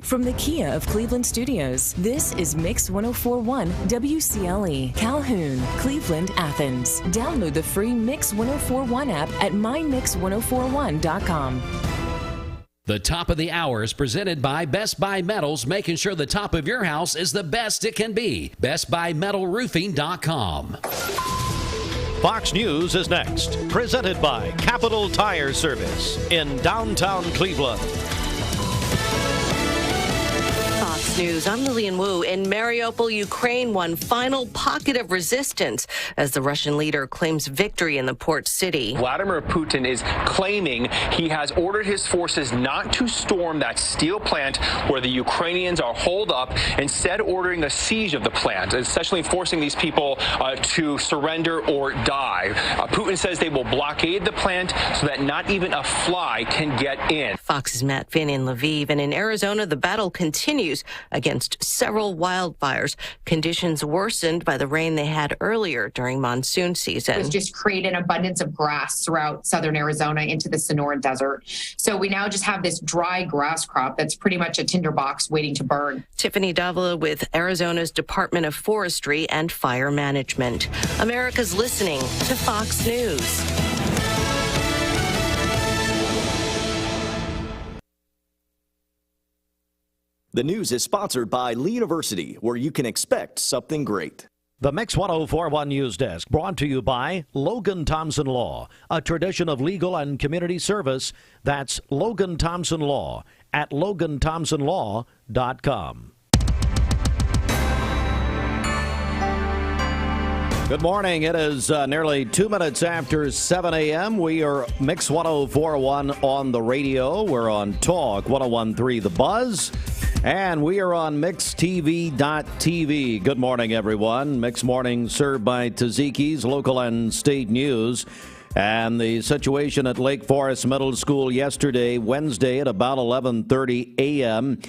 From the Kia of Cleveland Studios, this is Mix 1041 WCLE, Calhoun, Cleveland, Athens. Download the free Mix 1041 app at mymix1041.com. The top of the hour is presented by Best Buy Metals, making sure the top of your house is the best it can be. BestBuyMetalRoofing.com. Fox News is next, presented by Capital Tire Service in downtown Cleveland. Fox News, I'm Lillian Wu. In Mariupol, Ukraine, one final pocket of resistance as the Russian leader claims victory in the port city. Vladimir Putin is claiming he has ordered his forces not to storm that steel plant where the Ukrainians are holed up, instead ordering a siege of the plant, essentially forcing these people to surrender or die. Putin says they will blockade the plant so that not even a fly can get in. Fox's Matt Finn in Lviv, and in Arizona, the battle continues against several wildfires. Conditions worsened by the rain they had earlier during monsoon season. It was just create an abundance of grass throughout southern Arizona into the Sonoran Desert. So we now just have this dry grass crop that's pretty much a tinderbox waiting to burn. Tiffany Davila with Arizona's Department of Forestry and Fire Management. America's listening to Fox News. The news is sponsored by Lee University, where you can expect something great. The Mix 1041 News Desk brought to you by Logan Thompson Law, a tradition of legal and community service. That's Logan Thompson Law at LoganThompsonLaw.com. Good morning. It is nearly 2 minutes after 7 a.m. We are Mix 1041 on the radio. We're on Talk 1013 The Buzz. And we are on MixTV.tv. Good morning, everyone. Mix Morning served by Taziki's Local and State News. And the situation at Lake Forest Middle School yesterday, Wednesday, at about 11:30 a.m.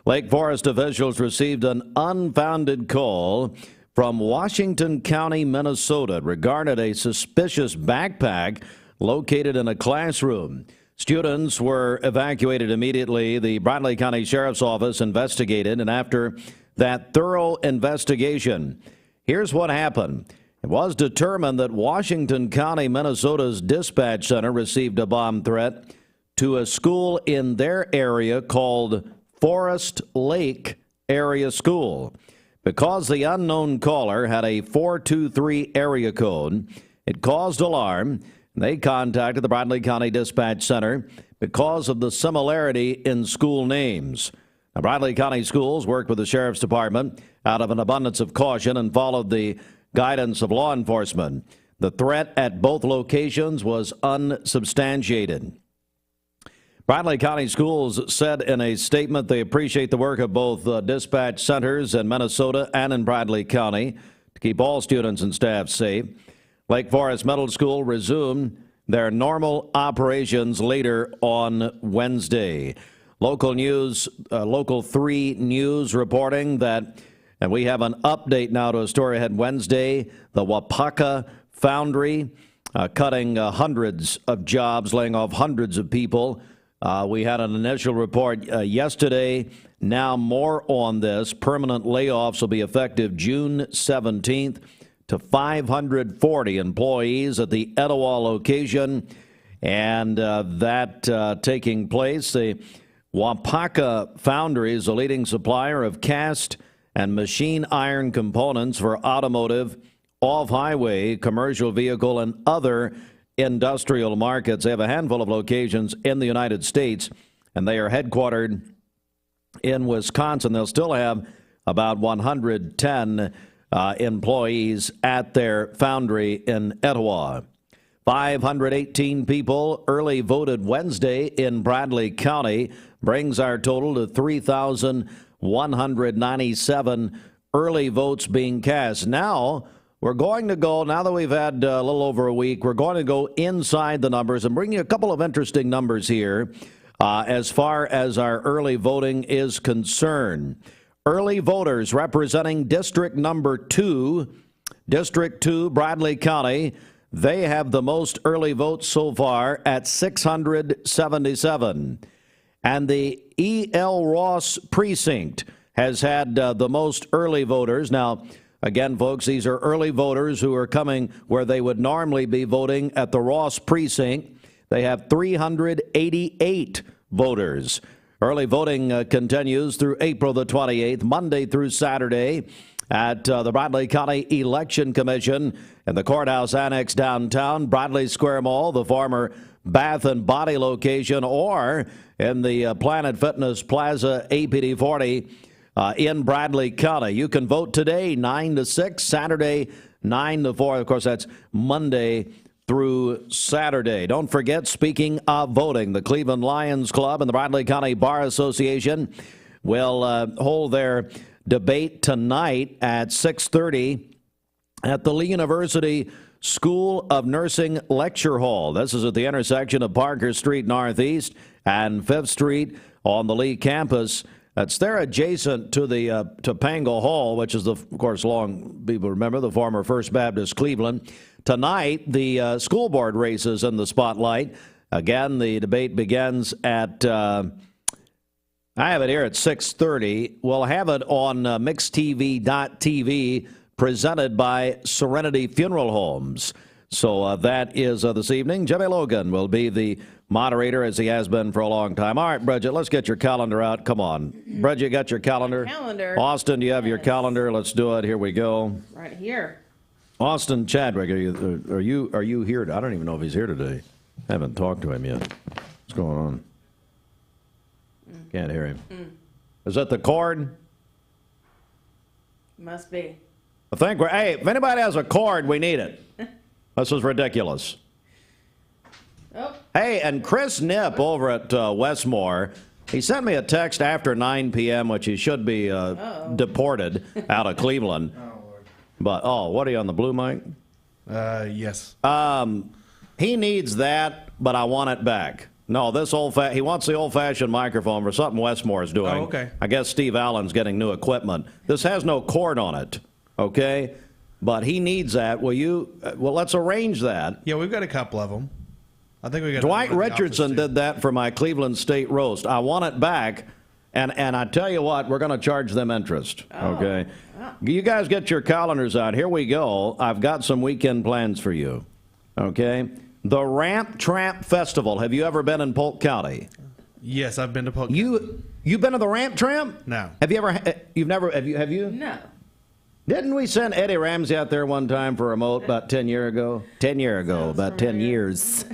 Lake Forest officials received an unfounded call from Washington County, Minnesota, regarding a suspicious backpack located in a classroom. Students were evacuated immediately. The Bradley County Sheriff's Office investigated, and after that thorough investigation, here's what happened. It was determined that Washington County, Minnesota's dispatch center received a bomb threat to a school in their area called Forest Lake Area School. Because the unknown caller had a 423 area code, it caused alarm. They contacted the Bradley County Dispatch Center because of the similarity in school names. Now, Bradley County Schools worked with the Sheriff's Department out of an abundance of caution and followed the guidance of law enforcement. The threat at both locations was unsubstantiated. Bradley County Schools said in a statement they appreciate the work of both dispatch centers in Minnesota and in Bradley County to keep all students and staff safe. Lake Forest Middle School resumed their normal operations later on Wednesday. Local news, Local 3 News reporting that, and we have an update now to a story ahead Wednesday, the Wapaka Foundry cutting hundreds of jobs, laying off hundreds of people. We had an initial report yesterday. Now more on this. Permanent layoffs will be effective June 17th. To 540 employees at the Etowah location, and that taking place. The Wapaka Foundry is a leading supplier of cast and machine iron components for automotive, off-highway, commercial vehicle, and other industrial markets. They have a handful of locations in the United States, and they are headquartered in Wisconsin. They'll still have about 110 employees at their foundry in Etowah. 518 people early voted Wednesday in Bradley County, brings our total to 3,197 early votes being cast. Now we're going to go, now that we've had a little over a week, we're going to go inside the numbers and bring you a couple of interesting numbers here as far as our early voting is concerned. Early voters representing District Number 2, District 2, Bradley County, they have the most early votes so far at 677. And the E.L. Ross precinct has had the most early voters. Now, again, folks, these are early voters who are coming where they would normally be voting at the Ross precinct. They have 388 voters. Early voting continues through April the 28th, Monday through Saturday, at the Bradley County Election Commission in the Courthouse Annex downtown, Bradley Square Mall, the former Bath and Body location, or in the Planet Fitness Plaza APD 40 in Bradley County. You can vote today, 9 to 6, Saturday, 9 to 4. Of course, that's Monday through Saturday. Don't forget, speaking of voting, the Cleveland Lions Club and the Bradley County Bar Association will hold their debate tonight at 6:30 at the Lee University School of Nursing Lecture Hall. This is at the intersection of Parker Street Northeast and 5th Street on the Lee campus. That's there adjacent to the Pangle Hall, which is, of course, long people remember, the former First Baptist Cleveland. Tonight, the school board races in the spotlight. Again, the debate begins at, I have it here at 6:30. We'll have it on mixtv.tv, presented by Serenity Funeral Homes. So that is this evening. Jimmy Logan will be the moderator, as he has been for a long time. All right, Bridget, let's get your calendar out. Come on. Bridget, you got your calendar? Austin, do you have your calendar? Let's do it. Here we go. Right here. Austin Chadwick, are you here? I don't even know if he's here today. I haven't talked to him yet. What's going on? Can't hear him. Is that the cord? Must be. I think hey, if anybody has a cord, we need it. This is ridiculous. Oh. Hey, and Chris Nipp over at Westmore, he sent me a text after 9 p.m., which he should be deported out of Cleveland. But, what are you on the blue mic? Yes. He needs that, but I want it back. No, he wants the old-fashioned microphone for something Westmore is doing. Oh, okay. I guess Steve Allen's getting new equipment. This has no cord on it, okay? But he needs that. Well, let's arrange that. Yeah, we've got a couple of them. I think we got Dwight Richardson did that for my Cleveland State roast. I want it back, and I tell you what, we're going to charge them interest. Okay, You guys get your calendars out. Here we go. I've got some weekend plans for you. Okay, the Ramp Tramp Festival. Have you ever been in Polk County? Yes, I've been to Polk County. You've been to the Ramp Tramp? No. Have you ever? You've never? Have you? No. Didn't we send Eddie Ramsey out there one time for a remote about 10 years ago? 10 years ago, about 10 years.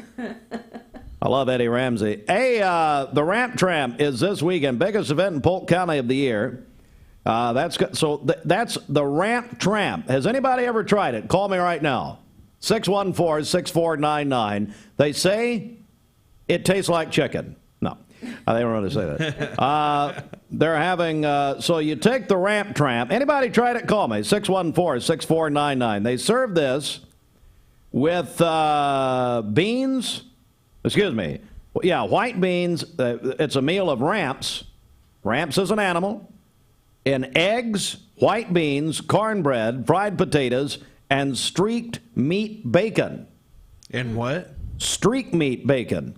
I love Eddie Ramsey. Hey, the Ramp Tramp is this weekend. Biggest event in Polk County of the year. That's the Ramp Tramp. Has anybody ever tried it? Call me right now. 614-6499. They say it tastes like chicken. No, they don't really say that. They're having, so you take the Ramp Tramp. Anybody tried it? Call me, 614-6499. They serve this with beans, white beans. It's a meal of ramps. Ramps is an animal. And eggs, white beans, cornbread, fried potatoes, and streaked meat bacon. And what? Streak meat bacon.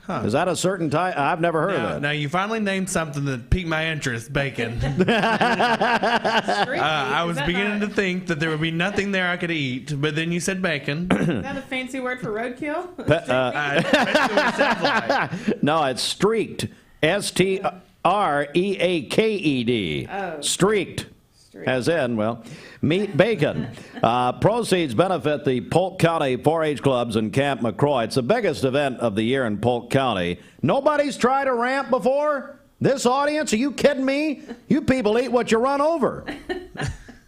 Huh. Is that a certain type? I've never heard of that. Now, you finally named something that piqued my interest, bacon. I was beginning to think that there would be nothing there I could eat, but then you said bacon. Is that a fancy word for roadkill? No, it's streaked. S-T-R-E-A-K-E-D. Oh. Streaked. As in, meat bacon. Proceeds benefit the Polk County 4-H clubs in Camp McCroy. It's the biggest event of the year in Polk County. Nobody's tried a ramp before? This audience? Are you kidding me? You people eat what you run over.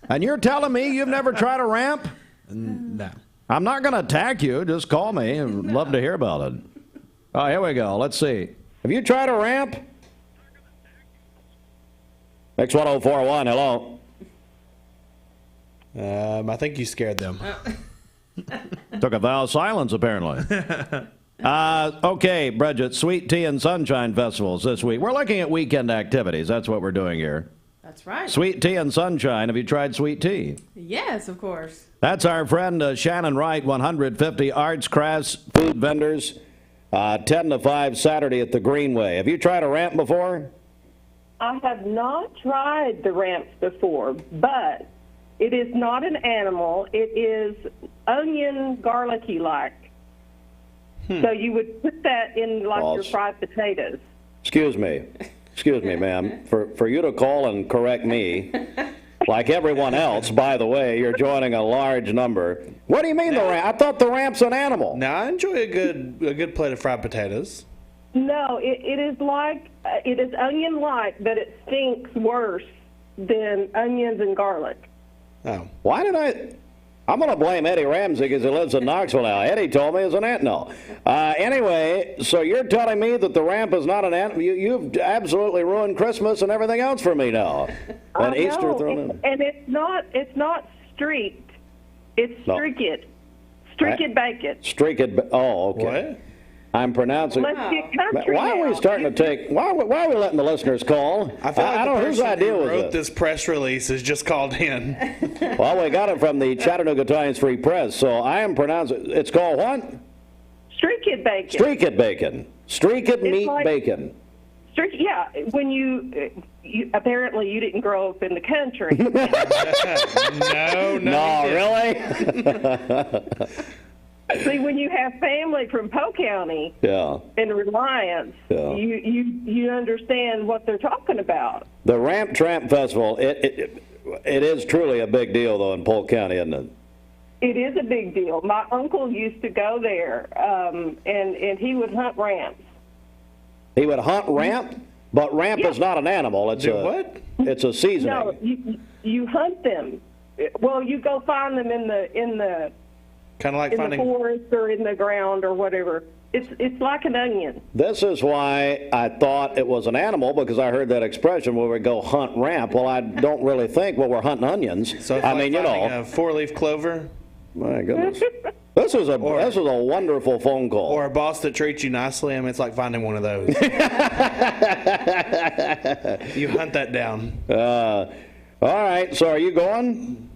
And you're telling me you've never tried a ramp? No. I'm not going to attack you. Just call me. I'd love to hear about it. Oh, here we go. Let's see. Have you tried a ramp? Mix 1041, hello. I think you scared them. Took a vow of silence, apparently. Okay, Bridget, Sweet Tea and Sunshine Festivals this week. We're looking at weekend activities. That's what we're doing here. That's right. Sweet Tea and Sunshine. Have you tried sweet tea? Yes, of course. That's our friend Shannon Wright, 150 arts, crafts, food vendors. 10 to 5 Saturday at the Greenway. Have you tried a ramp before? I have not tried the ramps before, but it is not an animal. It is onion garlicky-like. So you would put that in your fried potatoes. Excuse me, ma'am. For you to call and correct me, like everyone else, by the way, you're joining a large number. What do you mean the ramp? I thought the ramp's an animal. Now I enjoy a good plate of fried potatoes. No, it is onion-like, but it stinks worse than onions and garlic. Oh. Why did I'm going to blame Eddie Ramsey because he lives in Knoxville now. Eddie told me it's an ant. No. Anyway, so you're telling me that the ramp is not an ant. You've absolutely ruined Christmas and everything else for me now. And Easter thrown in. And it's not streaked. It's streaked. Streaked bacon. Streaked. Oh, okay. What? I'm pronouncing. Let's get country Why are we starting to take? Why are we letting the listeners call? I feel like I don't know whose idea was wrote it. this press release is just called in. Well, we got it from the Chattanooga Times Free Press, so I am pronouncing. It's called what? Streaked bacon. Streaked bacon. Streaked meat bacon. Yeah, when you apparently you didn't grow up in the country. No, really? See, when you have family from Polk County and Reliance, you understand what they're talking about. The Ramp Tramp Festival, it is truly a big deal, though, in Polk County, isn't it? It is a big deal. My uncle used to go there, and he would hunt ramps. He would hunt ramp? But ramp is not an animal. It's It's a seasoning. No, you hunt them. Well, you go find them in the kind of like in the forest or in the ground or whatever. It's like an onion. This is why I thought it was an animal, because I heard that expression where we go hunt ramp. Well, I don't really think, we're hunting onions. So it's a four-leaf clover? My goodness. This is a wonderful phone call. Or a boss that treats you nicely. I mean, it's like finding one of those. You hunt that down. All right. So are you going?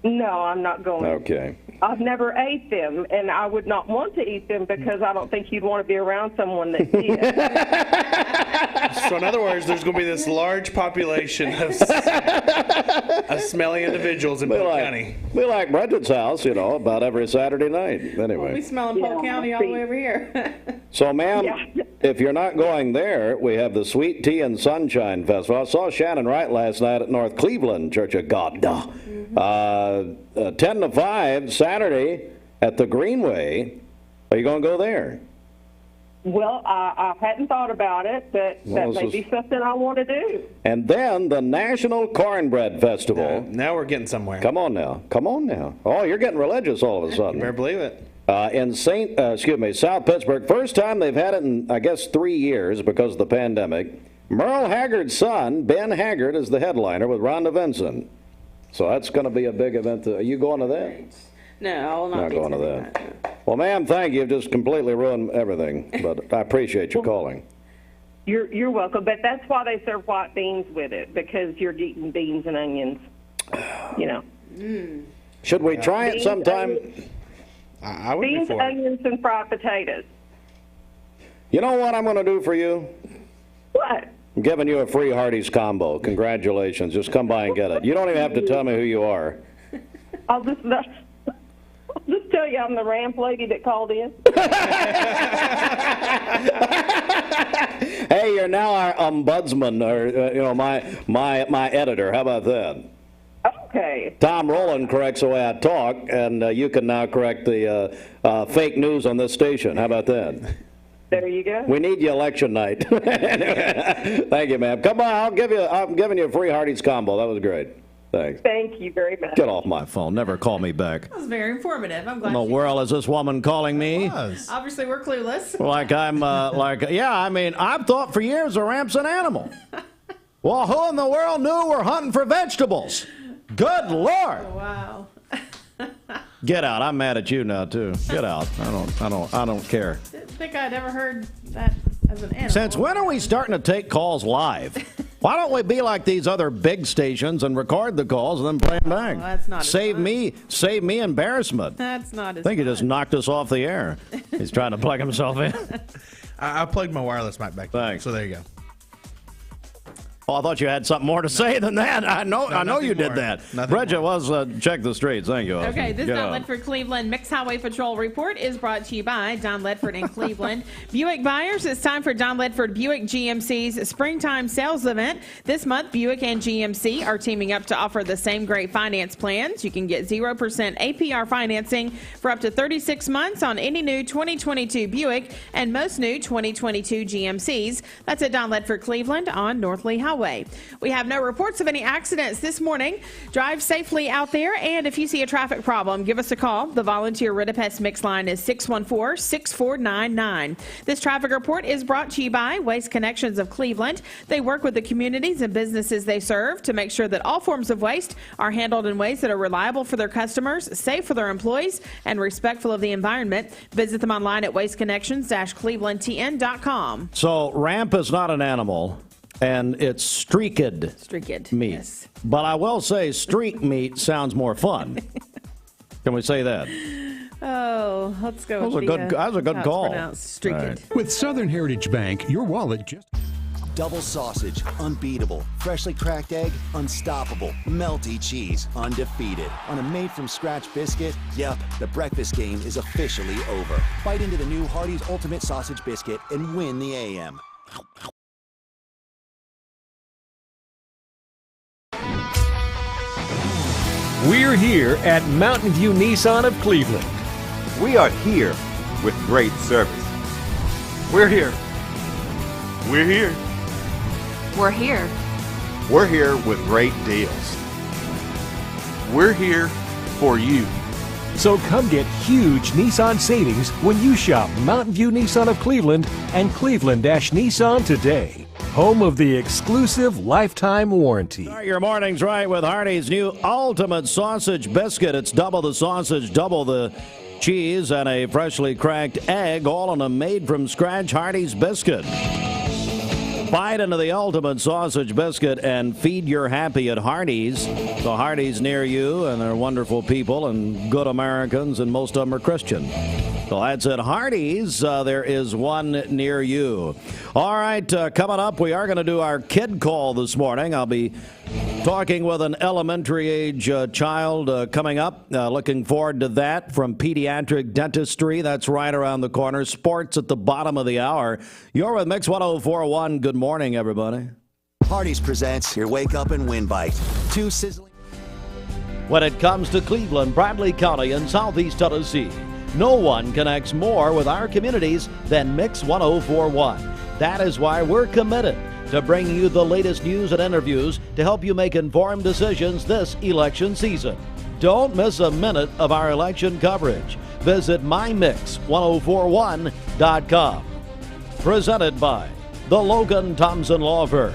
No, I'm not going. Okay. I've never ate them, and I would not want to eat them because I don't think you'd want to be around someone that did. So in other words, there's going to be this large population of smelly individuals in Polk County. We like Brendan's house, about every Saturday night. Anyway. We smell in Polk County all the way over here. So, ma'am, if you're not going there, we have the Sweet Tea and Sunshine Festival. I saw Shannon Wright last night at North Cleveland Church of God. 10 to 5 Saturday at the Greenway. Are you going to go there? Well, I hadn't thought about it, but that may be something I want to do. And then the National Cornbread Festival. Now we're getting somewhere. Come on now. Oh, you're getting religious all of a sudden. You better believe it. In South Pittsburgh. First time they've had it in, I guess, 3 years because of the pandemic. Merle Haggard's son, Ben Haggard, is the headliner with Rhonda Vinson. So that's going to be a big event. Are you going to that? No, I will not be going to that. Well, ma'am, thank you. You've just completely ruined everything. But I appreciate you calling. You're welcome. But that's why they serve white beans with it, because you're eating beans and onions. Should we try it sometime? I would beans, be for onions, and fried potatoes. You know what I'm going to do for you? What? I'm giving you a free Hardee's combo. Congratulations. Just come by and get it. You don't even have to tell me who you are. I'll just tell you I'm the ramp lady that called in. Hey, you're now our ombudsman, or my editor. How about that? Okay. Tom Rowland corrects the way I talk, and you can now correct the fake news on this station. How about that? There you go. We need you election night. Thank you, ma'am. Come on, I'm giving you a free Hardee's combo. That was great. Thanks. Thank you very much. Get off my phone. Never call me back. That was very informative. I'm glad. In the world is this woman calling me? Obviously, we're clueless. Like I'm I've thought for years a ramp's an animal. Well, who in the world knew we're hunting for vegetables? Good Lord. Wow. Get out. I'm mad at you now too. Get out. I don't care. Didn't think I'd ever heard that as an animal. Since when are we starting to take calls live? Why don't we be like these other big stations and record the calls and then play them back? That's not save me embarrassment. That's not as I think you just knocked us off the air. He's trying to plug himself in. I plugged my wireless mic back. Thanks. So there you go. Oh, I thought you had something more to say than that. I know you did that. Bridget was check the streets. Thank you. Okay, this Don Ledford Cleveland Mixed Highway Patrol report is brought to you by Don Ledford in Cleveland. Buick buyers, it's time for Don Ledford Buick GMC's springtime sales event. This month, Buick and GMC are teaming up to offer the same great finance plans. You can get 0% APR financing for up to 36 months on any new 2022 Buick and most new 2022 GMCs. That's at Don Ledford Cleveland on North Lee Highway. We have no reports of any accidents this morning. Drive safely out there, and if you see a traffic problem, give us a call. The volunteer Ridipest mix line is 614-6499. This traffic report is brought to you by Waste Connections of Cleveland. They work with the communities and businesses they serve to make sure that all forms of waste are handled in ways that are reliable for their customers, safe for their employees, and respectful of the environment. Visit them online at wasteconnections-clevelandtn.com. So ramp is not an animal. And it's streaked meat. Yes. But I will say streak meat sounds more fun. Can we say that? Oh, let's go. That was a good call. Streaked. Right. With Southern Heritage Bank, your wallet just... Double sausage, unbeatable. Freshly cracked egg, unstoppable. Melty cheese, undefeated. On a made-from-scratch biscuit, yep, the breakfast game is officially over. Bite into the new Hardee's Ultimate Sausage Biscuit and win the AM. We're here at Mountain View Nissan of Cleveland. We are here with great service. We're here. We're here. We're here. We're here with great deals. We're here for you. So come get huge Nissan savings when you shop Mountain View Nissan of Cleveland and Cleveland-Nissan today. Home of the exclusive lifetime warranty. Start your mornings right with Hardee's new Ultimate Sausage Biscuit. It's double the sausage, double the cheese, and a freshly cracked egg, all in a made-from-scratch Hardee's biscuit. Bite into the Ultimate Sausage Biscuit and feed your happy at Hardee's. The Hardee's near you, and they're wonderful people and good Americans, and most of them are Christian. So that's at Hardee's. There is one near you. All right, coming up, we are going to do our kid call this morning. I'll be talking with an elementary age child coming up. Looking forward to that from Pediatric Dentistry. That's right around the corner. Sports at the bottom of the hour. You're with Mix 104.1. Good morning, everybody. Hardee's presents your Wake Up and Win Bite. Two sizzling. When it comes to Cleveland, Bradley County, and Southeast Tennessee, no one connects more with our communities than Mix 104.1. That is why we're committed to bringing you the latest news and interviews to help you make informed decisions this election season. Don't miss a minute of our election coverage. Visit mymix1041.com. Presented by the Logan Thompson Law Firm.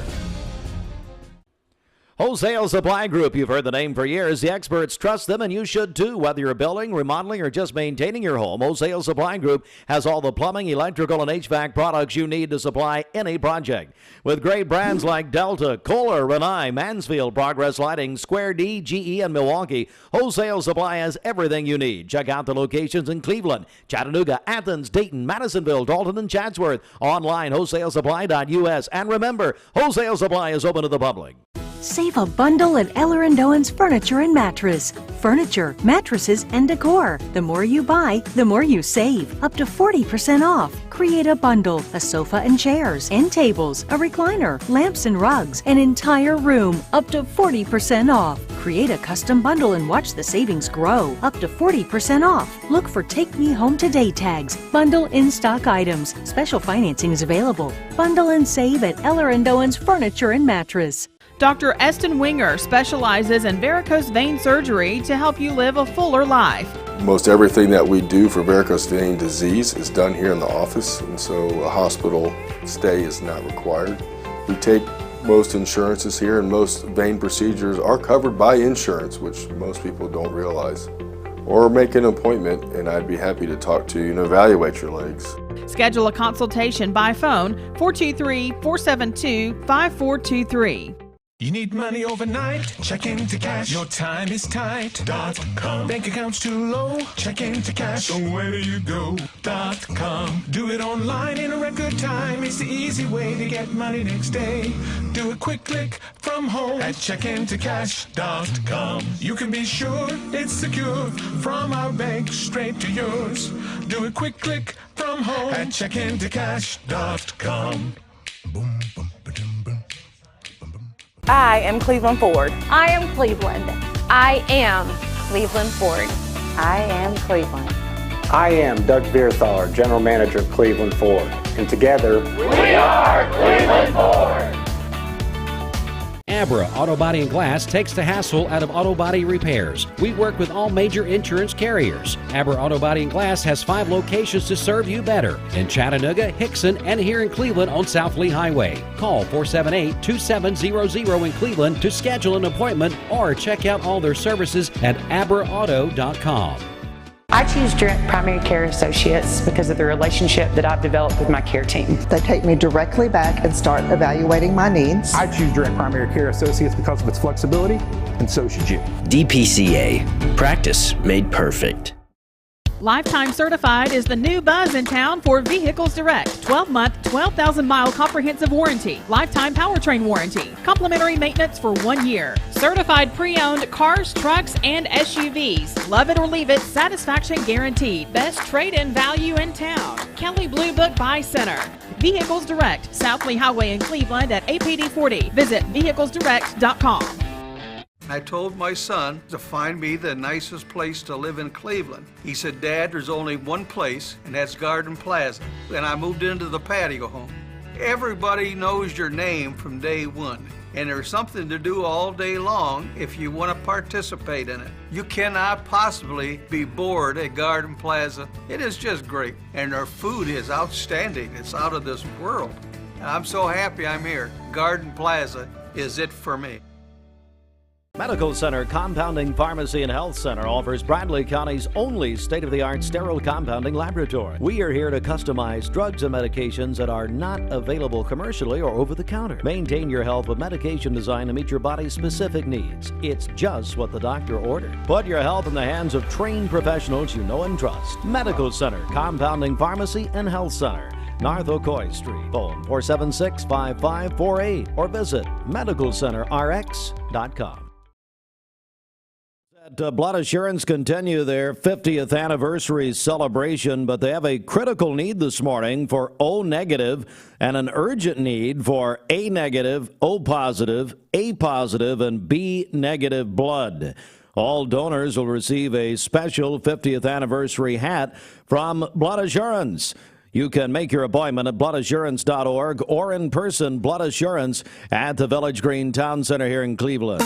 Wholesale Supply Group, you've heard the name for years. The experts trust them, and you should too. Whether you're building, remodeling, or just maintaining your home, Wholesale Supply Group has all the plumbing, electrical, and HVAC products you need to supply any project. With great brands like Delta, Kohler, Rinnai, Mansfield, Progress Lighting, Square D, GE, and Milwaukee, Wholesale Supply has everything you need. Check out the locations in Cleveland, Chattanooga, Athens, Dayton, Madisonville, Dalton, and Chatsworth. Online, wholesalesupply.us. And remember, Wholesale Supply is open to the public. Save a bundle at Eller & Owen's Furniture and Mattress. Furniture, mattresses, and decor. The more you buy, the more you save. Up to 40% off. Create a bundle, a sofa and chairs, end tables, a recliner, lamps and rugs, an entire room. Up to 40% off. Create a custom bundle and watch the savings grow. Up to 40% off. Look for Take Me Home Today tags. Bundle in-stock items. Special financing is available. Bundle and save at Eller & Owen's Furniture and Mattress. Dr. Eston Winger specializes in varicose vein surgery to help you live a fuller life. Most everything that we do for varicose vein disease is done here in the office, and so a hospital stay is not required. We take most insurances here, and most vein procedures are covered by insurance, which most people don't realize. Or make an appointment, and I'd be happy to talk to you and evaluate your legs. Schedule a consultation by phone 423-472-5423. You need money overnight? Check into cash. Your time is tight. .com. Bank accounts too low? Check into cash. So where do you go? .com. Do it online in a record time. It's the easy way to get money next day. Do a quick click from home at checkintocash.com. You can be sure it's secure from our bank straight to yours. Do a quick click from home at checkintocash.com. Boom, boom, ba-dum, boom. I am Cleveland Ford. I am Cleveland. I am Cleveland Ford. I am Cleveland. I am Doug Vierthaler, General Manager of Cleveland Ford. And together, we are Cleveland Ford. Abra Auto Body and Glass takes the hassle out of auto body repairs. We work with all major insurance carriers. Abra Auto Body and Glass has 5 locations to serve you better in Chattanooga, Hickson, and here in Cleveland on South Lee Highway. Call 478-2700 in Cleveland to schedule an appointment or check out all their services at abraauto.com. I choose Direct Primary Care Associates because of the relationship that I've developed with my care team. They take me directly back and start evaluating my needs. I choose Direct Primary Care Associates because of its flexibility, and so should you. DPCA. Practice made perfect. Lifetime Certified is the new buzz in town for Vehicles Direct. 12-month, 12,000-mile comprehensive warranty. Lifetime powertrain warranty. Complimentary maintenance for 1 year. Certified pre-owned cars, trucks, and SUVs. Love it or leave it, satisfaction guaranteed. Best trade-in value in town. Kelly Blue Book Buy Center. Vehicles Direct, South Lee Highway in Cleveland at APD 40. Visit vehiclesdirect.com. I told my son to find me the nicest place to live in Cleveland. He said, Dad, there's only one place, and that's Garden Plaza. And I moved into the patio home. Everybody knows your name from day one, and there's something to do all day long if you want to participate in it. You cannot possibly be bored at Garden Plaza. It is just great, and their food is outstanding. It's out of this world. I'm so happy I'm here. Garden Plaza is it for me. Medical Center Compounding Pharmacy and Health Center offers Bradley County's only state-of-the-art sterile compounding laboratory. We are here to customize drugs and medications that are not available commercially or over the counter. Maintain your health with medication designed to meet your body's specific needs. It's just what the doctor ordered. Put your health in the hands of trained professionals you know and trust. Medical Center Compounding Pharmacy and Health Center, North Ocoee Street. Phone 476-5548 or visit medicalcenterrx.com. Blood Assurance continue their 50th anniversary celebration, but they have a critical need this morning for O negative and an urgent need for A negative, O positive, A positive, and B negative blood. All donors will receive a special 50th anniversary hat from Blood Assurance. You can make your appointment at bloodassurance.org or in person, Blood Assurance at the Village Green Town Center here in Cleveland.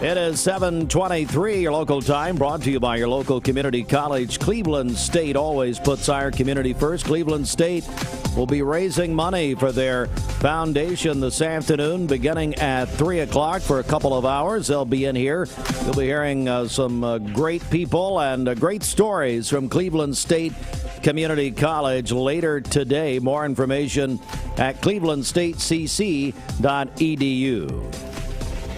It is 7:23, your local time, brought to you by your local community college. Cleveland State always puts our community first. Cleveland State will be raising money for their foundation this afternoon, beginning at 3 o'clock for a couple of hours. They'll be in here. You'll be hearing some great people and great stories from Cleveland State Community College later today. More information at clevelandstatecc.edu.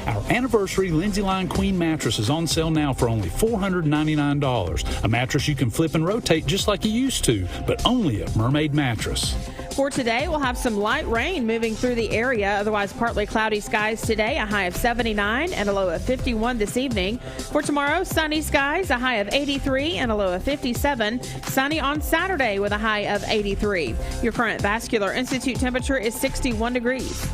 Our anniversary Lindsay Line Queen mattress is on sale now for only $499. A mattress you can flip and rotate just like you used to, but only at Mermaid Mattress. For today, we'll have some light rain moving through the area. Otherwise, partly cloudy skies today, a high of 79 and a low of 51 this evening. For tomorrow, sunny skies, a high of 83 and a low of 57. Sunny on Saturday with a high of 83. Your current Vascular Institute temperature is 61 degrees.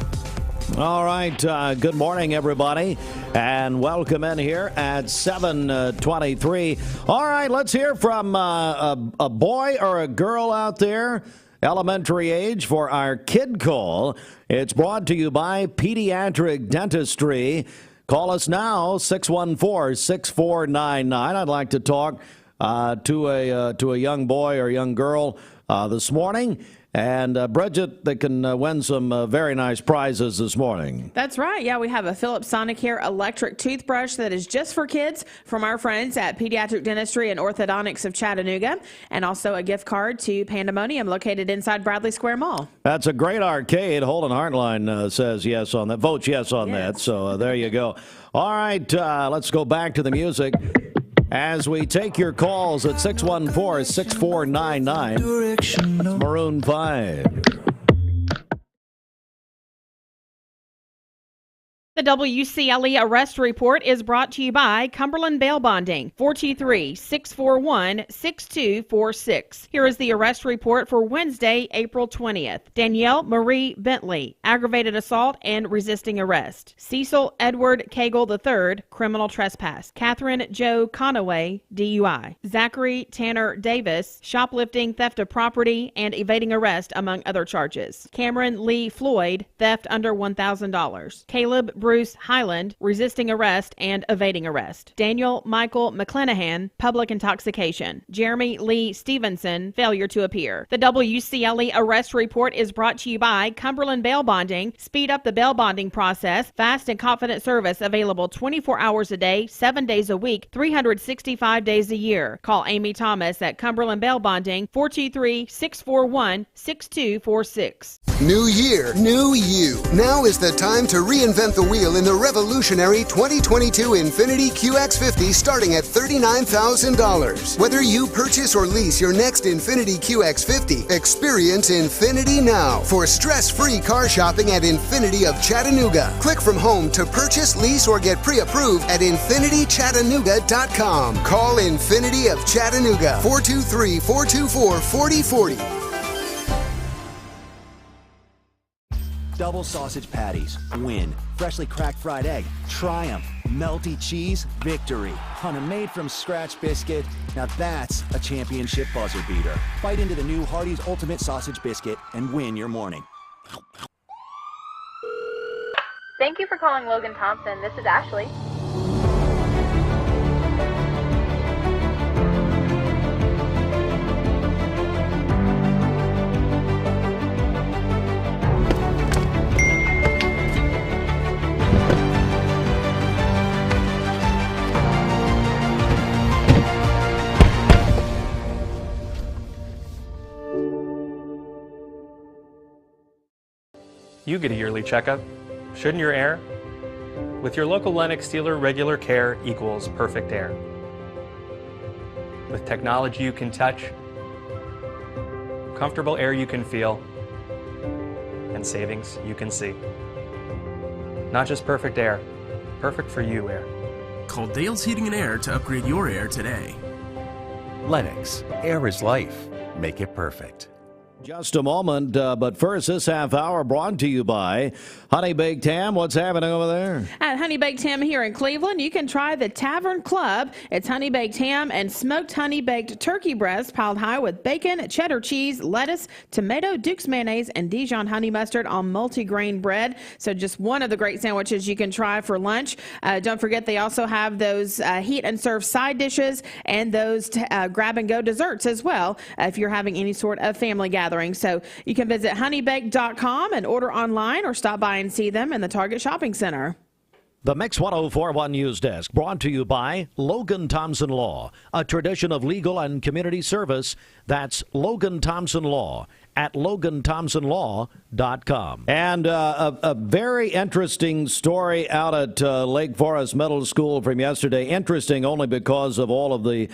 All right. Good morning, everybody, and welcome in here at 7:23. All right, let's hear from a boy or a girl out there, elementary age, for our Kid Call. It's brought to you by Pediatric Dentistry. Call us now, 614-6499. I'd like to talk to a young boy or young girl this morning. And Bridget, they can win some very nice prizes this morning. That's right. Yeah, we have a Philips Sonicare electric toothbrush that is just for kids from our friends at Pediatric Dentistry and Orthodontics of Chattanooga, and also a gift card to Pandemonium located inside Bradley Square Mall. That's a great arcade. Holden Hartline says yes on that. Votes yes on that. So there you go. All right, let's go back to the music. As we take your calls at 614-6499, Maroon 5. The WCLE arrest report is brought to you by Cumberland Bail Bonding, 423-641-6246. Here is the arrest report for Wednesday, April 20th. Danielle Marie Bentley, aggravated assault and resisting arrest. Cecil Edward Cagle III, criminal trespass. Catherine Joe Conaway, DUI. Zachary Tanner Davis, shoplifting, theft of property, and evading arrest, among other charges. Cameron Lee Floyd, theft under $1,000. Caleb Bruce Highland, resisting arrest and evading arrest. Daniel Michael McClanahan, public intoxication. Jeremy Lee Stevenson, failure to appear. The WCLE arrest report is brought to you by Cumberland Bail Bonding. Speed up the bail bonding process. Fast and confident service available 24 hours a day, 7 days a week, 365 days a year. Call Amy Thomas at Cumberland Bail Bonding, 423-641-6246. New year, new you. Now is the time to reinvent the wheel in the revolutionary 2022 Infiniti QX50 starting at $39,000. Whether you purchase or lease your next Infiniti QX50, experience Infiniti now for stress-free car shopping at Infiniti of Chattanooga. Click from home to purchase, lease, or get pre-approved at InfinityChattanooga.com. Call Infiniti of Chattanooga, 423-424-4040. Double sausage patties, win. Freshly cracked fried egg, triumph. Melty cheese, victory. On a made-from-scratch biscuit, now that's a championship buzzer beater. Bite into the new Hardee's Ultimate Sausage Biscuit and win your morning. Thank you for calling Logan Thompson. This is Ashley. You get a yearly checkup. Shouldn't your air? With your local Lennox dealer, regular care equals perfect air. With technology you can touch, comfortable air you can feel, and savings you can see. Not just perfect air, perfect for you air. Call Dale's Heating and Air to upgrade your air today. Lennox, air is life. Make it perfect. Just a moment, but first, this half hour brought to you by Honey Baked Ham. What's happening over there? At Honey Baked Ham here in Cleveland, you can try the Tavern Club. It's honey baked ham and smoked honey baked turkey breast piled high with bacon, cheddar cheese, lettuce, tomato, Duke's mayonnaise, and Dijon honey mustard on multi-grain bread. So just one of the great sandwiches you can try for lunch. Don't forget, they also have those heat and serve side dishes and those grab and go desserts as well if you're having any sort of family gathering. So you can visit honeybake.com and order online or stop by and see them in the Target Shopping Center. The Mix 104.1 News Desk brought to you by Logan Thompson Law, a tradition of legal and community service. That's Logan Thompson Law at LoganThompsonLaw.com. And a very interesting story out at Lake Forest Middle School from yesterday. Interesting only because of all of the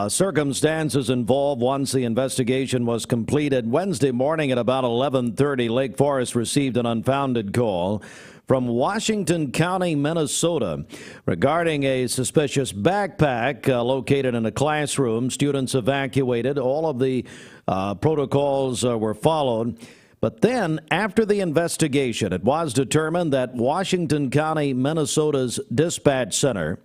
circumstances involved once the investigation was completed. Wednesday morning at about 11:30, Lake Forest received an unfounded call from Washington County, Minnesota, regarding a suspicious backpack located in a classroom. Students evacuated. All of the protocols were followed. But then, after the investigation, it was determined that Washington County, Minnesota's dispatch center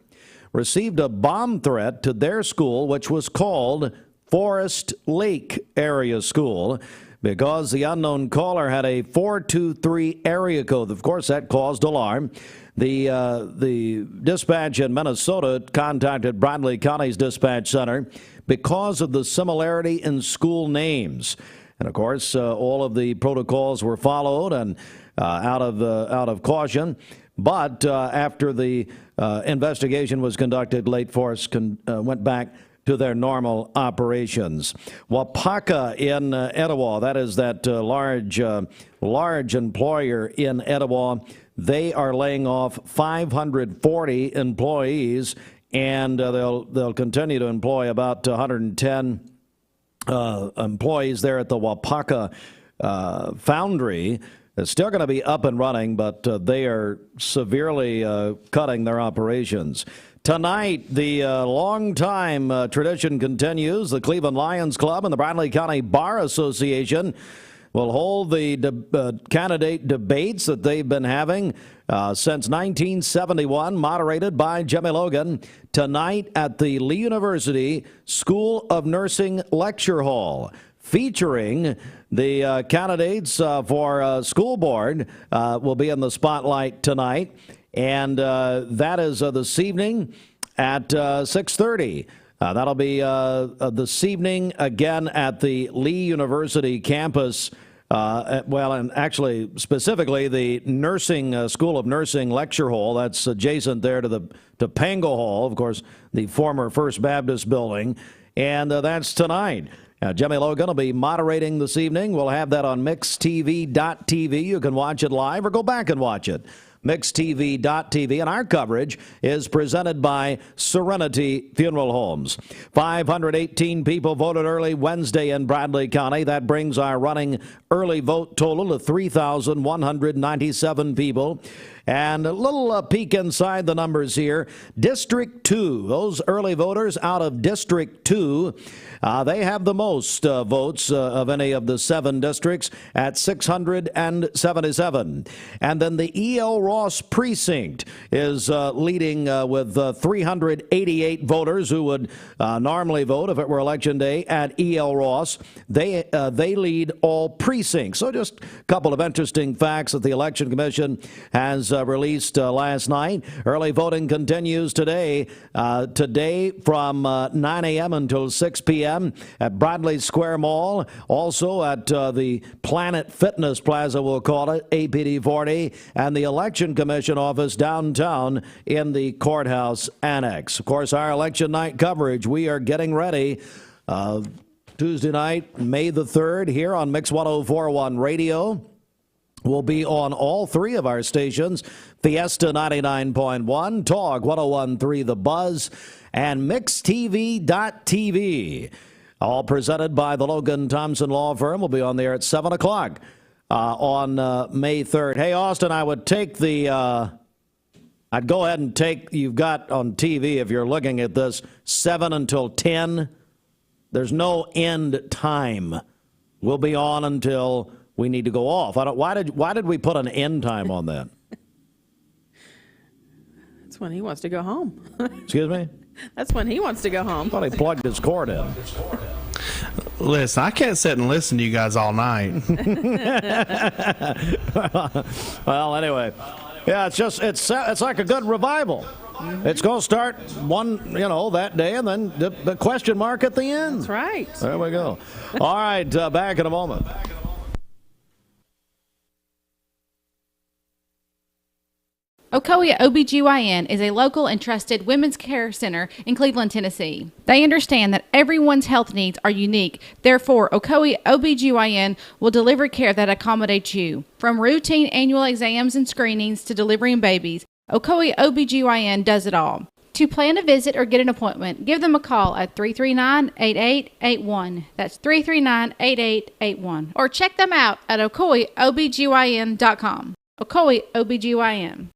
received a bomb threat to their school, which was called Forest Lake Area School, because the unknown caller had a 423 area code. Of course, that caused alarm. The dispatch in Minnesota contacted Bradley County's dispatch center because of the similarity in school names. And, of course, all of the protocols were followed and out of caution. But after the investigation was conducted, Lake Forest went back to their normal operations. Wapaka in Etowah, that is that large employer in Etowah, they are laying off 540 employees, and they'll continue to employ about 110 employees there at the Wapaka foundry. It's still going to be up and running, but they are severely cutting their operations. Tonight, the long-time tradition continues. The Cleveland Lions Club and the Bradley County Bar Association will hold the candidate debates that they've been having since 1971, moderated by Jimmy Logan, tonight at the Lee University School of Nursing Lecture Hall, featuring the candidates for school board will be in the spotlight tonight. And that is this evening at 6:30. That'll be this evening again at the Lee University campus. And actually, specifically, the nursing School of Nursing Lecture Hall. That's adjacent there to Pango Hall, of course, the former First Baptist building. And that's tonight. Jimmy Logan will be moderating this evening. We'll have that on mixtv.tv. You can watch it live or go back and watch it. mixtv.tv, and our coverage is presented by Serenity Funeral Homes. 518 people voted early Wednesday in Bradley County. That brings our running early vote total to 3,197 people. And a little peek inside the numbers here. District 2, those early voters out of District 2, they have the most votes of any of the 7 districts at 677. And then the E.L. Ross precinct is leading with 388 voters who would normally vote if it were Election Day at E.L. Ross. They lead all precincts. So just a couple of interesting facts that the Election Commission has released last night. Early voting continues today from 9 a.m. until 6 p.m. at Bradley Square Mall. Also at the Planet Fitness Plaza, we'll call it, APD 40, and the Election Commission office downtown in the Courthouse Annex. Of course, our election night coverage, we are getting ready. Tuesday night, May the 3rd, here on Mix 104.1 Radio. We'll be on all 3 of our stations, Fiesta 99.1, Talk 101.3 The Buzz, and MixTV.tv. All presented by the Logan Thompson Law Firm. We'll be on there at 7 o'clock on May 3rd. Hey, Austin, I would take I'd go ahead and take, you've got on TV, if you're looking at this, 7 until 10. There's no end time. We'll be on until we need to go off. Why did we put an end time on that? That's when he wants to go home. Excuse me? That's when he wants to go home. I thought he plugged his cord in. Listen, I can't sit and listen to you guys all night. Well, anyway. Yeah, it's like a good revival. Mm-hmm. It's going to start that day, and then the question mark at the end. That's right. There we go. All right, back in a moment. Ocoee OBGYN is a local and trusted women's care center in Cleveland, Tennessee. They understand that everyone's health needs are unique. Therefore, Ocoee OBGYN will deliver care that accommodates you. From routine annual exams and screenings to delivering babies, Ocoee OBGYN does it all. To plan a visit or get an appointment, give them a call at 339-8881. That's 339-8881. Or check them out at OcoeeOBGYN.com. Ocoee OBGYN.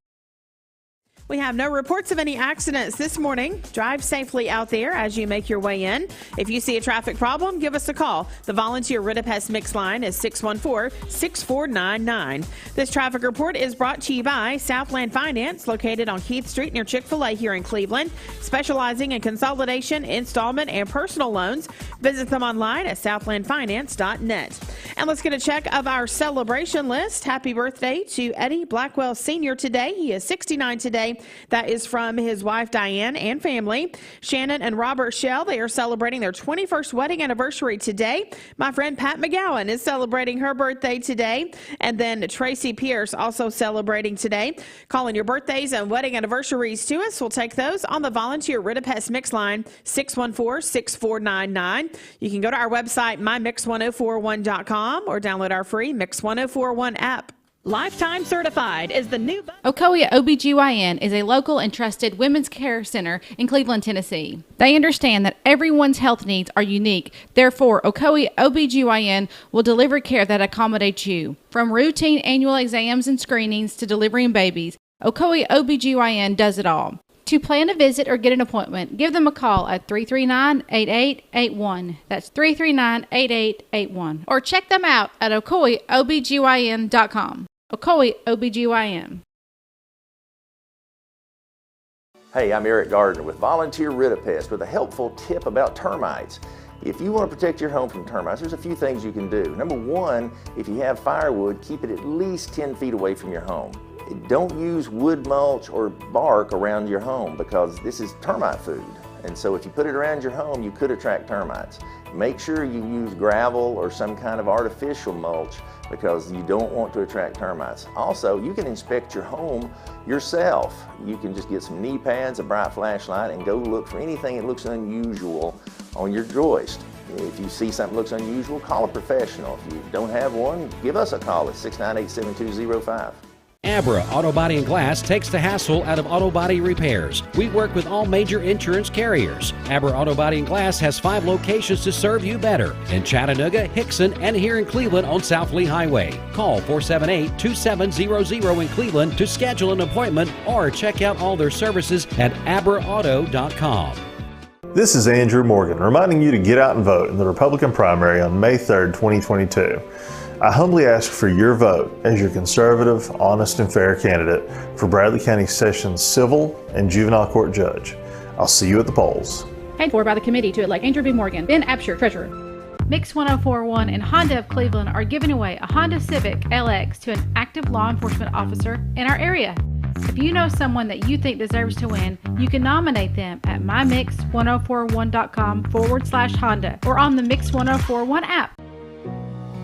We have no reports of any accidents this morning. Drive safely out there as you make your way in. If you see a traffic problem, give us a call. The volunteer Ridipest Mix line is 614-6499. This traffic report is brought to you by Southland Finance, located on Keith Street near Chick-fil-A here in Cleveland, specializing in consolidation, installment, and personal loans. Visit them online at southlandfinance.net. And let's get a check of our celebration list. Happy birthday to Eddie Blackwell Sr. today. He is 69 today. That is from his wife Diane and family. Shannon and Robert Shell, they are celebrating their 21st wedding anniversary today. My friend Pat McGowan is celebrating her birthday today. And then Tracy Pierce also celebrating today. Calling your birthdays and wedding anniversaries to us. We'll take those on the volunteer Rid-A-Pest Mix line 614-6499. You can go to our website, mymix1041.com, or download our free Mix 1041 app. Lifetime Certified is the new... Ocoee OBGYN is a local and trusted women's care center in Cleveland, Tennessee. They understand that everyone's health needs are unique. Therefore, Ocoee OBGYN will deliver care that accommodates you. From routine annual exams and screenings to delivering babies, Ocoee OBGYN does it all. To plan a visit or get an appointment, give them a call at 339-8881. That's 339-8881. Or check them out at OcoeeOBGYN.com. Ocoee OBGYN. Hey, I'm Eric Gardner with Volunteer Rid-A-Pest with a helpful tip about termites. If you want to protect your home from termites, there's a few things you can do. Number one, if you have firewood, keep it at least 10 feet away from your home. Don't use wood mulch or bark around your home because this is termite food. And so if you put it around your home, you could attract termites. Make sure you use gravel or some kind of artificial mulch because you don't want to attract termites. Also, you can inspect your home yourself. You can just get some knee pads, a bright flashlight, and go look for anything that looks unusual on your joist. If you see something that looks unusual, call a professional. If you don't have one, give us a call at 698-7205. Abra Auto Body and Glass takes the hassle out of auto body repairs. We work with all major insurance carriers. Abra Auto Body and Glass has 5 locations to serve you better in Chattanooga, Hickson, and here in Cleveland on South Lee Highway. Call 478-2700 in Cleveland to schedule an appointment or check out all their services at abraauto.com. This is Andrew Morgan reminding you to get out and vote in the Republican primary on May 3rd, 2022. I humbly ask for your vote as your conservative, honest, and fair candidate for Bradley County Sessions Civil and Juvenile Court Judge. I'll see you at the polls. Paid for by the committee to elect Andrew B. Morgan, Ben Absher, Treasurer. Mix 1041 and Honda of Cleveland are giving away a Honda Civic LX to an active law enforcement officer in our area. If you know someone that you think deserves to win, you can nominate them at mymix1041.com/Honda or on the Mix 1041 app.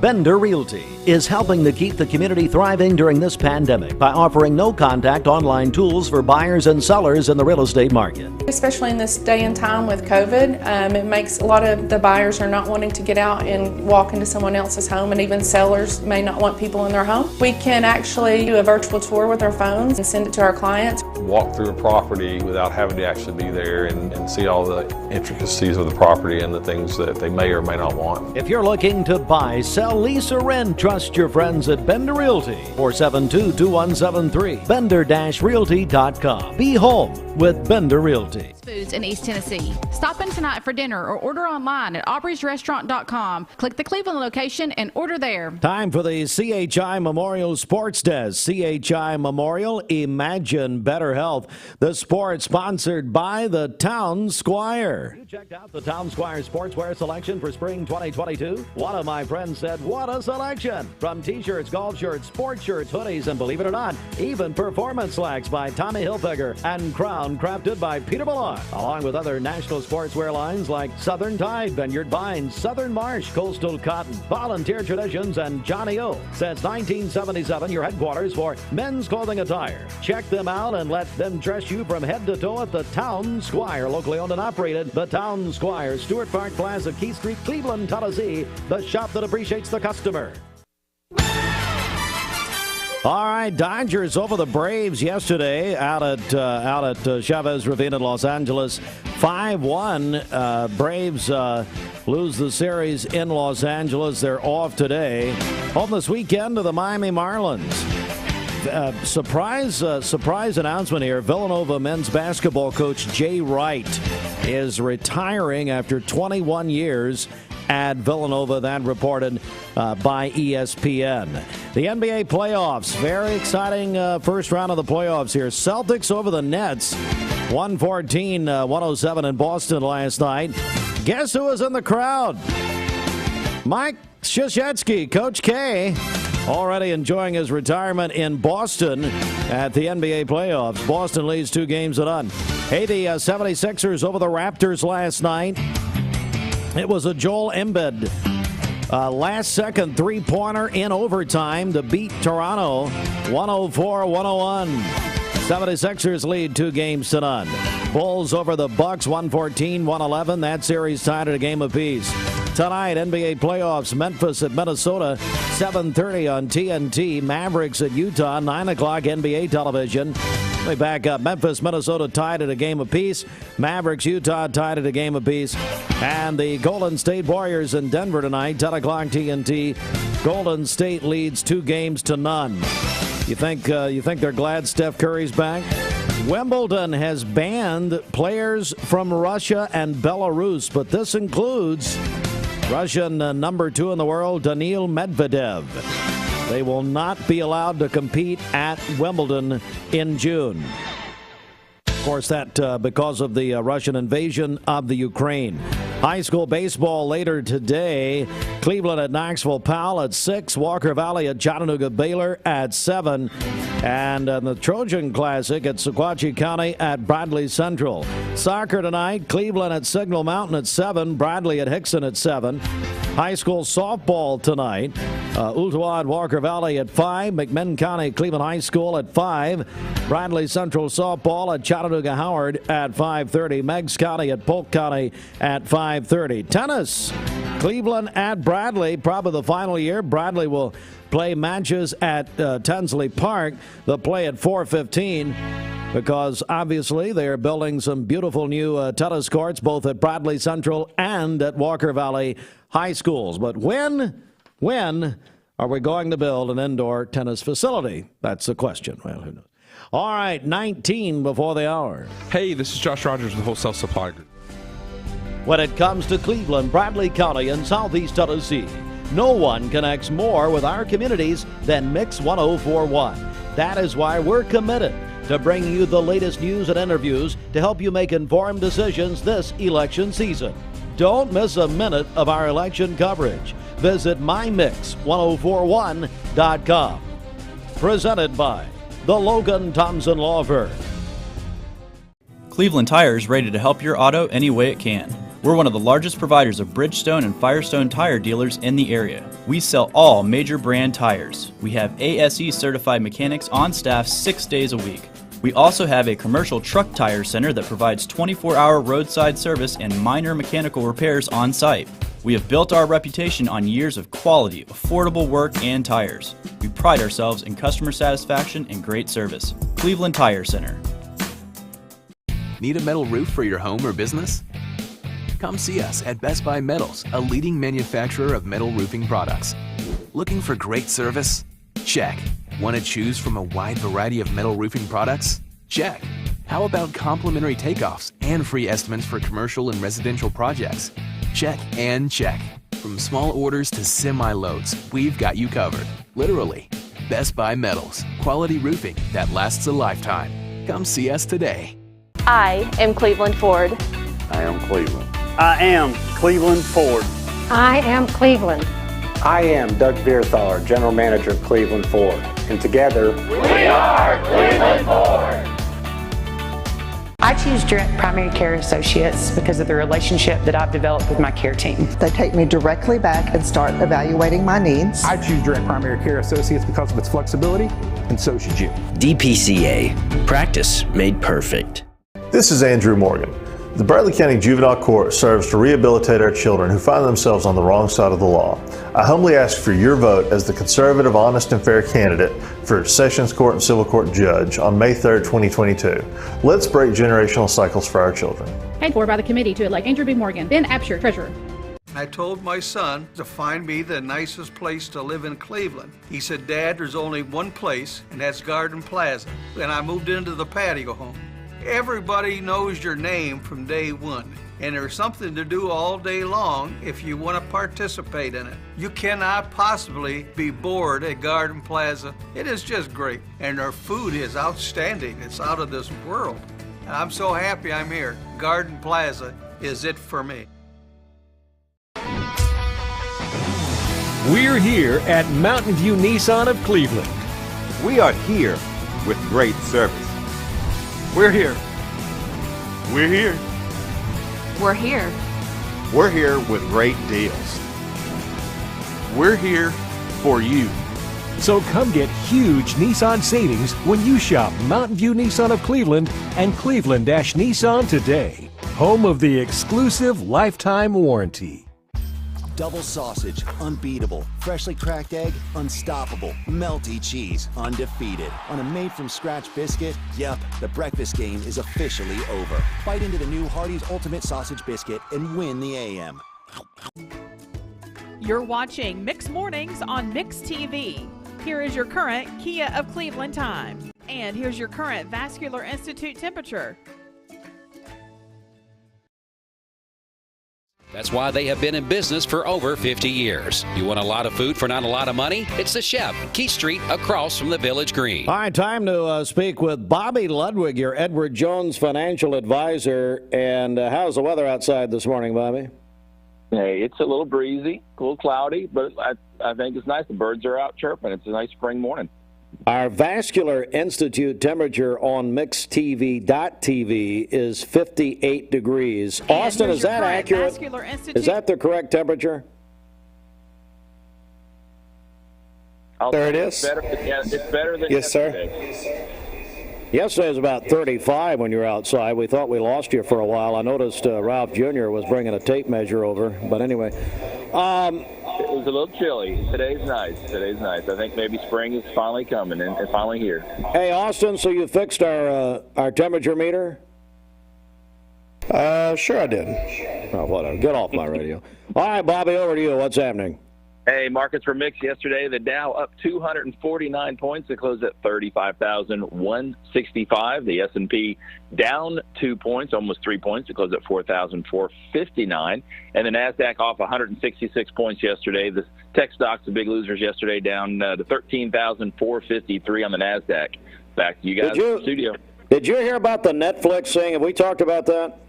Bender Realty is helping to keep the community thriving during this pandemic by offering no-contact online tools for buyers and sellers in the real estate market. Especially in this day and time with COVID, it makes a lot of the buyers are not wanting to get out and walk into someone else's home, and even sellers may not want people in their home. We can actually do a virtual tour with our phones and send it to our clients. Walk through a property without having to actually be there and see all the intricacies of the property and the things that they may or may not want. If you're looking to buy, sell, lease, or rent, trust your friends at Bender Realty. 472-2173. Bender-Realty.com. Be home with Bender Realty. Foods in East Tennessee. Stop in tonight for dinner or order online at aubreysrestaurant.com. Click the Cleveland location and order there. Time for the CHI Memorial Sports Desk. CHI Memorial, Imagine Better Health. The sport sponsored by the Town Squire. You checked out the Town Squire sportswear selection for spring 2022? One of my friends said, what a selection! From t-shirts, golf shirts, sports shirts, hoodies, and believe it or not, even performance slacks by Tommy Hilfiger and Crown crafted by Peter Malone, along with other national sportswear lines like Southern Tide, Vineyard Vines, Southern Marsh, Coastal Cotton, Volunteer Traditions, and Johnny O. Since 1977, your headquarters for men's clothing attire. Check them out and let them dress you from head to toe at the Town Squire, locally owned and operated. The Town Squire, Stewart Park Plaza, Keith Street, Cleveland, Tennessee, the shop that appreciates the customer. All right, Dodgers over the Braves yesterday out at Chavez Ravine in Los Angeles. 5-1. Braves lose the series in Los Angeles. They're off today. Home this weekend to the Miami Marlins. Surprise announcement here. Villanova men's basketball coach Jay Wright is retiring after 21 years at Villanova. That reported by ESPN. The NBA playoffs. Very exciting first round of the playoffs here. Celtics over the Nets. 114-107 in Boston last night. Guess who was in the crowd? Mike Krzyzewski, Coach K, already enjoying his retirement in Boston at the NBA playoffs. Boston leads 2-0. Hey, the 76ers over the Raptors last night. It was a Joel Embiid last-second three-pointer in overtime to beat Toronto 104-101. 76ers lead 2-0. Bulls over the Bucks 114-111. That series tied at a game apiece. Tonight, NBA playoffs, Memphis at Minnesota, 7:30 on TNT. Mavericks at Utah, 9 o'clock NBA television. We back up. Memphis, Minnesota tied at a game apiece. Mavericks, Utah tied at a game apiece. And the Golden State Warriors in Denver tonight, 10 o'clock TNT. Golden State leads 2-0. You think they're glad Steph Curry's back? Wimbledon has banned players from Russia and Belarus, but this includes Russian number 2 in the world, Daniil Medvedev. They will not be allowed to compete at Wimbledon in June. Of course, that because of the Russian invasion of the Ukraine. High school baseball later today. Cleveland at Knoxville Powell at 6. Walker Valley at Chattanooga Baylor at 7. And the Trojan Classic at Sequatchie County at Bradley Central. Soccer tonight. Cleveland at Signal Mountain at 7. Bradley at Hickson at 7. High school softball tonight. Ooltewah at Walker Valley at 5. McMinn County Cleveland High School at 5. Bradley Central softball at Chattanooga Howard at 5:30. Meigs County at Polk County at 5:30. Tennis. Cleveland at Bradley, probably the final year. Bradley will play matches at Tinsley Park. They'll play at 4:15 because obviously they're building some beautiful new tennis courts both at Bradley Central and at Walker Valley High Schools. But when are we going to build an indoor tennis facility? That's the question. Well, who knows? All right, 19 before the hour. Hey, this is Josh Rogers with Wholesale Supply Group. When it comes to Cleveland, Bradley County, and Southeast Tennessee, no one connects more with our communities than Mix 1041. That is why we're committed to bringing you the latest news and interviews to help you make informed decisions this election season. Don't miss a minute of our election coverage. Visit mymix1041.com. Presented by the Logan Thompson Law Firm. Cleveland Tire is ready to help your auto any way it can. We're one of the largest providers of Bridgestone and Firestone tire dealers in the area. We sell all major brand tires. We have ASE certified mechanics on staff 6 days a week. We also have a commercial truck tire center that provides 24-hour roadside service and minor mechanical repairs on site. We have built our reputation on years of quality, affordable work and tires. We pride ourselves in customer satisfaction and great service. Cleveland Tire Center. Need a metal roof for your home or business? Come see us at Best Buy Metals, a leading manufacturer of metal roofing products. Looking for great service? Check. Want to choose from a wide variety of metal roofing products? Check. How about complimentary takeoffs and free estimates for commercial and residential projects? Check and check. From small orders to semi-loads, we've got you covered. Literally. Best Buy Metals. Quality roofing that lasts a lifetime. Come see us today. I am Cleveland Ford. I am Cleveland. I am Cleveland Ford. I am Cleveland. I am Doug Vierthar, General Manager of Cleveland Ford. And together, we are Cleveland Ford. I choose Direct Primary Care Associates because of the relationship that I've developed with my care team. They take me directly back and start evaluating my needs. I choose Direct Primary Care Associates because of its flexibility, and so should you. DPCA. Practice made perfect. This is Andrew Morgan. The Bradley County Juvenile Court serves to rehabilitate our children who find themselves on the wrong side of the law. I humbly ask for your vote as the conservative, honest, and fair candidate for Sessions Court and Civil Court Judge on May 3rd, 2022. Let's break generational cycles for our children. Paid for by the committee to elect Andrew B. Morgan, Ben Absher, Treasurer. I told my son to find me the nicest place to live in Cleveland. He said, Dad, there's only one place, and that's Garden Plaza. And I moved into the patio home. Everybody knows your name from day one, and there's something to do all day long if you want to participate in it. You cannot possibly be bored at Garden Plaza. It is just great, and their food is outstanding. It's out of this world. And I'm so happy I'm here. Garden Plaza is it for me. We're here at Mountain View Nissan of Cleveland. We are here with great service. We're here. We're here. We're here. We're here with great deals. We're here for you. So come get huge Nissan savings when you shop Mountain View Nissan of Cleveland and Cleveland-Nissan today. Home of the exclusive lifetime warranty. Double sausage, unbeatable. Freshly cracked egg, unstoppable. Melty cheese, undefeated. On a made-from-scratch biscuit, yep, the breakfast game is officially over. Bite into the new Hardee's Ultimate Sausage Biscuit and win the AM. You're watching Mix Mornings on Mix TV. Here is your current Kia of Cleveland time. And here's your current Vascular Institute temperature. That's why they have been in business for over 50 years. You want a lot of food for not a lot of money? It's the Chef, Key Street, across from the Village Green. All right, time to speak with Bobby Ludwig, your Edward Jones financial advisor. And how's the weather outside this morning, Bobby? Hey, it's a little breezy, a little cloudy, but I think it's nice. The birds are out chirping. It's a nice spring morning. Our Vascular Institute temperature on MixTV.tv is 58 degrees. And Austin, is that accurate? Vascular Institute. Is that the correct temperature? There it is. It's better than Yes, yesterday. sir. Yesterday was about 35 when you were outside. We thought we lost you for a while. I noticed Ralph Jr. was bringing a tape measure over. But anyway. It was a little chilly. Today's nice. I think maybe spring is finally coming and finally here. Hey, Austin, so you fixed our temperature meter? Sure I did. Oh, whatever. Get off my radio. All right, Bobby, over to you. What's happening? Hey, markets were mixed yesterday. The Dow up 249 points. It closed at 35,165. The S&P down 2 points, almost 3 points. It closed at 4,459. And the NASDAQ off 166 points yesterday. The tech stocks, the big losers yesterday, down to 13,453 on the NASDAQ. Back to you guys in the studio. Did you hear about the Netflix thing? Have we talked about that?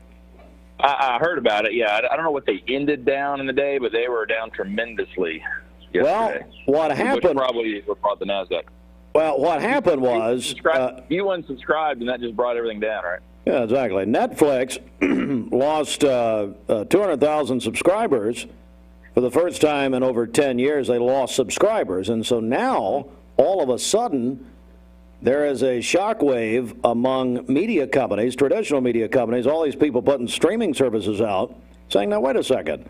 I heard about it, yeah. I don't know what they ended down in the day, but they were down tremendously yesterday. Well, what happened... Which probably brought the NASDAQ. Well, what happened was... You unsubscribed, and that just brought everything down, right? Yeah, exactly. Netflix lost 200,000 subscribers. For the first time in over 10 years, they lost subscribers. And so now, all of a sudden... There is a shockwave among media companies, traditional media companies, all these people putting streaming services out, saying, now, wait a second.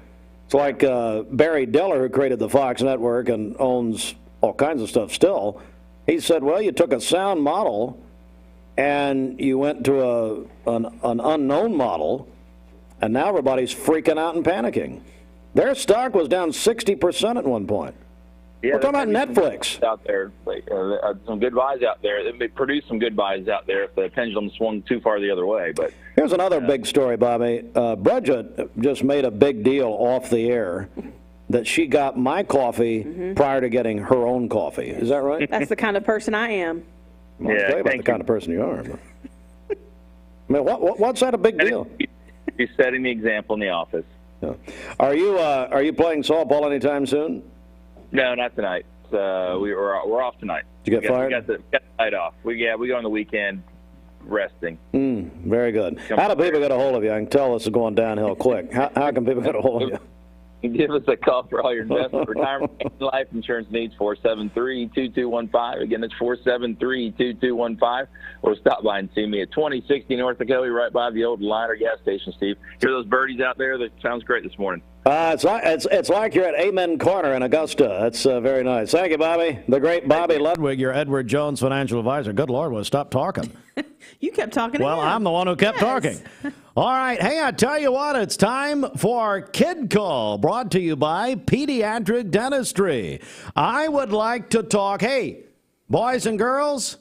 It's like Barry Diller, who created the Fox network and owns all kinds of stuff still. He said, well, you took a sound model and you went to an unknown model, and now everybody's freaking out and panicking. Their stock was down 60% at one point. Yeah, we're talking about Netflix. Out there, some good buys out there. They produced some good buys out there if the pendulum swung too far the other way. But here's another big story, Bobby. Bridget just made a big deal off the air that she got my coffee prior to getting her own coffee. Is that right? That's the kind of person I am. Well, I'll tell you about the kind of person you are. But, I mean, what's that a big deal? She's setting the example in the office. Yeah. Are you playing softball anytime soon? No, not tonight. We're off tonight. Did you get fired? We got the night off. We go on the weekend resting. Very good. How do people get a hold of you? I can tell this is going downhill quick. How can people get a hold of you? Give us a call for all your investment, retirement, and life insurance needs, 473-2215. Again, it's 473-2215. Or stop by and see me at 2060 North Ocoee, right by the old Liner gas station, Steve. Hear those birdies out there? That sounds great this morning. It's like you're at Amen Corner in Augusta. That's very nice. Thank you, Bobby. The great Bobby Ludwig, your Edward Jones financial advisor. Good Lord, will stop talking. You kept talking Well, again. I'm the one who kept talking. All right. Hey, I tell you what, it's time for Kid Call, brought to you by Pediatric Dentistry. I would like to talk. Hey, boys and girls.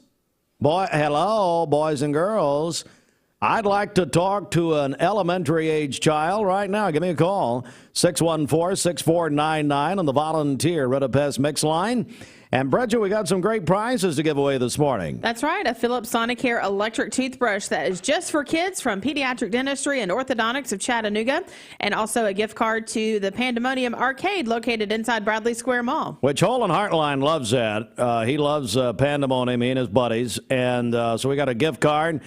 Hello, boys and girls. I'd like to talk to an elementary age child right now. Give me a call. 614-6499 on the volunteer Redapest Mix line. And, Bridget, we got some great prizes to give away this morning. That's right. A Philips Sonicare electric toothbrush that is just for kids from Pediatric Dentistry and Orthodontics of Chattanooga. And also a gift card to the Pandemonium Arcade located inside Bradley Square Mall. Which Holland Heartline loves that. He loves Pandemonium, he and his buddies. And so we got a gift card.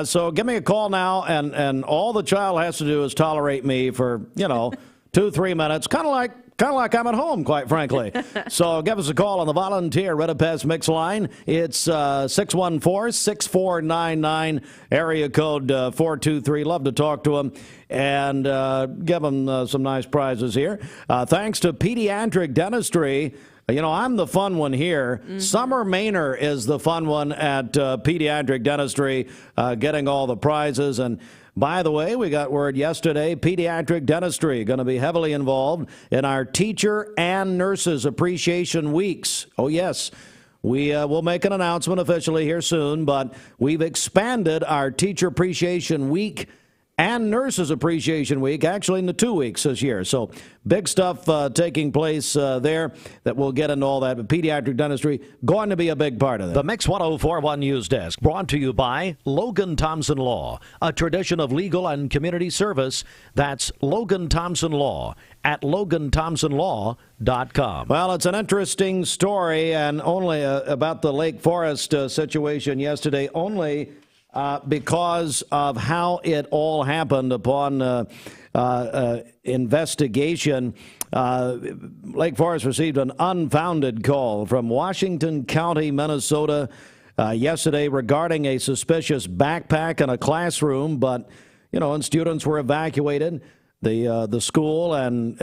So give me a call now. And all the child has to do is tolerate me for, 2-3 minutes. Kind of like I'm at home, quite frankly. So give us a call on the volunteer Redapest Mix line. It's 614-6499, area code 423. Love to talk to them and give them some nice prizes here. Thanks to Pediatric Dentistry. I'm the fun one here. Mm-hmm. Summer Maynor is the fun one at Pediatric Dentistry, getting all the prizes. And by the way, we got word yesterday, Pediatric Dentistry going to be heavily involved in our Teacher and Nurses Appreciation Weeks. Oh, yes. We will make an announcement officially here soon, but we've expanded our Teacher Appreciation Week and Nurses Appreciation Week, actually in the 2 weeks this year. So big stuff taking place there that we'll get into all that. But Pediatric Dentistry going to be a big part of that. The Mix 104.1 News Desk brought to you by Logan Thompson Law, a tradition of legal and community service. That's Logan Thompson Law at LoganThompsonLaw.com. Well, it's an interesting story, and only about the Lake Forest situation yesterday, only because of how it all happened upon investigation. Lake Forest received an unfounded call from Washington County, Minnesota, yesterday regarding a suspicious backpack in a classroom. But, and students were evacuated. The school and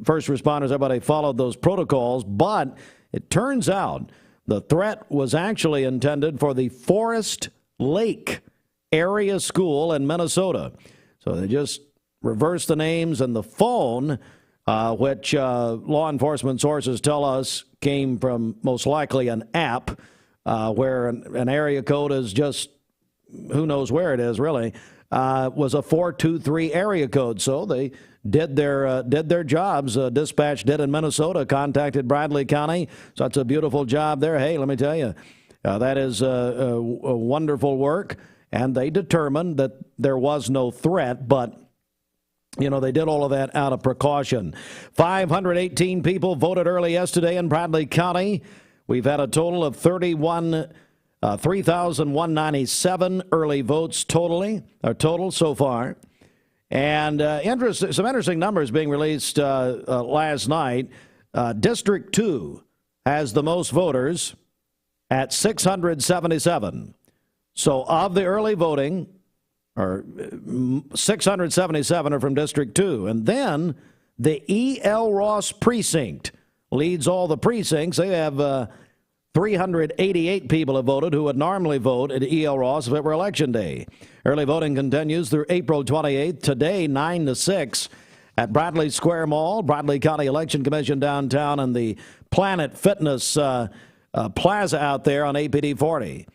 first responders, everybody followed those protocols. But it turns out the threat was actually intended for the Forest Lake area school in Minnesota. So they just reversed the names, and the phone, which law enforcement sources tell us came from most likely an app where an area code is just, who knows where it is really, was a 423 area code. So they did their jobs. Dispatch did in Minnesota, contacted Bradley County. So that's a beautiful job there. Hey, let me tell you, that is a wonderful work, and they determined that there was no threat, but, they did all of that out of precaution. 518 people voted early yesterday in Bradley County. We've had a total of 3,197 early votes total so far. And some interesting numbers being released last night. District 2 has the most voters at 677. So of the early voting, 677 are from District 2. And then the E.L. Ross precinct leads all the precincts. They have 388 people have voted who would normally vote at E.L. Ross if it were Election Day. Early voting continues through April 28th. Today, 9 to 6 at Bradley Square Mall, Bradley County Election Commission downtown, and the Planet Fitness plaza out there on APD 40.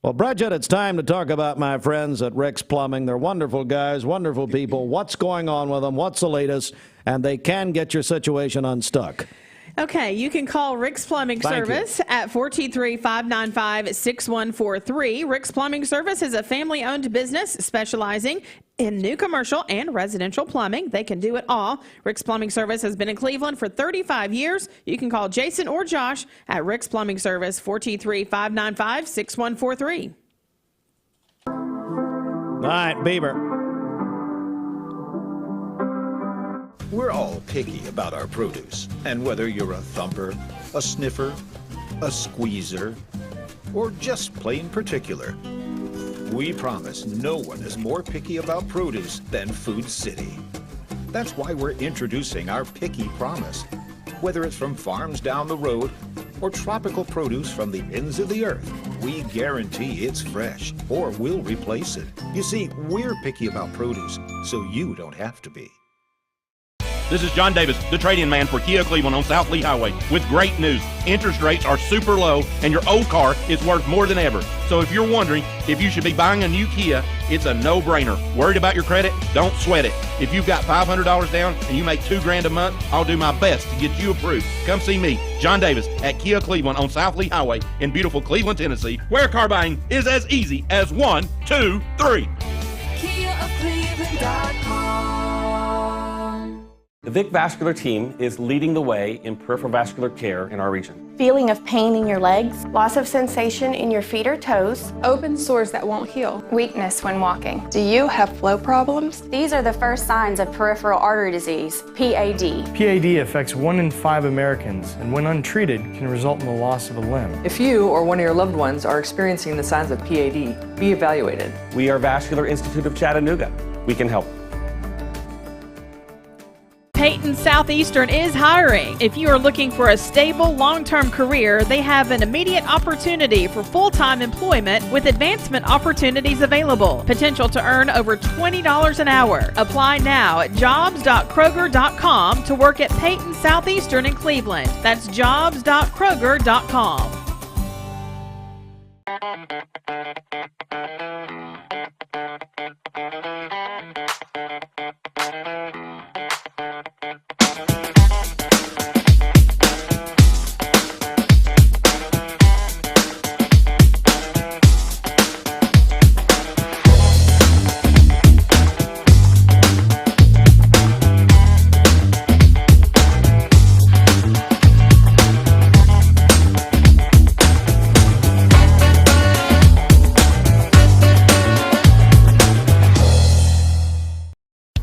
Well, Bridget, it's time to talk about my friends at Rick's Plumbing. They're wonderful guys, wonderful people. What's going on with them? What's the latest? And they can get your situation unstuck. Okay, you can call Rick's Plumbing Service at 423-595-6143. Rick's Plumbing Service is a family-owned business specializing in new commercial and residential plumbing. They can do it all. Rick's Plumbing Service has been in Cleveland for 35 years. You can call Jason or Josh at Rick's Plumbing Service, 423-595-6143. All right, Bieber. We're all picky about our produce, and whether you're a thumper, a sniffer, a squeezer, or just plain particular, we promise no one is more picky about produce than Food City. That's why we're introducing our Picky Promise. Whether it's from farms down the road or tropical produce from the ends of the earth, we guarantee it's fresh or we'll replace it. You see, we're picky about produce, so you don't have to be. This is John Davis, the trade-in man for Kia Cleveland on South Lee Highway, with great news. Interest rates are super low, and your old car is worth more than ever. So if you're wondering if you should be buying a new Kia, it's a no-brainer. Worried about your credit? Don't sweat it. If you've got $500 down and you make $2,000 a month, I'll do my best to get you approved. Come see me, John Davis, at Kia Cleveland on South Lee Highway in beautiful Cleveland, Tennessee, where car buying is as easy as 1, 2, 3. KiaofCleveland.com. The Vic Vascular team is leading the way in peripheral vascular care in our region. Feeling of pain in your legs, loss of sensation in your feet or toes, open sores that won't heal, weakness when walking. Do you have flow problems? These are the first signs of peripheral artery disease, PAD. PAD affects 1 in 5 Americans, and when untreated, can result in the loss of a limb. If you or one of your loved ones are experiencing the signs of PAD, be evaluated. We are Vascular Institute of Chattanooga. We can help. Peyton Southeastern is hiring. If you are looking for a stable, long-term career, they have an immediate opportunity for full-time employment with advancement opportunities available. Potential to earn over $20 an hour. Apply now at jobs.kroger.com to work at Peyton Southeastern in Cleveland. That's jobs.kroger.com.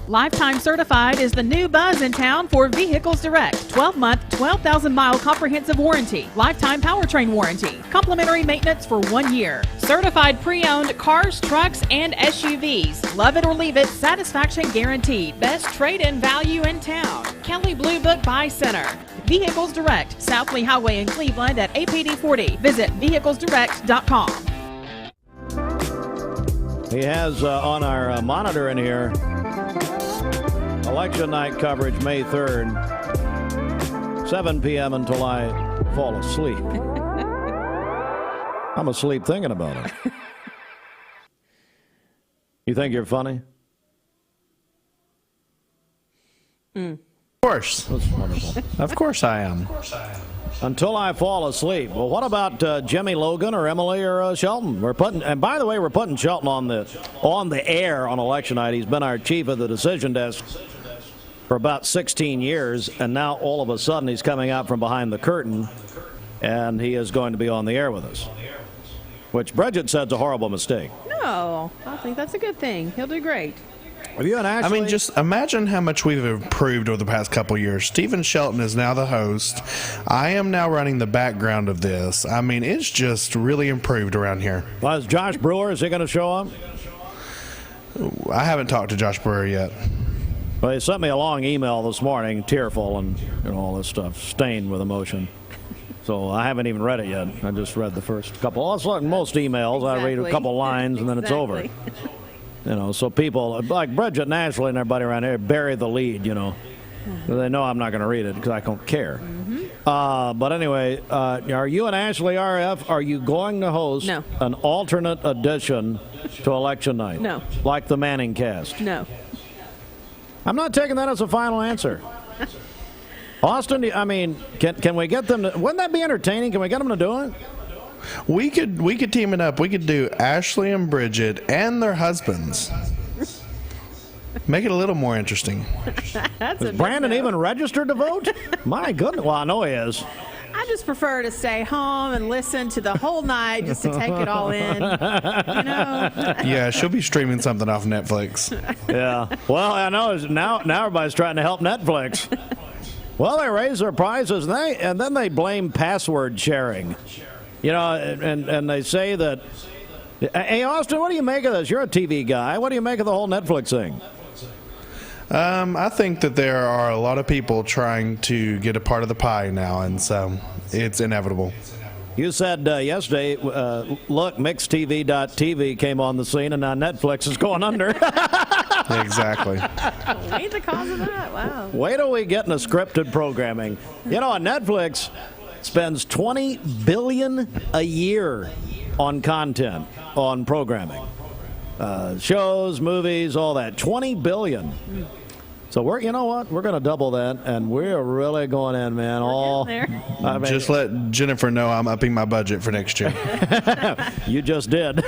Lifetime Certified is the new buzz in town for Vehicles Direct. 12-month, 12,000-mile comprehensive warranty. Lifetime powertrain warranty. Complimentary maintenance for 1 year. Certified pre-owned cars, trucks, and SUVs. Love it or leave it, satisfaction guaranteed. Best trade-in value in town. Kelly Blue Book Buy Center. Vehicles Direct, South Lee Highway in Cleveland at APD 40. Visit vehiclesdirect.com. He has on our monitor in here, election night coverage, May 3rd, 7 p.m. until I fall asleep. I'm asleep thinking about it. You think you're funny? Of course. That's wonderful. Of course I am. Until I fall asleep. Well, what about Jimmy Logan or Emily or Shelton? And by the way, we're putting Shelton on the air on election night. He's been our chief of the decision desk for about 16 years, and now all of a sudden he's coming out from behind the curtain, and he is going to be on the air with us, which Bridget said's a horrible mistake. No, I think that's a good thing. He'll do great. Have you and Ashley? I mean, just imagine how much we've improved over the past couple of years. Stephen Shelton is now the host. I am now running the background of this. I mean, it's just really improved around here. Well, is Josh Brewer, is he going to show up? I haven't talked to Josh Brewer yet. Well, he sent me a long email this morning, tearful and all this stuff, stained with emotion. So I haven't even read it yet. I just read the first couple. It's like most emails. Exactly. I read a couple lines and then it's over. So people like Bridget and Ashley and everybody around here bury the lead, They know I'm not going to read it because I don't care. Mm-hmm. But anyway, are you and Ashley RF, are you going to host an alternate edition to election night? No. Like the Manning cast? No. I'm not taking that as a final answer. Austin, I mean, can we get them to, wouldn't that be entertaining? Can we get them to do it? We could team it up. We could do Ashley and Bridget and their husbands. Make it a little more interesting. Is Brandon even registered to vote? My goodness. Well, I know he is. I just prefer to stay home and listen to the whole night just to take it all in. Yeah, she'll be streaming something off Netflix. Yeah. Well, I know now everybody's trying to help Netflix. Well, they raise their prices and then they blame password sharing. And they say that, hey, Austin, what do you make of this? You're a TV guy. What do you make of the whole Netflix thing? I think that there are a lot of people trying to get a part of the pie now, and so it's inevitable. You said yesterday, look, MixedTV.tv came on the scene, and now Netflix is going under. Exactly. We ain't the cause of that. Wow. Wait till we get into scripted programming. You know, Netflix spends $20 billion a year on content, on programming. Shows, movies, all that. $20 billion. So you know what? We're going to double that, and we're really going in, man. Just let Jennifer know I'm upping my budget for next year. You just did.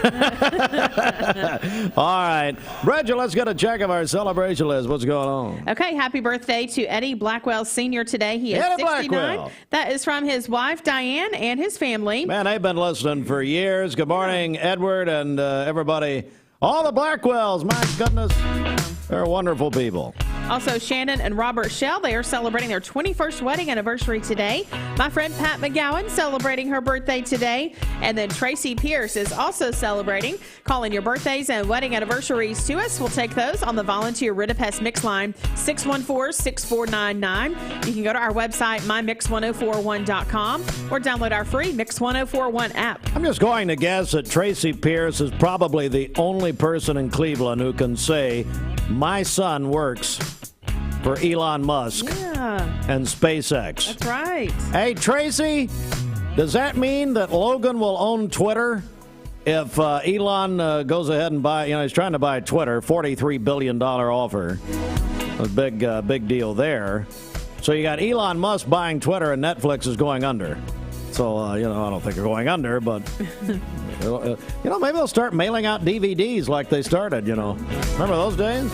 All right. Bridget, let's get a check of our celebration list. What's going on? Okay, happy birthday to Eddie Blackwell Sr. today. He is 69. Blackwell. That is from his wife, Diane, and his family. Man, they've been listening for years. Good morning, Edward, and everybody. All the Blackwells, my goodness. They're wonderful people. Also, Shannon and Robert Shell, they are celebrating their 21st wedding anniversary today. My friend Pat McGowan celebrating her birthday today. And then Tracy Pierce is also celebrating. Call in your birthdays and wedding anniversaries to us. We'll take those on the volunteer Ridipest Mix line, 614-6499. You can go to our website, mymix1041.com, or download our free Mix 1041 app. I'm just going to guess that Tracy Pierce is probably the only person in Cleveland who can say, my son works for Elon Musk and SpaceX. That's right. Hey, Tracy, does that mean that Logan will own Twitter if Elon goes ahead and he's trying to buy Twitter, $43 billion offer. A big deal there. So you got Elon Musk buying Twitter and Netflix is going under. So, I don't think they're going under, but, maybe they'll start mailing out DVDs like they started, Remember those days?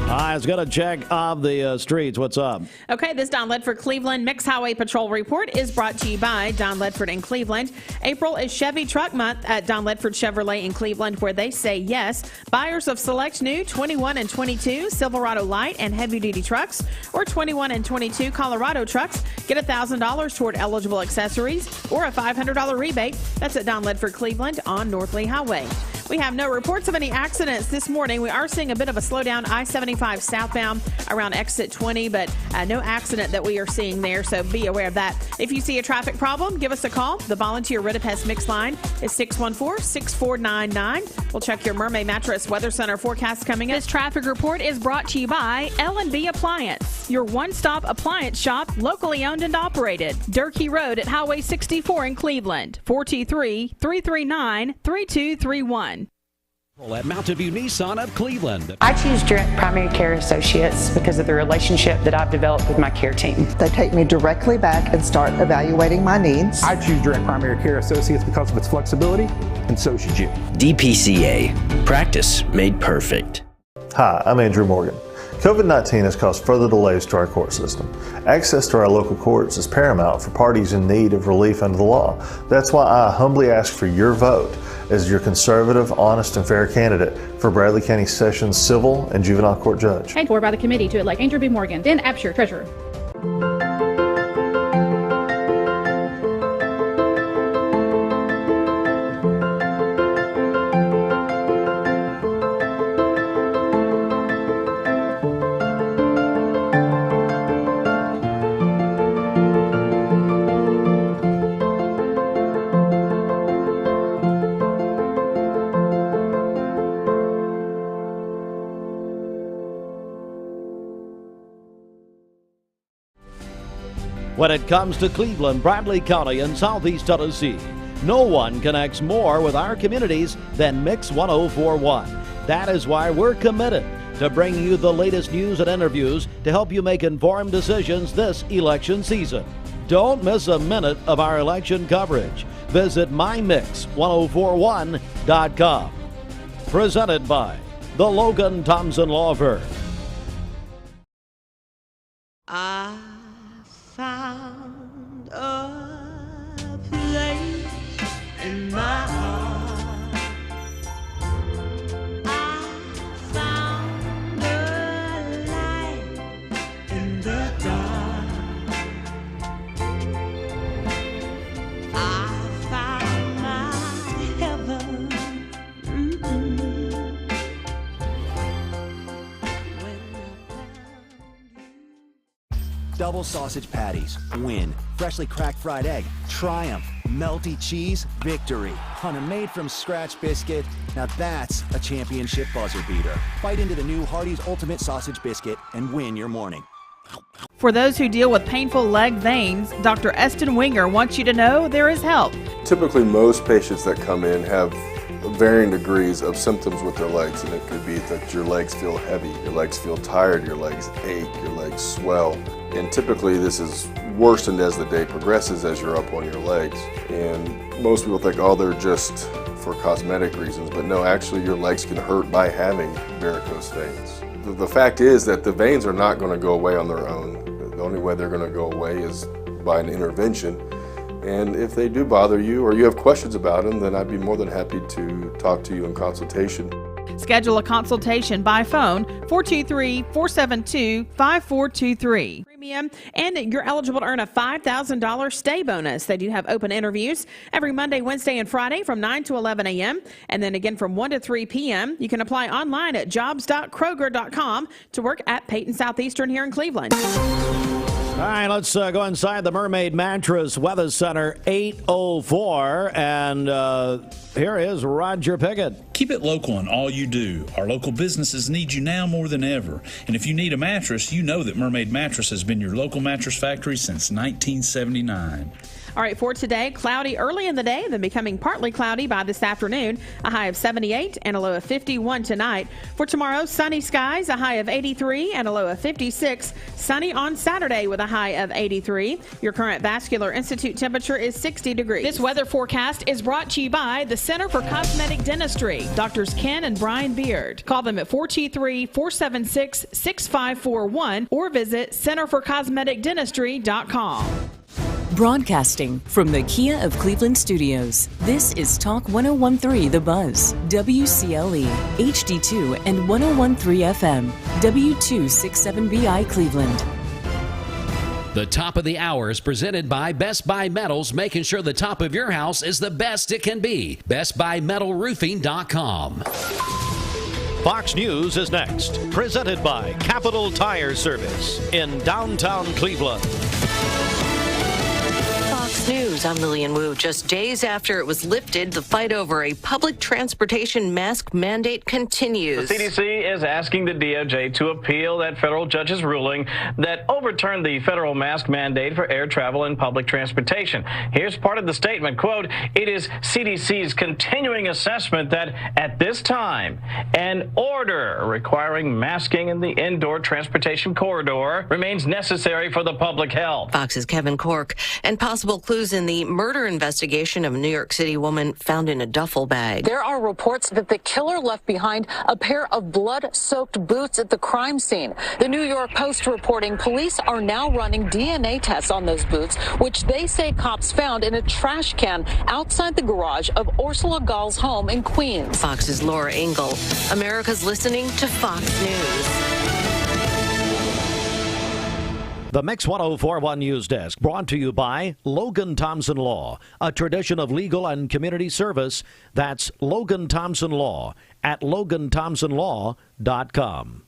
All right, let's get a check of the streets. What's up? Okay, this Don Ledford Cleveland Mix Highway Patrol Report is brought to you by Don Ledford in Cleveland. April is Chevy Truck Month at Don Ledford Chevrolet in Cleveland, where they say yes. Buyers of select new 21 and 22 Silverado light and heavy-duty trucks or 21 and 22 Colorado trucks get $1,000 toward eligible accessories or a $500 rebate. That's at Don Ledford Cleveland on North Lee Highway. We have no reports of any accidents this morning. We are seeing a bit of a slowdown I-75 southbound around exit 20, but no accident that we are seeing there, so be aware of that. If you see a traffic problem, give us a call. The volunteer Ridipest Mix line is 614-6499. We'll check your Mermaid Mattress Weather Center forecast coming up. This traffic report is brought to you by L&B Appliance, your one-stop appliance shop, locally owned and operated. Durkee Road at Highway 64 in Cleveland, 423-339-3231. At Mountain View Nissan of Cleveland. I choose Direct Primary Care Associates because of the relationship that I've developed with my care team. They take me directly back and start evaluating my needs. I choose Direct Primary Care Associates because of its flexibility, and so should you. DPCA. Practice made perfect. Hi, I'm Andrew Morgan. COVID-19 has caused further delays to our court system. Access to our local courts is paramount for parties in need of relief under the law. That's why I humbly ask for your vote as your conservative, honest, and fair candidate for Bradley County Sessions Civil and Juvenile Court Judge. Paid for by the committee to elect Andrew B. Morgan, then Absher, Treasurer. When it comes to Cleveland, Bradley County, and Southeast Tennessee, no one connects more with our communities than Mix 1041. That is why we're committed to bringing you the latest news and interviews to help you make informed decisions this election season. Don't miss a minute of our election coverage. Visit mymix1041.com. Presented by the Logan Thompson Law Firm. Found a place in my heart. I found a light in the dark. I found my heaven. Double sausage patties, win. Freshly cracked fried egg, triumph. melty cheese victory on a made-from-scratch biscuit. Now that's a championship buzzer beater. Bite into the new Hardee's Ultimate Sausage Biscuit and win your morning. For those who deal with painful leg veins, Dr. Eston Winger wants you to know there is help. Typically, most patients that come in have varying degrees of symptoms with their legs, and it could be that your legs feel heavy, your legs feel tired, your legs ache, your legs swell, and typically this is worsened as the day progresses as you're up on your legs. And most people think, oh, they're just for cosmetic reasons, but no, actually your legs can hurt by having varicose veins. The fact is that the veins are not going to go away on their own. The only way they're going to go away is by an intervention. And if they do bother you or you have questions about them, then I'd be more than happy to talk to you in consultation. Schedule a consultation by phone, 423-472-5423. Premium, and you're eligible to earn a $5,000 stay bonus. They do have open interviews every Monday, Wednesday, and Friday from 9 to 11 a.m. and then again from 1 to 3 p.m. You can apply online at jobs.kroger.com to work at Peyton Southeastern here in Cleveland. All right, let's go inside the Mermaid Mattress Weather Center, 8:04, and here is Roger Pickett. Keep it local in all you do. Our local businesses need you now more than ever. And if you need a mattress, you know that Mermaid Mattress has been your local mattress factory since 1979. All right, for today, cloudy early in the day, then becoming partly cloudy by this afternoon, a high of 78 and a low of 51 tonight. For tomorrow, sunny skies, a high of 83 and a low of 56. Sunny on Saturday with a high of 83. Your current Vascular Institute temperature is 60 degrees. This weather forecast is brought to you by the Center for Cosmetic Dentistry, Doctors Ken and Brian Beard. Call them at 423-476-6541 or visit centerforcosmeticdentistry.com. Broadcasting from the Kia of Cleveland studios, this is Talk 1013 The Buzz, WCLE, HD2 and 1013 FM, W267BI Cleveland. The top of the hour is presented by Best Buy Metals, making sure the top of your house is the best it can be. BestBuyMetalRoofing.com. Fox News is next, presented by Capital Tire Service in downtown Cleveland. Fox News, I'm Lillian Wu. Just days after it was lifted, the fight over a public transportation mask mandate continues. The CDC is asking the DOJ to appeal that federal judge's ruling that overturned the federal mask mandate for air travel and public transportation. Here's part of the statement, quote, "It is CDC's continuing assessment that at this time, an order requiring masking in the indoor transportation corridor remains necessary for the public health." Fox's Kevin Cork, and possible clues in the murder investigation of a New York City woman found in a duffel bag. There are reports that the killer left behind a pair of blood-soaked boots at the crime scene. The New York Post reporting police are now running DNA tests on those boots, which they say cops found in a trash can outside the garage of Ursula Gall's home in Queens. Fox's Laura Engel. America's listening to Fox News. The Mix 1041 News Desk, brought to you by Logan Thompson Law, a tradition of legal and community service. That's Logan Thompson Law at LoganThompsonLaw.com.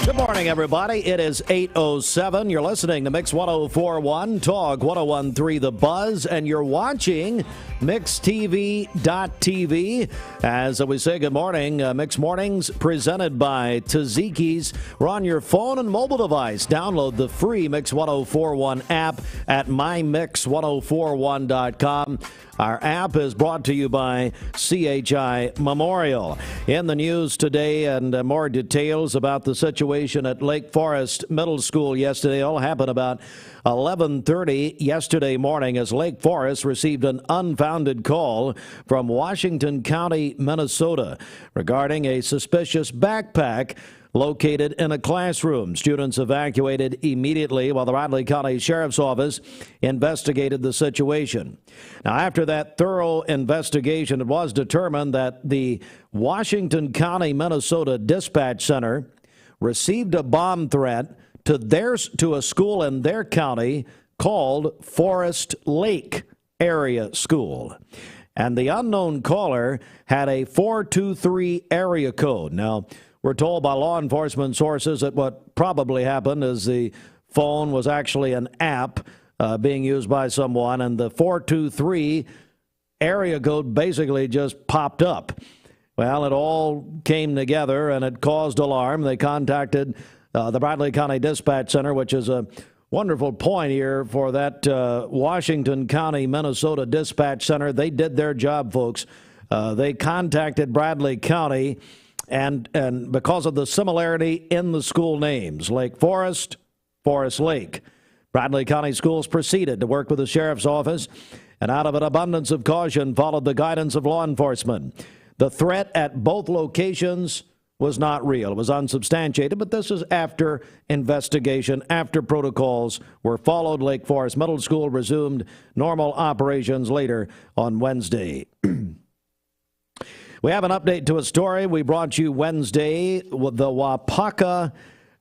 Good morning, everybody. It is 8:07. You're listening to Mix 1041, Talk 1013 The Buzz, and you're watching MixTV.tv. As we say good morning, Mix Mornings presented by Tzatziki's. We're on your phone and mobile device. Download the free Mix 1041 app at mymix1041.com. Our app is brought to you by CHI Memorial. In the news today, and more details about the situation at Lake Forest Middle School yesterday. All happened about 11:30 yesterday morning as Lake Forest received an unfounded call from Washington County, Minnesota, regarding a suspicious backpack located in a classroom. Students evacuated immediately while the Riley County Sheriff's Office investigated the situation. Now, after that thorough investigation, it was determined that the Washington County, Minnesota Dispatch Center received a bomb threat to a school in their county called Forest Lake Area School. And the unknown caller had a 423 area code. Now, We're told by law enforcement sources that what probably happened is the phone was actually an app being used by someone, and the 423 area code basically just popped up. Well, it all came together, and it caused alarm. They contacted the Bradley County Dispatch Center, which is a wonderful point here for that Washington County, Minnesota Dispatch Center. They did their job, folks. They contacted Bradley County, and because of the similarity in the school names, Lake Forest, Forest Lake, Bradley County Schools proceeded to work with the sheriff's office, and out of an abundance of caution followed the guidance of law enforcement. The threat at both locations was not real. It was unsubstantiated, but this is after investigation, after protocols were followed. Lake Forest Middle School resumed normal operations later on Wednesday. We have an update to a story we brought you Wednesday. The Wapaka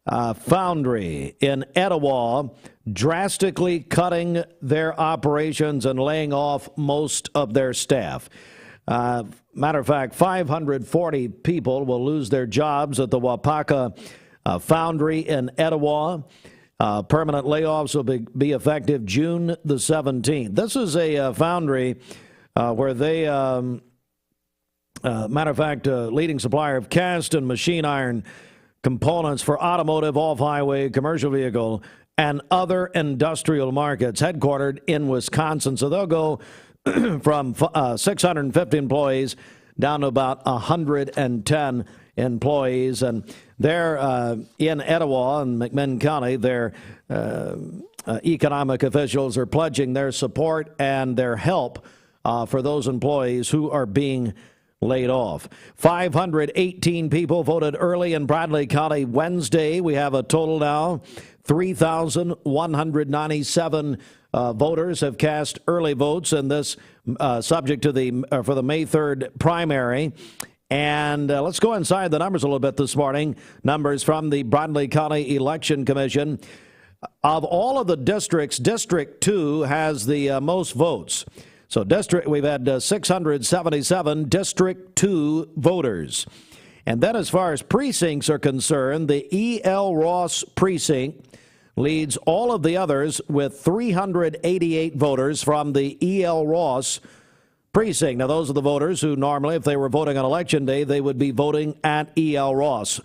Foundry in Etowah drastically cutting their operations and laying off most of their staff. Matter of fact, 540 people will lose their jobs at the Wapaka Foundry in Etowah. Permanent layoffs will be effective June the 17th. This is a foundry where they, matter of fact, leading supplier of cast and machine iron components for automotive, off-highway, commercial vehicle, and other industrial markets, headquartered in Wisconsin. So they'll go from 650 employees down to about 110 employees. And they're in Etowah and McMinn County. Their economic officials are pledging their support and their help for those employees who are being laid off. 518 people voted early in Bradley County Wednesday. We have a total now 3,197 voters have cast early votes in this subject to for the May 3rd primary. And let's go inside the numbers a little bit this morning. Numbers from the Bradley County Election Commission. Of all of the districts, District 2 has the most votes. So we've had 677 District 2 voters. And then as far as precincts are concerned, the E.L. Ross precinct leads all of the others with 388 voters from the E.L. Ross precinct. Now, those are the voters who normally, if they were voting on Election Day, they would be voting at E.L. Ross.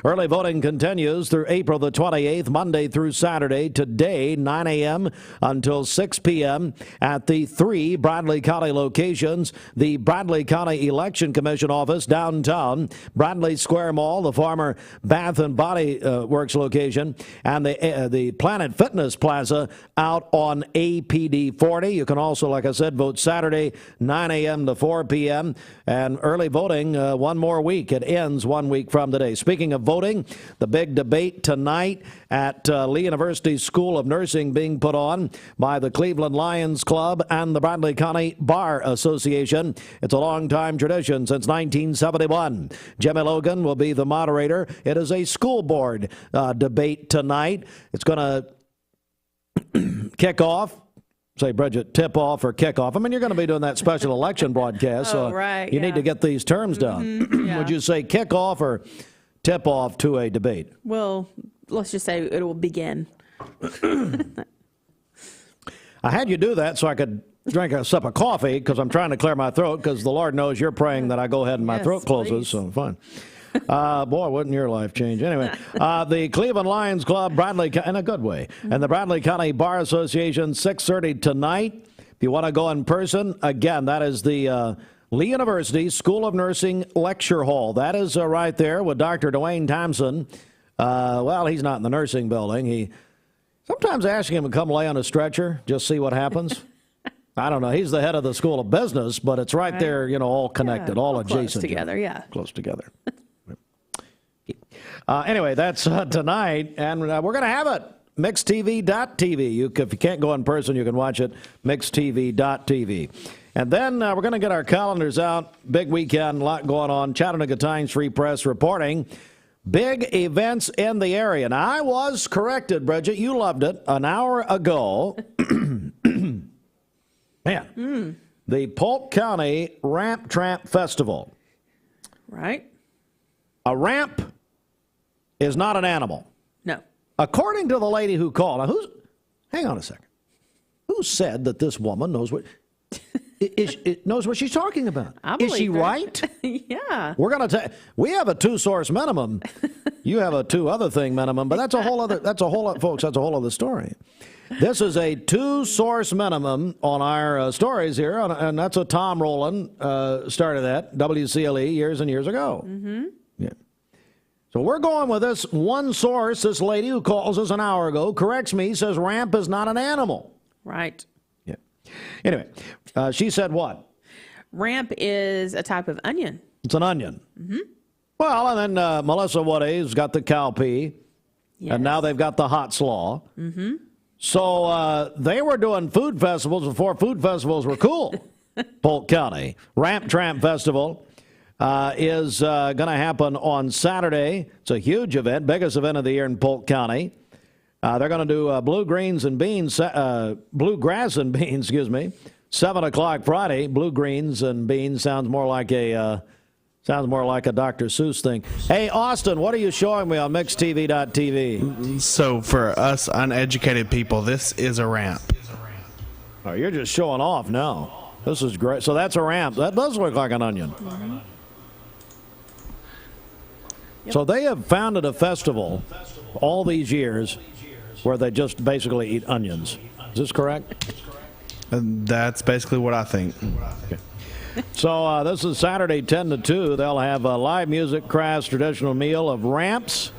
Early voting continues through April the 28th, Monday through Saturday, today, 9 a.m. until 6 p.m. at the 3 Bradley County locations: the Bradley County Election Commission office downtown, Bradley Square Mall, the former Bath and Body Works location, and the Planet Fitness Plaza out on APD 40. You can also, like I said, vote Saturday, 9 a.m. to 4 p.m. And early voting, one more week. It ends 1 week from today. Speaking of voting, the big debate tonight at Lee University School of Nursing being put on by the Cleveland Lions Club and the Bradley County Bar Association. It's a long-time tradition since 1971. Jimmy Logan will be the moderator. It is a school board debate tonight. It's going to kick off. Say, Bridget, tip-off or kickoff. I mean, you're going to be doing that special election broadcast, so right, you need to get these terms down. Yeah. Would you say kickoff or tip-off to a debate? Well, let's just say it will begin. I had you do that so I could drink a sip of coffee because I'm trying to clear my throat because the Lord knows you're praying that I go ahead and my throat closes, please. So fine. Boy, wouldn't your life change. Anyway, the Cleveland Lions Club, Bradley, in a good way, and the Bradley County Bar Association, 6:30 tonight. If you want to go in person, again, that is the Lee University School of Nursing Lecture Hall. That is right there with Dr. Dwayne Thompson. Well, he's not in the nursing building. Sometimes asking him to come lay on a stretcher, just see what happens. I don't know. He's the head of the School of Business, but it's right there, all connected, all adjacent. Close together, yeah. Close together. Anyway, that's tonight, and we're going to have it. MixedTV.tv. If you can't go in person, you can watch it. MixedTV.tv. And then we're going to get our calendars out. Big weekend, a lot going on. Chattanooga Times Free Press reporting big events in the area. Now, I was corrected, Bridget. You loved it an hour ago. Man, the Polk County Ramp Tramp Festival. Right. A ramp is not an animal. No. According to the lady who called, now hang on a second. Who said that this woman knows what knows what she's talking about? Is she right? Yeah. We're going to we have a 2-source minimum. You have a 2 other thing minimum, but that's a whole other folks, that's a whole other story. This is a 2-source minimum on our stories here, and that's what Tom Rowland started at WCLE years and years ago. Mm-hmm. Yeah. So we're going with this one source. This lady who calls us an hour ago corrects me, says ramp is not an animal. Right. Yeah. Anyway, she said what? Ramp is a type of onion. It's an onion. Mm-hmm. Well, and then Melissa Woody's got the cowpea, and now they've got the hot slaw. Mm-hmm. So they were doing food festivals before food festivals were cool. Polk County. Ramp Tramp Festival is going to happen on Saturday. It's a huge event, biggest event of the year in Polk County. They're going to do bluegrass and beans, 7 o'clock Friday. Blue greens and beans sounds more like a Dr. Seuss thing. Hey, Austin, what are you showing me on mixedtv.tv? So for us uneducated people, this is a ramp. Oh, you're just showing off now. This is great. So that's a ramp. That does look like an onion. Mm-hmm. Yep. So they have founded a festival all these years where they just basically eat onions. Is this correct? And that's basically what I think. Okay. So this is Saturday 10 to 2. They'll have live music, crafts, traditional meal of ramps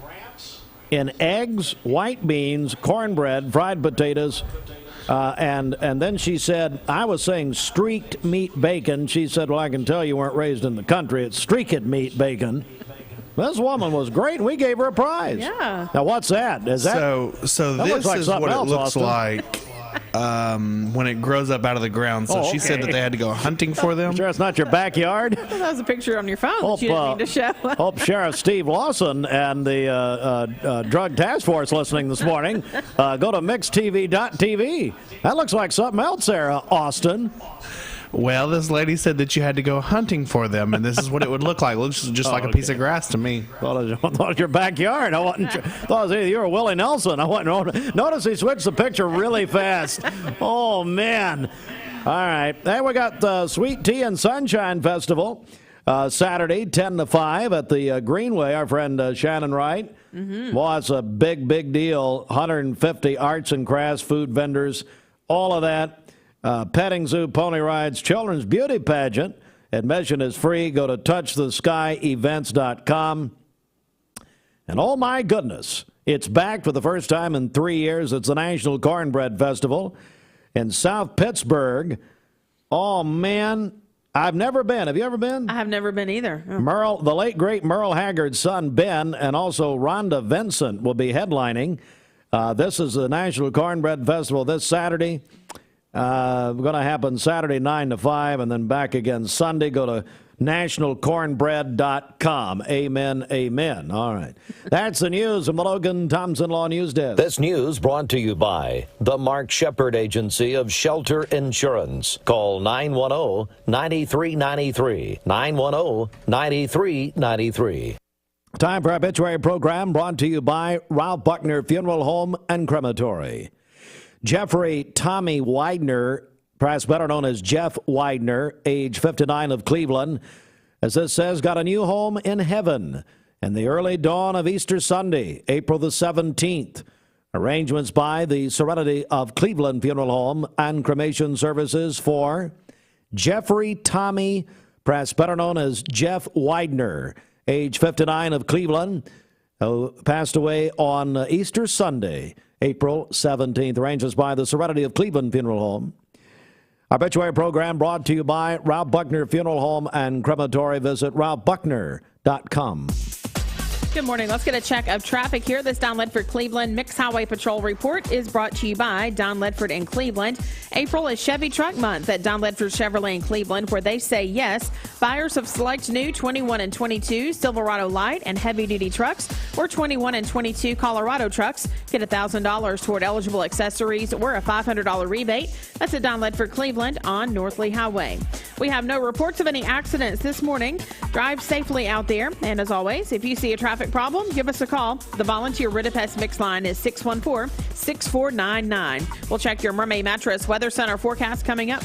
in eggs, white beans, cornbread, fried potatoes, and then she said, I was saying streaked meat bacon. She said, well, I can tell you weren't raised in the country. It's streaked meat bacon. This woman was great, and we gave her a prize. Yeah. Now, what's that? Is that so that this like is what it else, looks Austin. like when it grows up out of the ground. So she said that they had to go hunting for them. Sure, it's not your backyard. That was a picture on your phone that you didn't mean to show. Hope Sheriff Steve Lawson and the Drug Task Force listening this morning. Go to mixedtv.tv. That looks like something else there, Austin. Well, this lady said that you had to go hunting for them, and this is what it would look like. It looks just like a piece of grass to me. Thought it was your backyard. I wasn't sure. Thought it was either you or Willie Nelson. I wasn't. Notice he switched the picture really fast. Oh, man. All right. Hey, we got the Sweet Tea and Sunshine Festival Saturday, 10 to 5 at the Greenway. Our friend Shannon Wright. Mm-hmm. Well, it's a big, big deal. 150 arts and crafts, food vendors, all of that. Petting zoo, pony rides, children's beauty pageant. Admission is free. Go to touchtheskyevents.com. And oh my goodness, it's back for the first time in 3 years. It's the National Cornbread Festival in South Pittsburgh. Oh man, I've never been. Have you ever been? I have never been either. Oh. The late great Merle Haggard's son Ben and also Rhonda Vincent will be headlining. This is the National Cornbread Festival this Saturday. Going to happen Saturday 9 to 5 and then back again Sunday. Go to nationalcornbread.com. Amen, amen. All right. That's the news from the Logan Thompson Law News Desk. This news brought to you by the Mark Shepard Agency of Shelter Insurance. Call 910-9393. 910-9393. Time for our obituary program brought to you by Ralph Buckner Funeral Home and Crematory. Jeffrey Tommy Widener, perhaps better known as Jeff Widener, age 59 of Cleveland, as this says, got a new home in heaven in the early dawn of Easter Sunday, April the 17th. Arrangements by the Serenity of Cleveland Funeral Home and Cremation Services for Jeffrey Tommy, perhaps better known as Jeff Widener, age 59 of Cleveland, who passed away on Easter Sunday, April 17th. Arrangements by the Serenity of Cleveland Funeral Home. Our obituary program brought to you by Ralph Buckner Funeral Home and Crematory. Visit ralphbuckner.com. Good morning. Let's get a check of traffic here. This Don Ledford Cleveland Mixed Highway Patrol report is brought to you by Don Ledford in Cleveland. April is Chevy Truck Month at Don Ledford Chevrolet in Cleveland, where they say yes. Buyers of select new 21 and 22 Silverado light and heavy-duty trucks or 21 and 22 Colorado trucks get $1,000 toward eligible accessories or a $500 rebate. That's at Don Ledford Cleveland on North Lee Highway. We have no reports of any accidents this morning. Drive safely out there. And as always, if you see a traffic traffic problem? Give us a call. The volunteer Ridipest Mix line is 614-6499. We'll check your Mermaid Mattress Weather Center forecast coming up.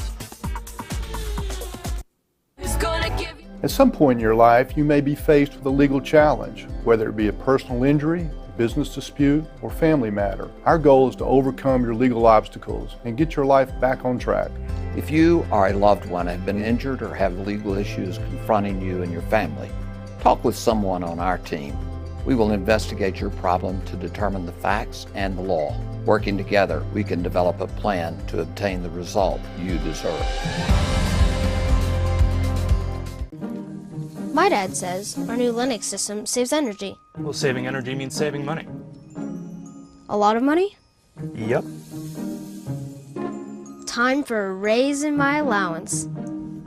At some point in your life, you may be faced with a legal challenge, whether it be a personal injury, business dispute, or family matter. Our goal is to overcome your legal obstacles and get your life back on track. If you or a loved one have been injured or have legal issues confronting you and your family, talk with someone on our team. We will investigate your problem to determine the facts and the law. Working together, we can develop a plan to obtain the result you deserve. My dad says our new Linux system saves energy. Well, saving energy means saving money. A lot of money? Yep. Time for a raise in my allowance.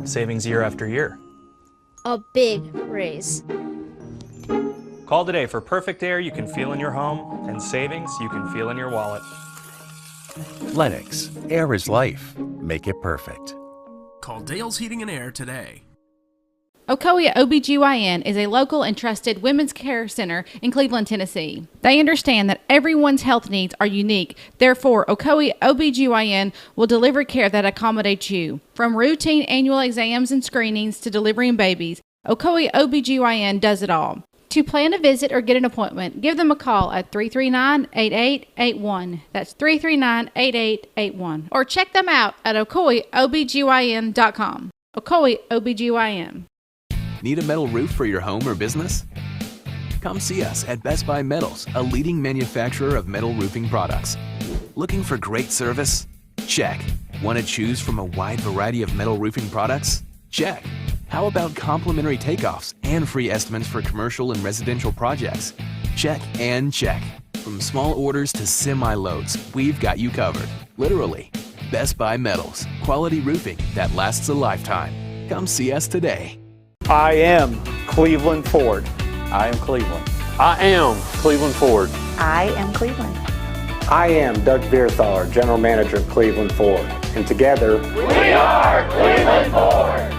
Savings year after year. A big raise. Call today for perfect air you can feel in your home and savings you can feel in your wallet. Lennox. Air is life. Make it perfect. Call Dale's Heating and Air today. Ocoee OBGYN is a local and trusted women's care center in Cleveland, Tennessee. They understand that everyone's health needs are unique. Therefore, Ocoee OBGYN will deliver care that accommodates you. From routine annual exams and screenings to delivering babies, Ocoee OBGYN does it all. To plan a visit or get an appointment, give them a call at 339-8881. That's 339-8881. Or check them out at ocoeeobgyn.com. Ocoee OBGYN. Need a metal roof for your home or business? Come see us at Best Buy Metals, a leading manufacturer of metal roofing products. Looking for great service? Check. Want to choose from a wide variety of metal roofing products? Check. How about complimentary takeoffs and free estimates for commercial and residential projects? Check and check. From small orders to semi-loads, we've got you covered. Literally. Best Buy Metals, quality roofing that lasts a lifetime. Come see us today. I am Cleveland Ford. I am Cleveland. I am Cleveland Ford. I am Cleveland. I am Doug Vierthaler, General Manager of Cleveland Ford. And together, we are Cleveland Ford.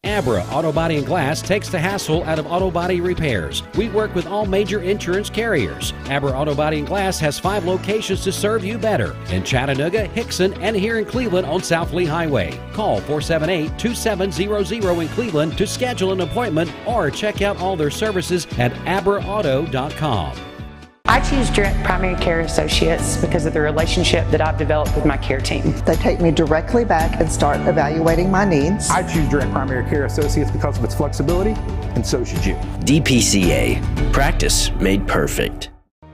Abra Auto Body and Glass takes the hassle out of auto body repairs. We work with all major insurance carriers. Abra Auto Body and Glass has 5 locations to serve you better in Chattanooga, Hickson, and here in Cleveland on South Lee Highway. Call 478-2700 in Cleveland to schedule an appointment or check out all their services at abraauto.com. I choose Direct Primary Care Associates because of the relationship that I've developed with my care team. They take me directly back and start evaluating my needs. I choose Direct Primary Care Associates because of its flexibility, and so should you. DPCA. Practice made perfect.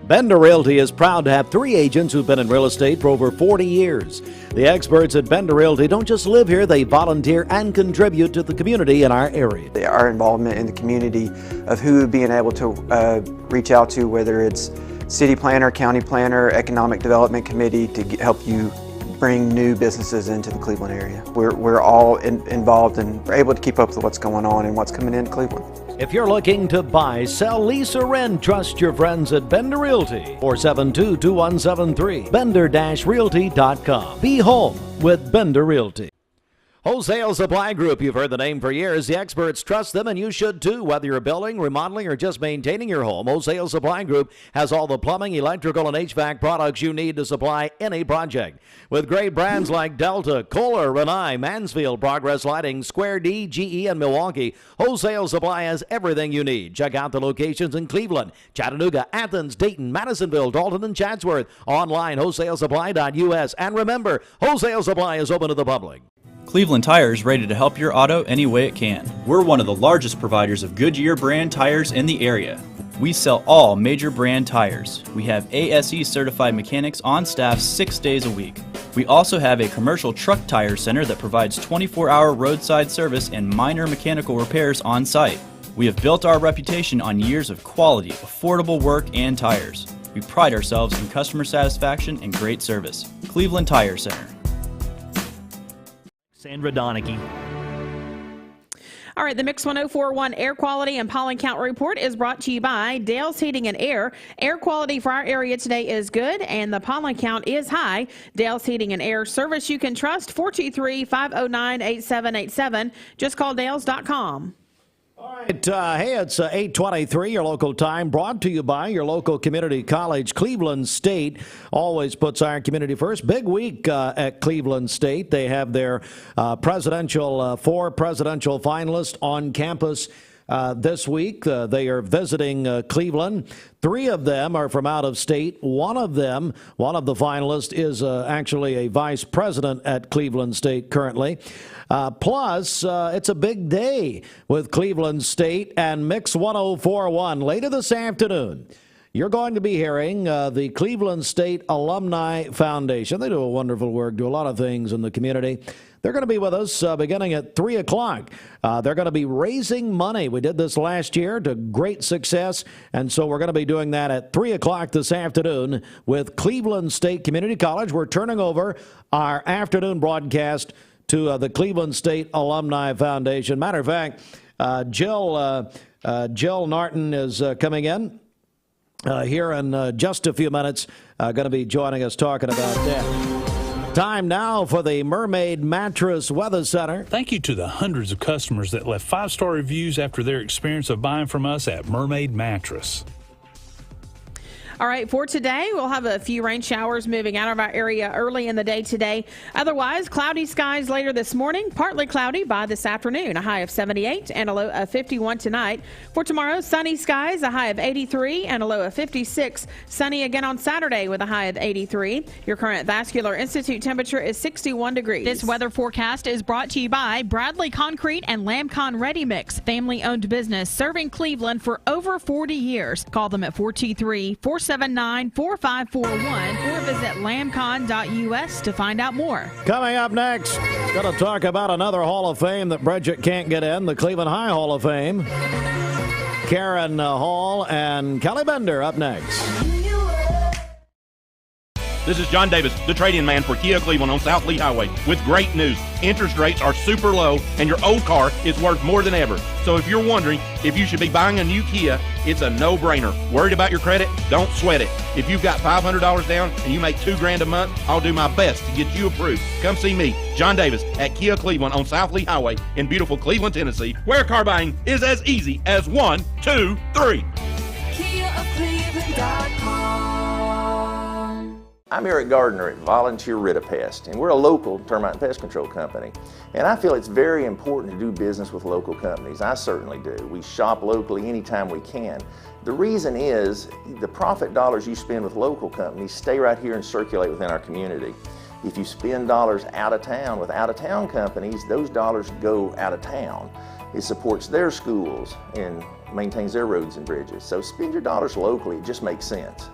Bender Realty is proud to have 3 agents who've been in real estate for over 40 years. The experts at Bender Realty don't just live here, they volunteer and contribute to the community in our area. Our involvement in the community of who being able to reach out to, whether it's city planner, county planner, economic development committee, to help you bring new businesses into the Cleveland area. We're all involved and we're able to keep up with what's going on and what's coming into Cleveland. If you're looking to buy, sell, lease, or rent, trust your friends at Bender Realty. 472-2173. Bender-Realty.com. Be home with Bender Realty. Wholesale Supply Group, you've heard the name for years. The experts trust them, and you should too. Whether you're building, remodeling, or just maintaining your home, Wholesale Supply Group has all the plumbing, electrical, and HVAC products you need to supply any project. With great brands like Delta, Kohler, Rinnai, Mansfield, Progress Lighting, Square D, GE, and Milwaukee, Wholesale Supply has everything you need. Check out the locations in Cleveland, Chattanooga, Athens, Dayton, Madisonville, Dalton, and Chatsworth. Online, wholesalesupply.us. And remember, Wholesale Supply is open to the public. Cleveland Tire is ready to help your auto any way it can. We're one of the largest providers of Goodyear brand tires in the area. We sell all major brand tires. We have ASE certified mechanics on staff 6 days a week. We also have a commercial truck tire center that provides 24-hour roadside service and minor mechanical repairs on site. We have built our reputation on years of quality, affordable work and tires. We pride ourselves in customer satisfaction and great service. Cleveland Tire Center. Sandra Donaghy. All right, the Mix 1041 Air Quality and Pollen Count Report is brought to you by Dale's Heating and Air. Air quality for our area today is good, and the pollen count is high. Dale's Heating and Air service you can trust, 423-509-8787. Just call Dales.com. Hey, it's 8:23, your local time, brought to you by your local community college. Cleveland State always puts our community first. Big week at Cleveland State. They have their four presidential finalists on campus this week. They are visiting Cleveland. 3 of them are from out of state. One of the finalists, is actually a vice president at Cleveland State currently. Plus, it's a big day with Cleveland State and Mix 104.1. Later this afternoon, you're going to be hearing the Cleveland State Alumni Foundation. They do a wonderful work, do a lot of things in the community. They're going to be with us beginning at 3 o'clock. They're going to be raising money. We did this last year to great success, and so we're going to be doing that at 3 o'clock this afternoon with Cleveland State Community College. We're turning over our afternoon broadcast to the Cleveland State Alumni Foundation. Matter of fact, Jill Norton is coming in here in just a few minutes, going to be joining us talking about that. Time now for the Mermaid Mattress Weather Center. Thank you to the hundreds of customers that left 5-star reviews after their experience of buying from us at Mermaid Mattress. All right, for today, we'll have a few rain showers moving out of our area early in the day today. Otherwise, cloudy skies later this morning, partly cloudy by this afternoon, a high of 78 and a low of 51 tonight. For tomorrow, sunny skies, a high of 83 and a low of 56. Sunny again on Saturday with a high of 83. Your current Vascular Institute temperature is 61 degrees. This weather forecast is brought to you by Bradley Concrete and Lamcon Ready Mix, family-owned business serving Cleveland for over 40 years. Call them at 423-479-4541 or visit lamcon.us to find out more. Coming up next, going to talk about another Hall of Fame that Bridget can't get in, the Cleveland High Hall of Fame. Karen Hall and Kelly Bender up next. This is John Davis, the trade-in man for Kia Cleveland on South Lee Highway, with great news. Interest rates are super low, and your old car is worth more than ever. So if you're wondering if you should be buying a new Kia, it's a no-brainer. Worried about your credit? Don't sweat it. If you've got $500 down and you make $2,000 a month, I'll do my best to get you approved. Come see me, John Davis, at Kia Cleveland on South Lee Highway in beautiful Cleveland, Tennessee, where car buying is as easy as 1, 2, 3. KiaofCleveland.com. I'm Eric Gardner at Volunteer Rid-A-Pest, and we're a local termite and pest control company. And I feel it's very important to do business with local companies. I certainly do. We shop locally anytime we can. The reason is the profit dollars you spend with local companies stay right here and circulate within our community. If you spend dollars out of town with out-of-town companies, those dollars go out of town. It supports their schools and maintains their roads and bridges. So spend your dollars locally. It just makes sense.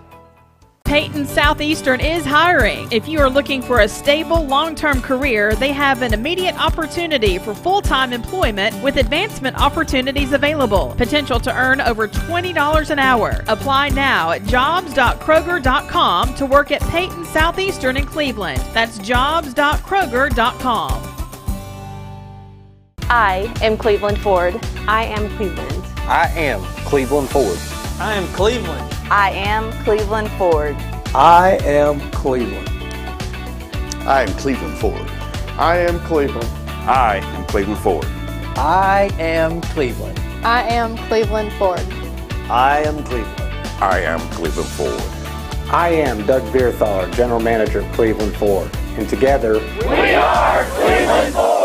Peyton Southeastern is hiring. If you are looking for a stable, long-term career, they have an immediate opportunity for full-time employment with advancement opportunities available. Potential to earn over $20 an hour. Apply now at jobs.kroger.com to work at Peyton Southeastern in Cleveland. That's jobs.kroger.com. I am Cleveland Ford. I am Cleveland. I am Cleveland Ford. I am Cleveland. I am Cleveland Ford. I am Cleveland. I am Cleveland Ford. I am Cleveland. I am Cleveland Ford. I am Cleveland. I am Cleveland Ford. I am Cleveland. I am Cleveland Ford. I am Doug Beerthaler, General Manager of Cleveland Ford. And together, we are Cleveland Ford.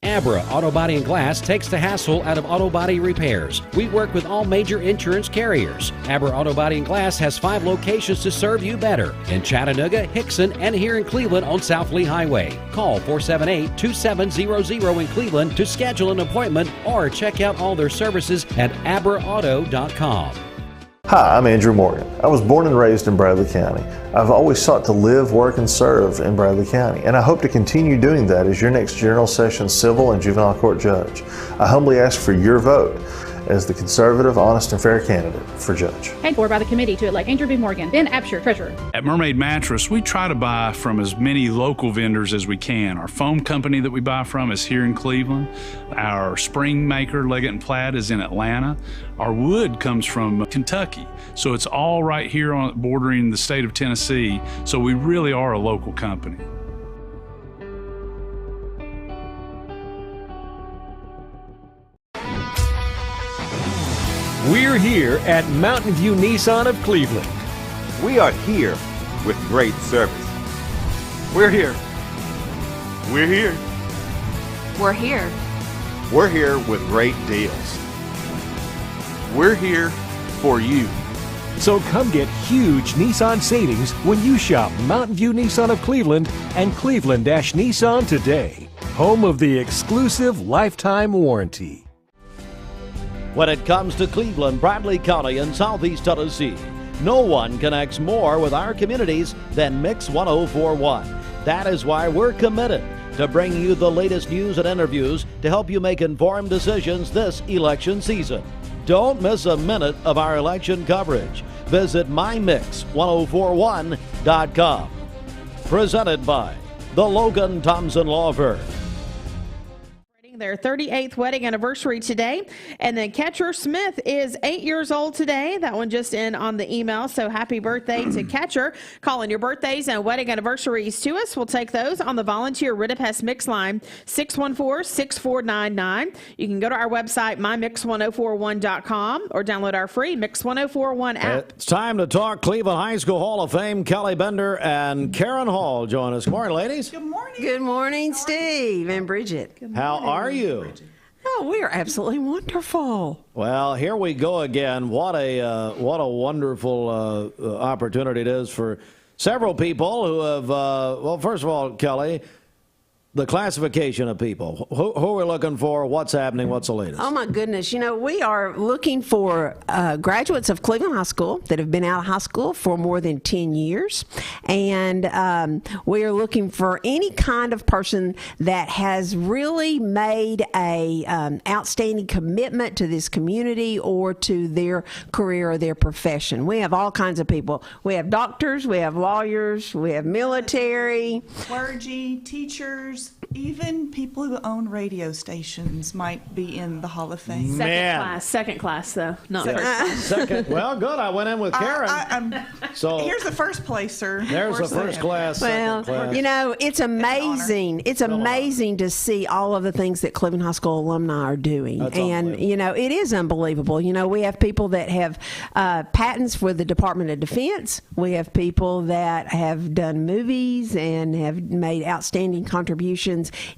Abra Auto Body and Glass takes the hassle out of auto body repairs. We work with all major insurance carriers. Abra Auto Body and Glass has 5 locations to serve you better in Chattanooga, Hickson, and here in Cleveland on South Lee Highway. Call 478-2700 in Cleveland to schedule an appointment or check out all their services at abraauto.com. Hi, I'm Andrew Morgan. I was born and raised in Bradley County. I've always sought to live, work, and serve in Bradley County, and I hope to continue doing that as your next General Sessions Civil and Juvenile Court Judge. I humbly ask for your vote as the conservative, honest, and fair candidate for judge. Paid for by the committee to elect Andrew B. Morgan, Ben Absher, treasurer. At Mermaid Mattress, we try to buy from as many local vendors as we can. Our foam company that we buy from is here in Cleveland. Our spring maker, Leggett & Platt, is in Atlanta. Our wood comes from Kentucky. So it's all right here on bordering the state of Tennessee. So we really are a local company. We're here at Mountain View Nissan of Cleveland. We are here with great service. We're here. We're here. We're here. We're here with great deals. We're here for you. So come get huge Nissan savings when you shop Mountain View Nissan of Cleveland and Cleveland-Nissan today, home of the exclusive lifetime warranty. When it comes to Cleveland, Bradley County, and Southeast Tennessee, no one connects more with our communities than Mix 1041. That is why we're committed to bringing you the latest news and interviews to help you make informed decisions this election season. Don't miss a minute of our election coverage. Visit mymix1041.com. Presented by the Logan Thompson Law Firm. Their 38th wedding anniversary today. And then Catcher Smith is 8 years old today. That one just in on the email. So happy birthday to Catcher. Calling your birthdays and wedding anniversaries to us. We'll take those on the volunteer Ritapest Mix line, 614-6499. You can go to our website, mymix1041.com, or download our free Mix 1041 app. It's time to talk Cleveland High School Hall of Fame. Kelly Bender and Karen Hall join us. Good morning, ladies. Good morning. Good morning, Steve and Bridget. How are you? Oh, we are absolutely wonderful. Well, here we go again. What a wonderful opportunity it is for several people who have. Well, first of all, Kelly, the classification of people. Who are we looking for? What's happening? What's the latest? Oh, my goodness. You know, we are looking for graduates of Cleveland High School that have been out of high school for more than 10 years. And we are looking for any kind of person that has really made a outstanding commitment to this community or to their career or their profession. We have all kinds of people. We have doctors, we have lawyers, we have military. Clergy, teachers. Even people who own radio stations might be in the Hall of Fame. Second class, though, not first class. Second. Well, good. I went in with Karen. So here's the first placer. There's the first class. Well, class. You know, it's amazing. It's amazing to see all of the things that Cleveland High School alumni are doing. And, you know, it is unbelievable. You know, we have people that have patents for the Department of Defense. We have people that have done movies and have made outstanding contributions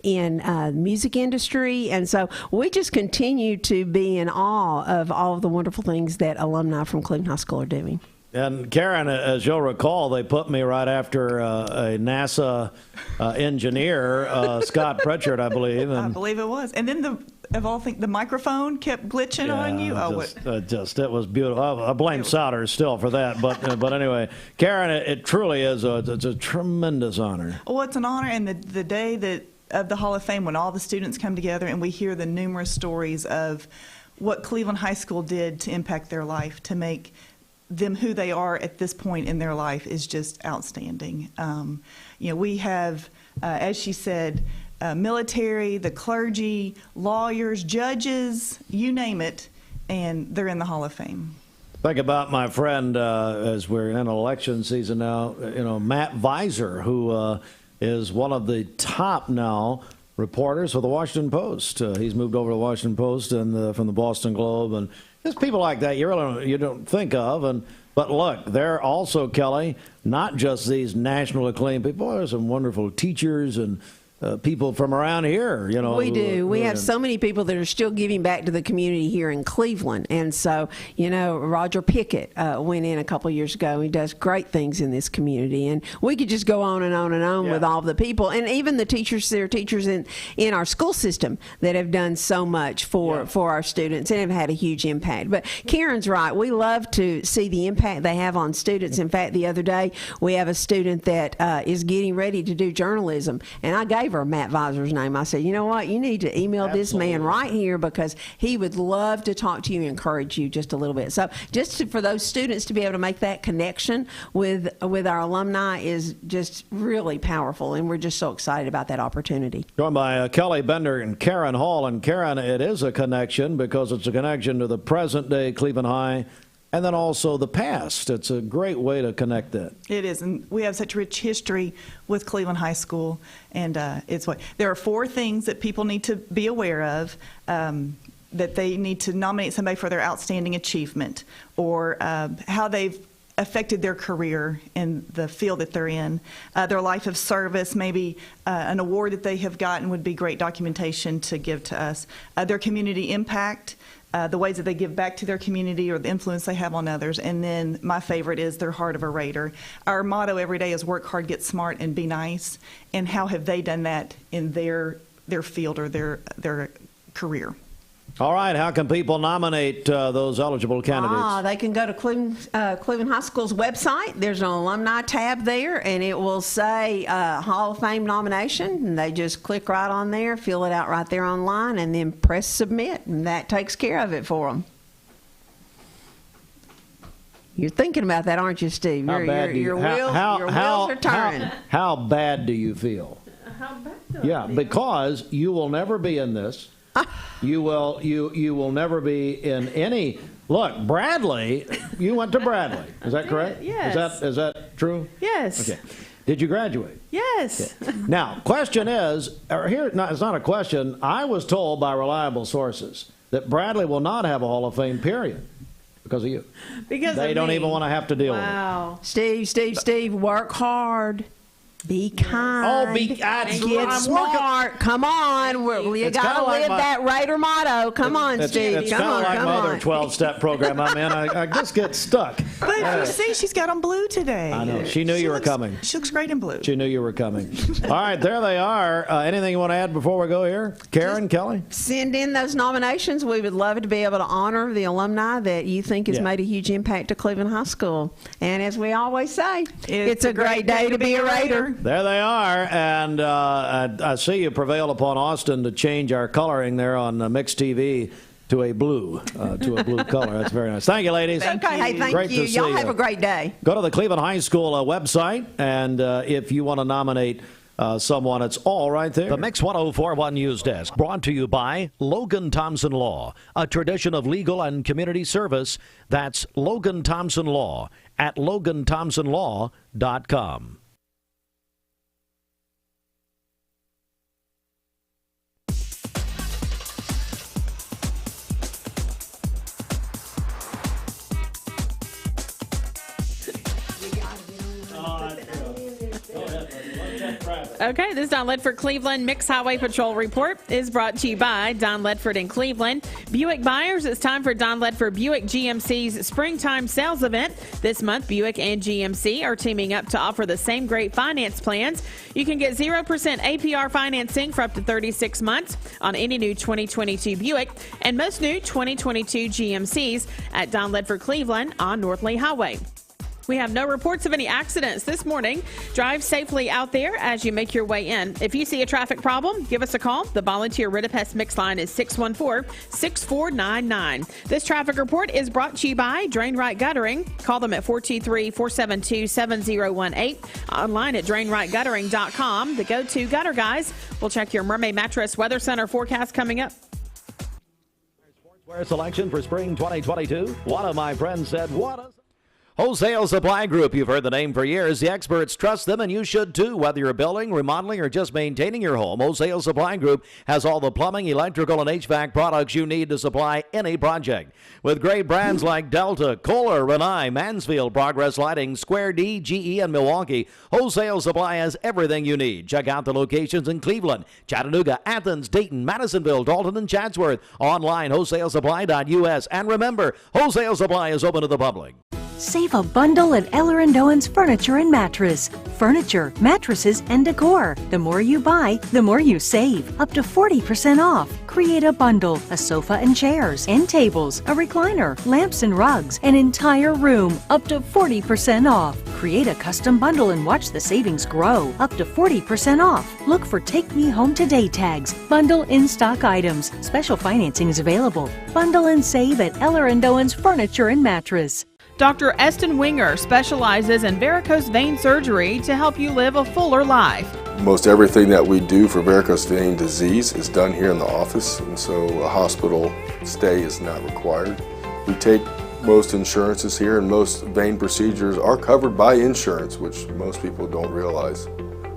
in the music industry. And so we just continue to be in awe of all of the wonderful things that alumni from Cleveland High School are doing. And Karen, as you'll recall, they put me right after a NASA engineer, Scott Pritchard, I believe. And I believe it was. And then the microphone kept glitching on you. It was beautiful. I blame Souders still for that. But anyway, Karen, it truly is it's a tremendous honor. Well, it's an honor. And the day of the Hall of Fame, when all the students come together and we hear the numerous stories of what Cleveland High School did to impact their life, to make them who they are at this point in their life, is just outstanding. You know, we have, as she said, military, the clergy, lawyers, judges, you name it, and they're in the Hall of Fame. Think about my friend, as we're in election season now, you know, Matt Visor, who is one of the top now reporters for the Washington Post. He's moved over to the Washington Post and from the Boston Globe, and there's people like that you don't think of. But look, they're also, Kelly, not just these national acclaimed people. There's some wonderful teachers and people from around here, you know. We do. We have so many people that are still giving back to the community here in Cleveland. And so, you know, Roger Pickett went in a couple years ago. He does great things in this community. And we could just go on and on and on with all the people. And even the teachers, there are teachers in our school system that have done so much for our students and have had a huge impact. But Karen's right. We love to see the impact they have on students. In fact, the other day, we have a student that is getting ready to do journalism. And I gave her Matt Visor's name. I said, you know what, you need to email this man right here because he would love to talk to you and encourage you just a little bit. So for those students to be able to make that connection with our alumni is just really powerful, and we're just so excited about that opportunity. Joined by Kelly Bender and Karen Hall. And Karen, it is a connection because it's a connection to the present day Cleveland High and then also the past. It's a great way to connect that. It is, and we have such rich history with Cleveland High School, and there are 4 things that people need to be aware of. that they need to nominate somebody for their outstanding achievement, or how they've affected their career in the field that they're in, their life of service, maybe an award that they have gotten would be great documentation to give to us, their community impact, the ways that they give back to their community or the influence they have on others, and then my favorite is their heart of a Raider. Our motto every day is work hard, get smart, and be nice, and how have they done that in their field or their career. All right, how can people nominate those eligible candidates? They can go to Cleveland High School's website. There's an alumni tab there, and it will say Hall of Fame nomination. And they just click right on there, fill it out right there online, and then press submit, and that takes care of it for them. You're thinking about that, aren't you, Steve? Your wheels are turning. How bad do you feel? How bad? Yeah, because you will never be in this. You will never be in any. Look, Bradley, you went to Bradley. Is that correct? Yes. Is that true? Yes. Okay. Did you graduate? Yes. Okay. Now, question is, it's not a question. I was told by reliable sources that Bradley will not have a Hall of Fame, period, because of you. Because they don't even want to have to deal with it. Wow. Steve, work hard. Be kind. Get smart. Come on. You got to live that Raider motto. Come on, Steve. It's kind of like my other 12-step program I'm in. I just get stuck. But you see, she's got on blue today. I know. She knew you were coming. She looks great in blue. She knew you were coming. All right, there they are. Anything you want to add before we go here? Karen, Kelly? Send in those nominations. We would love to be able to honor the alumni that you think has made a huge impact to Cleveland High School. And as we always say, it's a great day to be a Raider. There they are, and I see you prevailed upon Austin to change our coloring there on Mixed TV to a blue color. That's very nice. Thank you, ladies. Thank you. Y'all have a great day. Go to the Cleveland High School website, and if you want to nominate someone, it's all right there. The Mix 1041 News Desk, brought to you by Logan Thompson Law, a tradition of legal and community service. That's Logan Thompson Law at LoganThompsonLaw.com. Okay, this Don Ledford Cleveland Mixed Highway Patrol Report is brought to you by Don Ledford in Cleveland. Buick buyers, it's time for Don Ledford Buick GMC's springtime sales event. This month, Buick and GMC are teaming up to offer the same great finance plans. You can get 0% APR financing for up to 36 months on any new 2022 Buick and most new 2022 GMCs at Don Ledford Cleveland on North Lee Highway. We have no reports of any accidents this morning. Drive safely out there as you make your way in. If you see a traffic problem, give us a call. The volunteer Ridipest Mix line is 614-6499. This traffic report is brought to you by Drain Right Guttering. Call them at 423-472-7018. Online at drainrightguttering.com. The go-to gutter guys. We'll check your Mermaid Mattress Weather Center forecast coming up. Sportswear selection for spring 2022. One of my friends said, what a... Wholesale Supply Group, you've heard the name for years. The experts trust them, and you should too. Whether you're building, remodeling, or just maintaining your home, Wholesale Supply Group has all the plumbing, electrical, and HVAC products you need to supply any project. With great brands like Delta, Kohler, Rinnai, Mansfield, Progress Lighting, Square D, GE, and Milwaukee, Wholesale Supply has everything you need. Check out the locations in Cleveland, Chattanooga, Athens, Dayton, Madisonville, Dalton, and Chatsworth. Online, wholesalesupply.us. And remember, Wholesale Supply is open to the public. Save a bundle at Eller & Owen's Furniture and Mattress. Furniture, mattresses, and decor. The more you buy, the more you save. Up to 40% off. Create a bundle, a sofa and chairs, end tables, a recliner, lamps and rugs, an entire room. Up to 40% off. Create a custom bundle and watch the savings grow. Up to 40% off. Look for Take Me Home Today tags. Bundle in-stock items. Special financing is available. Bundle and save at Eller & Owen's Furniture and Mattress. Dr. Eston Winger specializes in varicose vein surgery to help you live a fuller life. Most everything that we do for varicose vein disease is done here in the office, and so a hospital stay is not required. We take most insurances here, and most vein procedures are covered by insurance, which most people don't realize.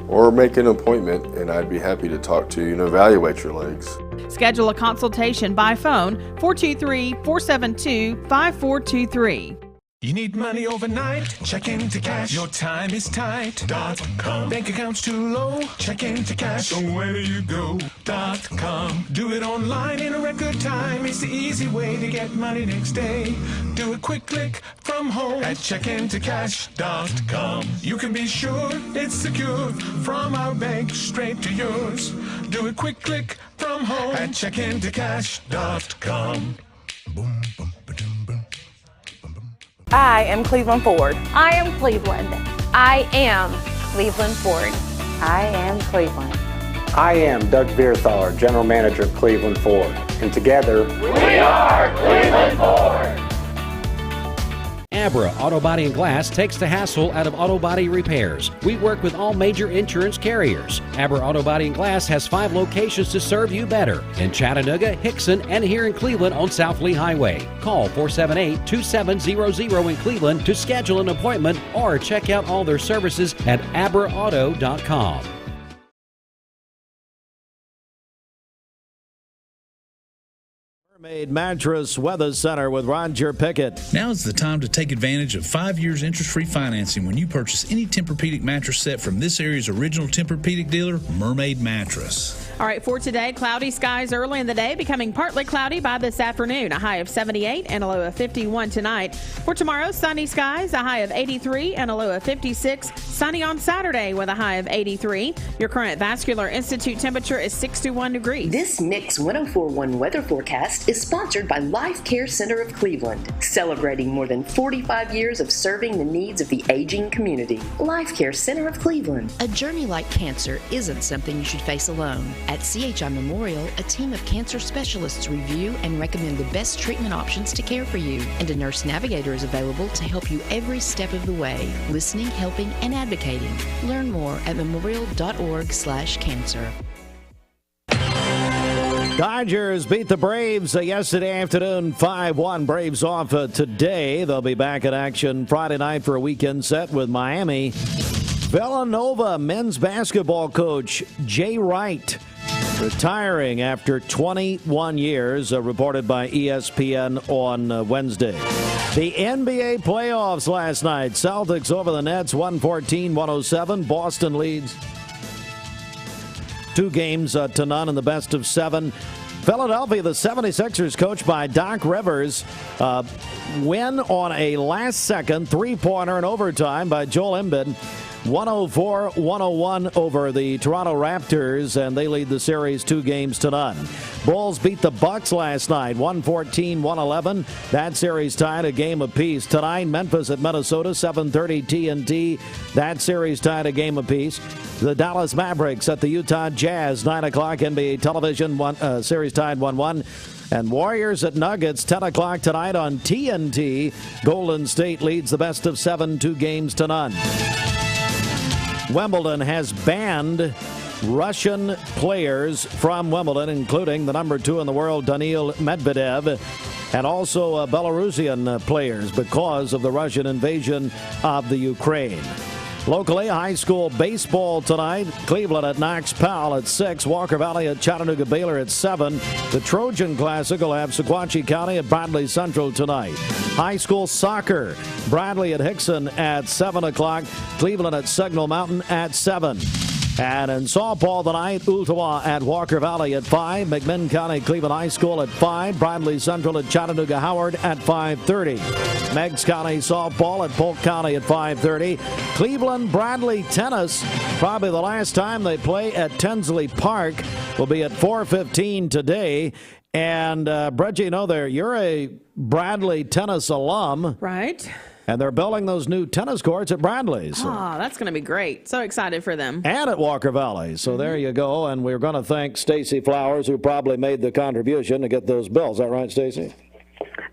Or make an appointment, and I'd be happy to talk to you and evaluate your legs. Schedule a consultation by phone 423-472-5423. You need money overnight? Check into cash. Your time is tight. .com. Bank accounts too low? Check into cash. So where do you go? .com. Do it online in a record time. It's the easy way to get money next day. Do a quick click from home at checkintocash.com. You can be sure it's secure from our bank straight to yours. Do a quick click from home at checkintocash.com. Boom, boom, ba-dum, boom. I am Cleveland Ford. I am Cleveland. I am Cleveland Ford. I am Cleveland. I am Doug Vierthaler, General Manager of Cleveland Ford. And together, we are Cleveland Ford. Abra Auto Body and Glass takes the hassle out of auto body repairs. We work with all major insurance carriers. Abra Auto Body and Glass has 5 locations to serve you better in Chattanooga, Hickson, and here in Cleveland on South Lee Highway. Call 478-2700 in Cleveland to schedule an appointment or check out all their services at abraauto.com. Mermaid Mattress Weather Center with Roger Pickett. Now is the time to take advantage of 5 years interest-free financing when you purchase any Tempur-Pedic mattress set from this area's original Tempur-Pedic dealer, Mermaid Mattress. All right, for today, cloudy skies early in the day, becoming partly cloudy by this afternoon. A high of 78 and a low of 51 tonight. For tomorrow, sunny skies, a high of 83 and a low of 56. Sunny on Saturday with a high of 83. Your current Vascular Institute temperature is 61 degrees. This Mix 104.1 weather forecast is sponsored by Life Care Center of Cleveland, celebrating more than 45 years of serving the needs of the aging community. Life Care Center of Cleveland. A journey like cancer isn't something you should face alone. At CHI Memorial, a team of cancer specialists review and recommend the best treatment options to care for you, and a nurse navigator is available to help you every step of the way, listening, helping, and advocating. Learn more at memorial.org/cancer. Dodgers beat the Braves yesterday afternoon 5-1. Braves off today. They'll be back in action Friday night for a weekend set with Miami. Villanova men's basketball coach Jay Wright retiring after 21 years, reported by ESPN on Wednesday. The NBA playoffs last night. Celtics over the Nets 114-107. Boston leads 2 games to none in the best of 7. Philadelphia, the 76ers, coached by Doc Rivers, win on a last-second three-pointer in overtime by Joel Embiid. 104-101 over the Toronto Raptors, and they lead the series 2 games to none. Bulls beat the Bucks last night, 114-111. That series tied a game apiece. Tonight, Memphis at Minnesota, 7:30 TNT. That series tied a game apiece. The Dallas Mavericks at the Utah Jazz, 9 o'clock NBA television, series tied 1-1. And Warriors at Nuggets, 10 o'clock tonight on TNT. Golden State leads the best of 7, 2 games to none. Wimbledon has banned Russian players from Wimbledon, including the number 2 in the world, Daniil Medvedev, and also Belarusian players because of the Russian invasion of the Ukraine. Locally, high school baseball tonight. Cleveland at Knox Powell at 6. Walker Valley at Chattanooga Baylor at 7. The Trojan Classic will have Sequatchie County at Bradley Central tonight. High school soccer. Bradley at Hickson at 7 o'clock. Cleveland at Signal Mountain at 7. And in softball tonight, Ooltewah at Walker Valley at 5. McMinn County Cleveland High School at 5. Bradley Central at Chattanooga Howard at 5:30. Meigs County softball at Polk County at 5:30. Cleveland Bradley tennis, probably the last time they play at Tinsley Park, will be at 4:15 today. And Brett, you know you're a Bradley tennis alum. Right. And they're building those new tennis courts at Bradley. So. Oh, that's going to be great. So excited for them. And at Walker Valley. So there you go. And we're going to thank Stacy Flowers, who probably made the contribution to get those bills. Is that right, Stacy?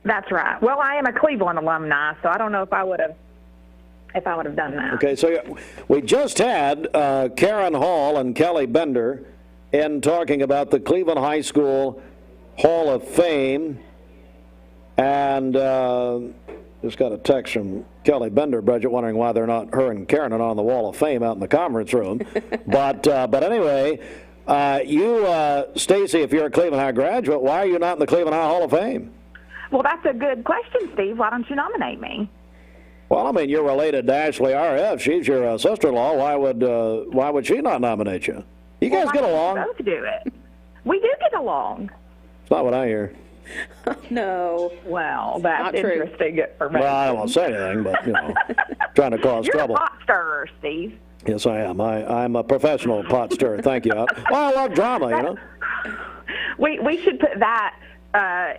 That's right. Well, I am a Cleveland alumni, so I don't know if I would have done that. Okay, so we just had Karen Hall and Kelly Bender in talking about the Cleveland High School Hall of Fame. And just got a text from Kelly Bender, Bridget, wondering why her and Karen are not on the Wall of Fame out in the conference room. But anyway, Stacy, if you're a Cleveland High graduate, why are you not in the Cleveland High Hall of Fame? Well, that's a good question, Steve. Why don't you nominate me? Well, I mean, you're related to Ashley R.F. She's your sister-in-law. Why would she not nominate you? You guys get along? We both do it. We do get along. It's not what I hear. No. Well, that's interesting information. Well, I don't want to say anything, but, trying to cause trouble. You're a pot stirrer, Steve. Yes, I am. I'm a professional pot stirrer. Thank you. I love drama, We should put that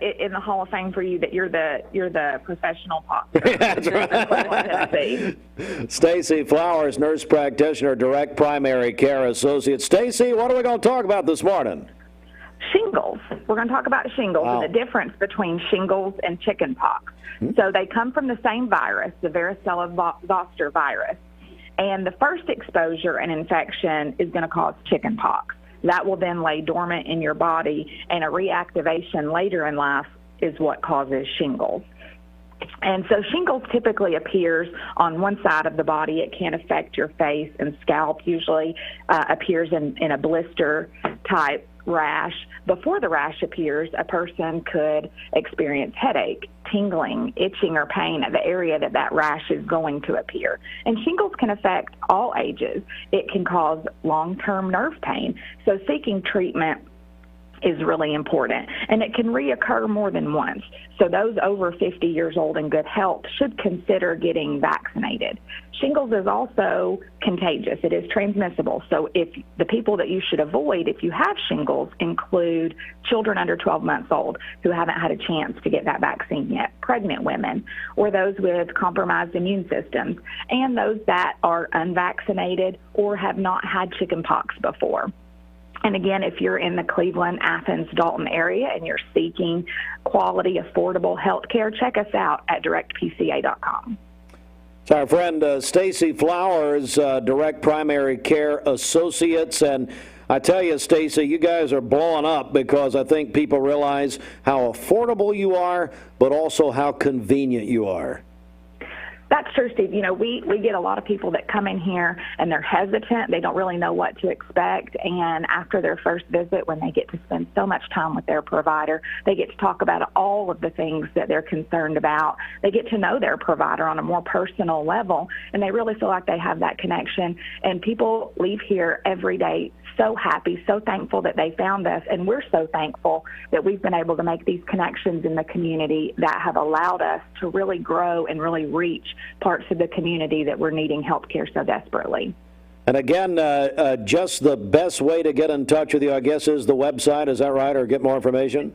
in the Hall of Fame for you, that you're the professional pot stirrer. That's right. Stacy Flowers, nurse practitioner, direct primary care associate. Stacy, what are we going to talk about this morning? Shingles. We're going to talk about shingles and the difference between shingles and chicken pox. So they come from the same virus, the varicella zoster virus. And the first exposure and infection is going to cause chicken pox. That will then lay dormant in your body, and a reactivation later in life is what causes shingles. And so shingles typically appears on one side of the body. It can affect your face and scalp, usually appears in a blister-type rash. Before the rash appears, a person could experience headache, tingling, itching, or pain at the area that rash is going to appear. And shingles can affect all ages. It can cause long-term nerve pain. So seeking treatment is really important, and it can reoccur more than once. So those over 50 years old in good health should consider getting vaccinated. Shingles is also contagious. It is transmissible. So if the people that you should avoid if you have shingles include children under 12 months old who haven't had a chance to get that vaccine yet, pregnant women, or those with compromised immune systems, and those that are unvaccinated or have not had chicken pox before. And again, if you're in the Cleveland, Athens, Dalton area and you're seeking quality, affordable health care, check us out at directpca.com. It's our friend Stacy Flowers, Direct Primary Care Associates. And I tell you, Stacy, you guys are blowing up because I think people realize how affordable you are, but also how convenient you are. That's true, Steve. We get a lot of people that come in here and they're hesitant. They don't really know what to expect. And after their first visit, when they get to spend so much time with their provider, they get to talk about all of the things that they're concerned about. They get to know their provider on a more personal level, and they really feel like they have that connection. And people leave here every day so happy, so thankful that they found us, and we're so thankful that we've been able to make these connections in the community that have allowed us to really grow and really reach parts of the community that we're needing health care so desperately. And again, just the best way to get in touch with you, I guess, is the website. Is that right, or get more information?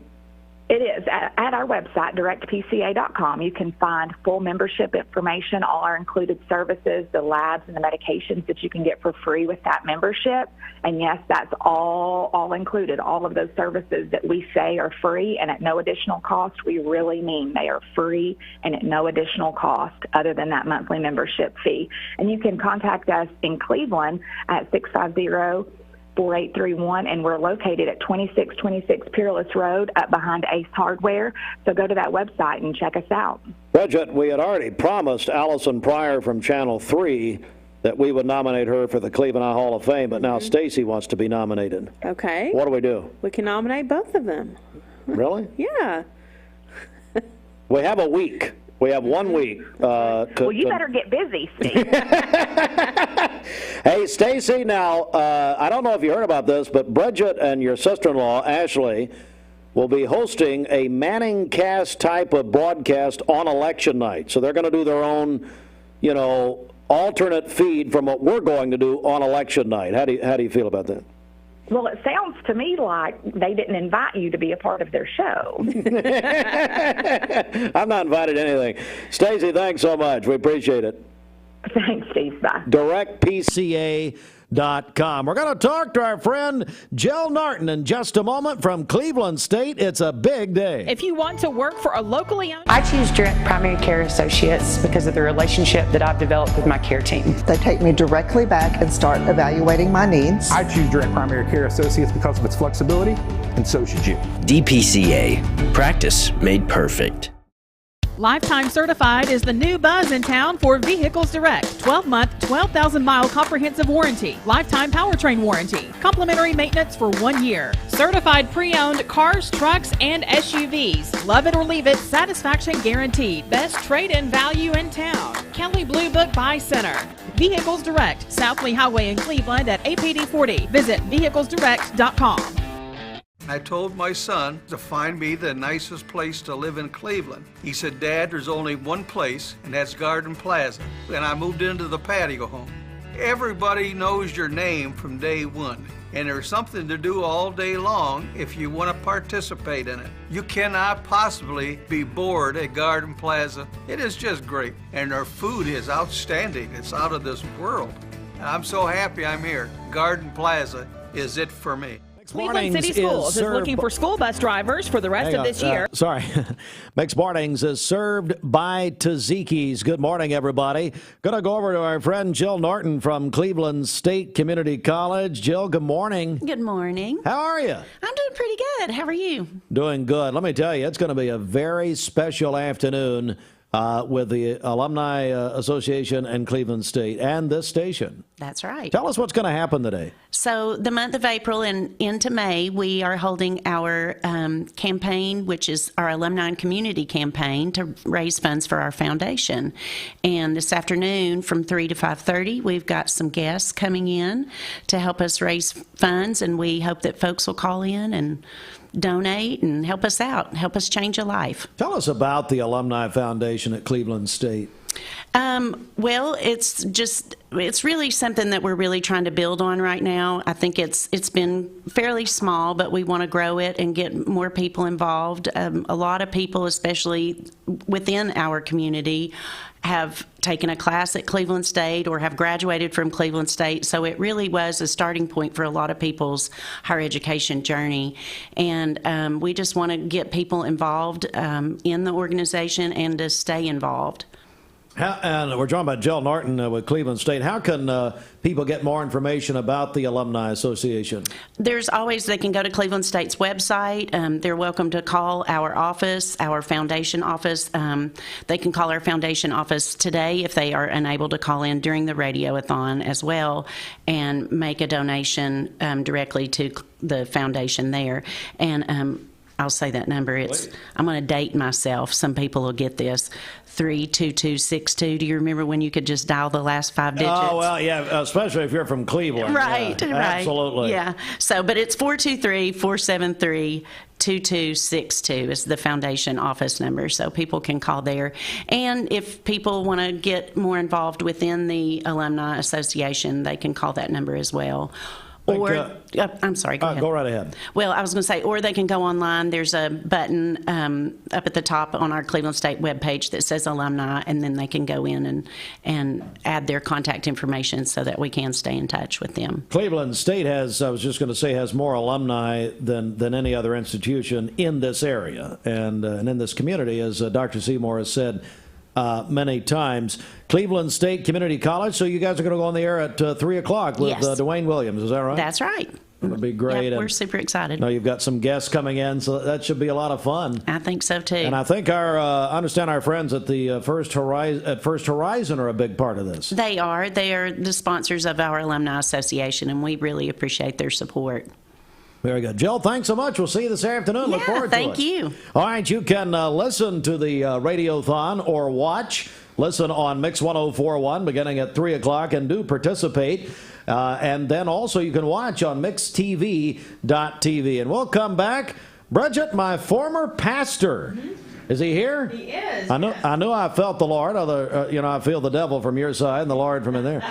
It is. At our website, directpca.com, you can find full membership information, all our included services, the labs and the medications that you can get for free with that membership. And yes, that's all included. All of those services that we say are free and at no additional cost, we really mean they are free and at no additional cost other than that monthly membership fee. And you can contact us in Cleveland at 650-4831, and we're located at 2626 Peerless Road up behind Ace Hardware. So go to that website and check us out. Bridget, we had already promised Allison Pryor from Channel 3 that we would nominate her for the Cleveland High Hall of Fame, but now Stacy wants to be nominated. Okay. What do we do? We can nominate both of them. Really? Yeah. We have a week. We have 1 week. Well, you better get busy, Steve. Hey, Stacy, now, I don't know if you heard about this, but Bridget and your sister-in-law, Ashley, will be hosting a Manning cast type of broadcast on election night. So they're going to do their own, alternate feed from what we're going to do on election night. How do you feel about that? Well, it sounds to me like they didn't invite you to be a part of their show. I'm not invited to anything. Stacey, thanks so much. We appreciate it. Thanks, Steve. Bye. DirectPCA.com. We're going to talk to our friend Jill Norton in just a moment from Cleveland State. It's a big day. If you want to work for a locally owned... I choose Direct Primary Care Associates because of the relationship that I've developed with my care team. They take me directly back and start evaluating my needs. I choose Direct Primary Care Associates because of its flexibility, and so should you. DPCA. Practice made perfect. Lifetime Certified is the new buzz in town for Vehicles Direct. 12-month, 12,000-mile comprehensive warranty. Lifetime powertrain warranty. Complimentary maintenance for 1 year. Certified pre-owned cars, trucks, and SUVs. Love it or leave it, satisfaction guaranteed. Best trade-in value in town. Kelly Blue Book Buy Center. Vehicles Direct, South Lee Highway in Cleveland at APD 40. Visit vehiclesdirect.com. I told my son to find me the nicest place to live in Cleveland. He said, Dad, there's only one place, and that's Garden Plaza. And I moved into the patio home. Everybody knows your name from day one, and there's something to do all day long if you want to participate in it. You cannot possibly be bored at Garden Plaza. It is just great, and their food is outstanding. It's out of this world. And I'm so happy I'm here. Garden Plaza is it for me. Cleveland City Schools is looking for school bus drivers for the rest of this year. Mixed Mornings is served by Tzatziki's. Good morning, everybody. Going to go over to our friend Jill Norton from Cleveland State Community College. Jill, good morning. Good morning. How are you? I'm doing pretty good. How are you? Doing good. Let me tell you, it's going to be a very special afternoon with the Alumni Association and Cleveland State and this station. That's right. Tell us what's going to happen today. So the month of April and into May, we are holding our campaign, which is our Alumni and Community Campaign to raise funds for our foundation. And this afternoon from 3 to 5:30, we've got some guests coming in to help us raise funds, and we hope that folks will call in and donate and help us out, help us change a life. Tell us about the Alumni Foundation at Cleveland State. Well, it's really something that we're really trying to build on right now. I think it's been fairly small, but we want to grow it and get more people involved. A lot of people, especially within our community, have taken a class at Cleveland State or have graduated from Cleveland State. So it really was a starting point for a lot of people's higher education journey. And we just want to get people involved in the organization and to stay involved. And we're talking about Jill Norton with Cleveland State. How can people get more information about the Alumni Association? There's always, they can go to Cleveland State's website. They're welcome to call our office, our foundation office. They can call our foundation office today if they are unable to call in during the radioathon as well and make a donation directly to the foundation there. And I'll say that number. I'm going to date myself. Some people will get this. 32262. Do you remember when you could just dial the last 5 digits? Oh, well, yeah, especially if you're from Cleveland. Right, yeah, right. Absolutely. Yeah. So, but it's 423-473-2262 is the foundation office number, so people can call there. And if people want to get more involved within the Alumni Association, they can call that number as well. Or, I'm sorry, go ahead. Go right ahead. Well, I was going to say, or they can go online. There's a button up at the top on our Cleveland State webpage that says alumni, and then they can go in and add their contact information so that we can stay in touch with them. Cleveland State has, I was just going to say, has more alumni than any other institution in this area and in this community, as Dr. Seymour has said many times. Cleveland State Community College, so you guys are going to go on the air at 3 o'clock with Yes. Dwayne Williams, is that right? That's right. It'll be great. Yep, we're super excited. Now you've got some guests coming in, so that should be a lot of fun. I think so too. And I think I understand our friends at the First Horizon are a big part of this. They are. They are the sponsors of our Alumni Association, and we really appreciate their support. Very good. Jill, thanks so much. We'll see you this afternoon. Look forward to it. Thank you. All right, you can listen to the Radiothon or listen on Mix 104.1 beginning at 3 o'clock and do participate. And then also you can watch on mixtv.tv. And we'll come back. Bridget, my former pastor. Is he here? He is. I knew I felt the Lord. I feel the devil from your side and the Lord from in there.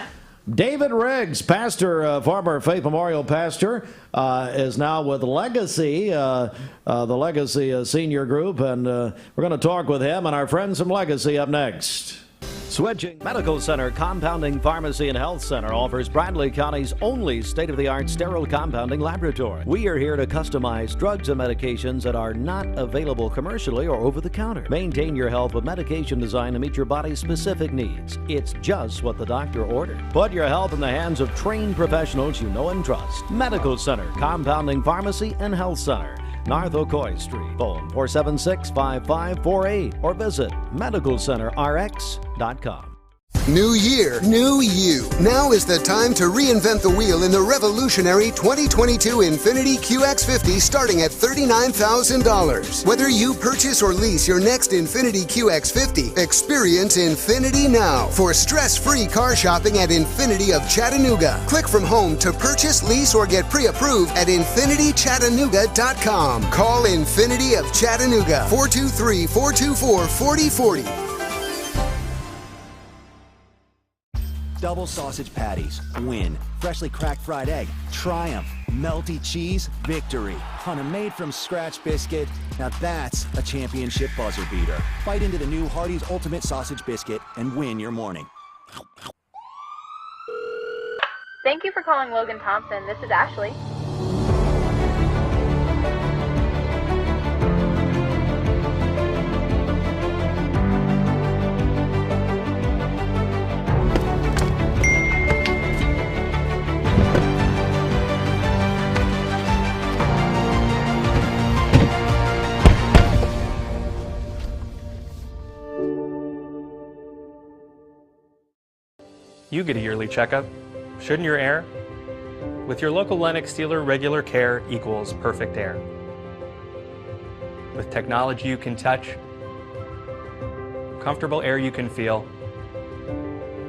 David Riggs, pastor, former Faith Memorial pastor, is now with Legacy, the Legacy senior group, and we're going to talk with him and our friends from Legacy up next. Switching Medical Center Compounding Pharmacy and Health Center offers Bradley County's only state-of-the-art sterile compounding laboratory. We are here to customize drugs and medications that are not available commercially or over the counter. Maintain your health with medication designed to meet your body's specific needs. It's just what the doctor ordered. Put your health in the hands of trained professionals you know and trust. Medical Center Compounding Pharmacy and Health Center. North Ocoee Street. Phone 476-5548 or visit medicalcenterrx.com. New year, new you. Now is the time to reinvent the wheel in the revolutionary 2022 Infiniti QX50 starting at $39,000. Whether you purchase or lease your next Infiniti QX50, experience Infiniti now for stress-free car shopping at Infiniti of Chattanooga. Click from home to purchase, lease, or get pre-approved at InfinityChattanooga.com. Call Infiniti of Chattanooga, 423-424-4040. Double sausage patties, win. Freshly cracked fried egg, triumph. Melty cheese, victory. On a made-from-scratch biscuit, now that's a championship buzzer beater. Bite into the new Hardee's Ultimate Sausage Biscuit and win your morning. Thank you for calling Logan Thompson. This is Ashley. You get a yearly checkup. Shouldn't your air? With your local Lennox dealer, regular care equals perfect air. With technology you can touch, comfortable air you can feel,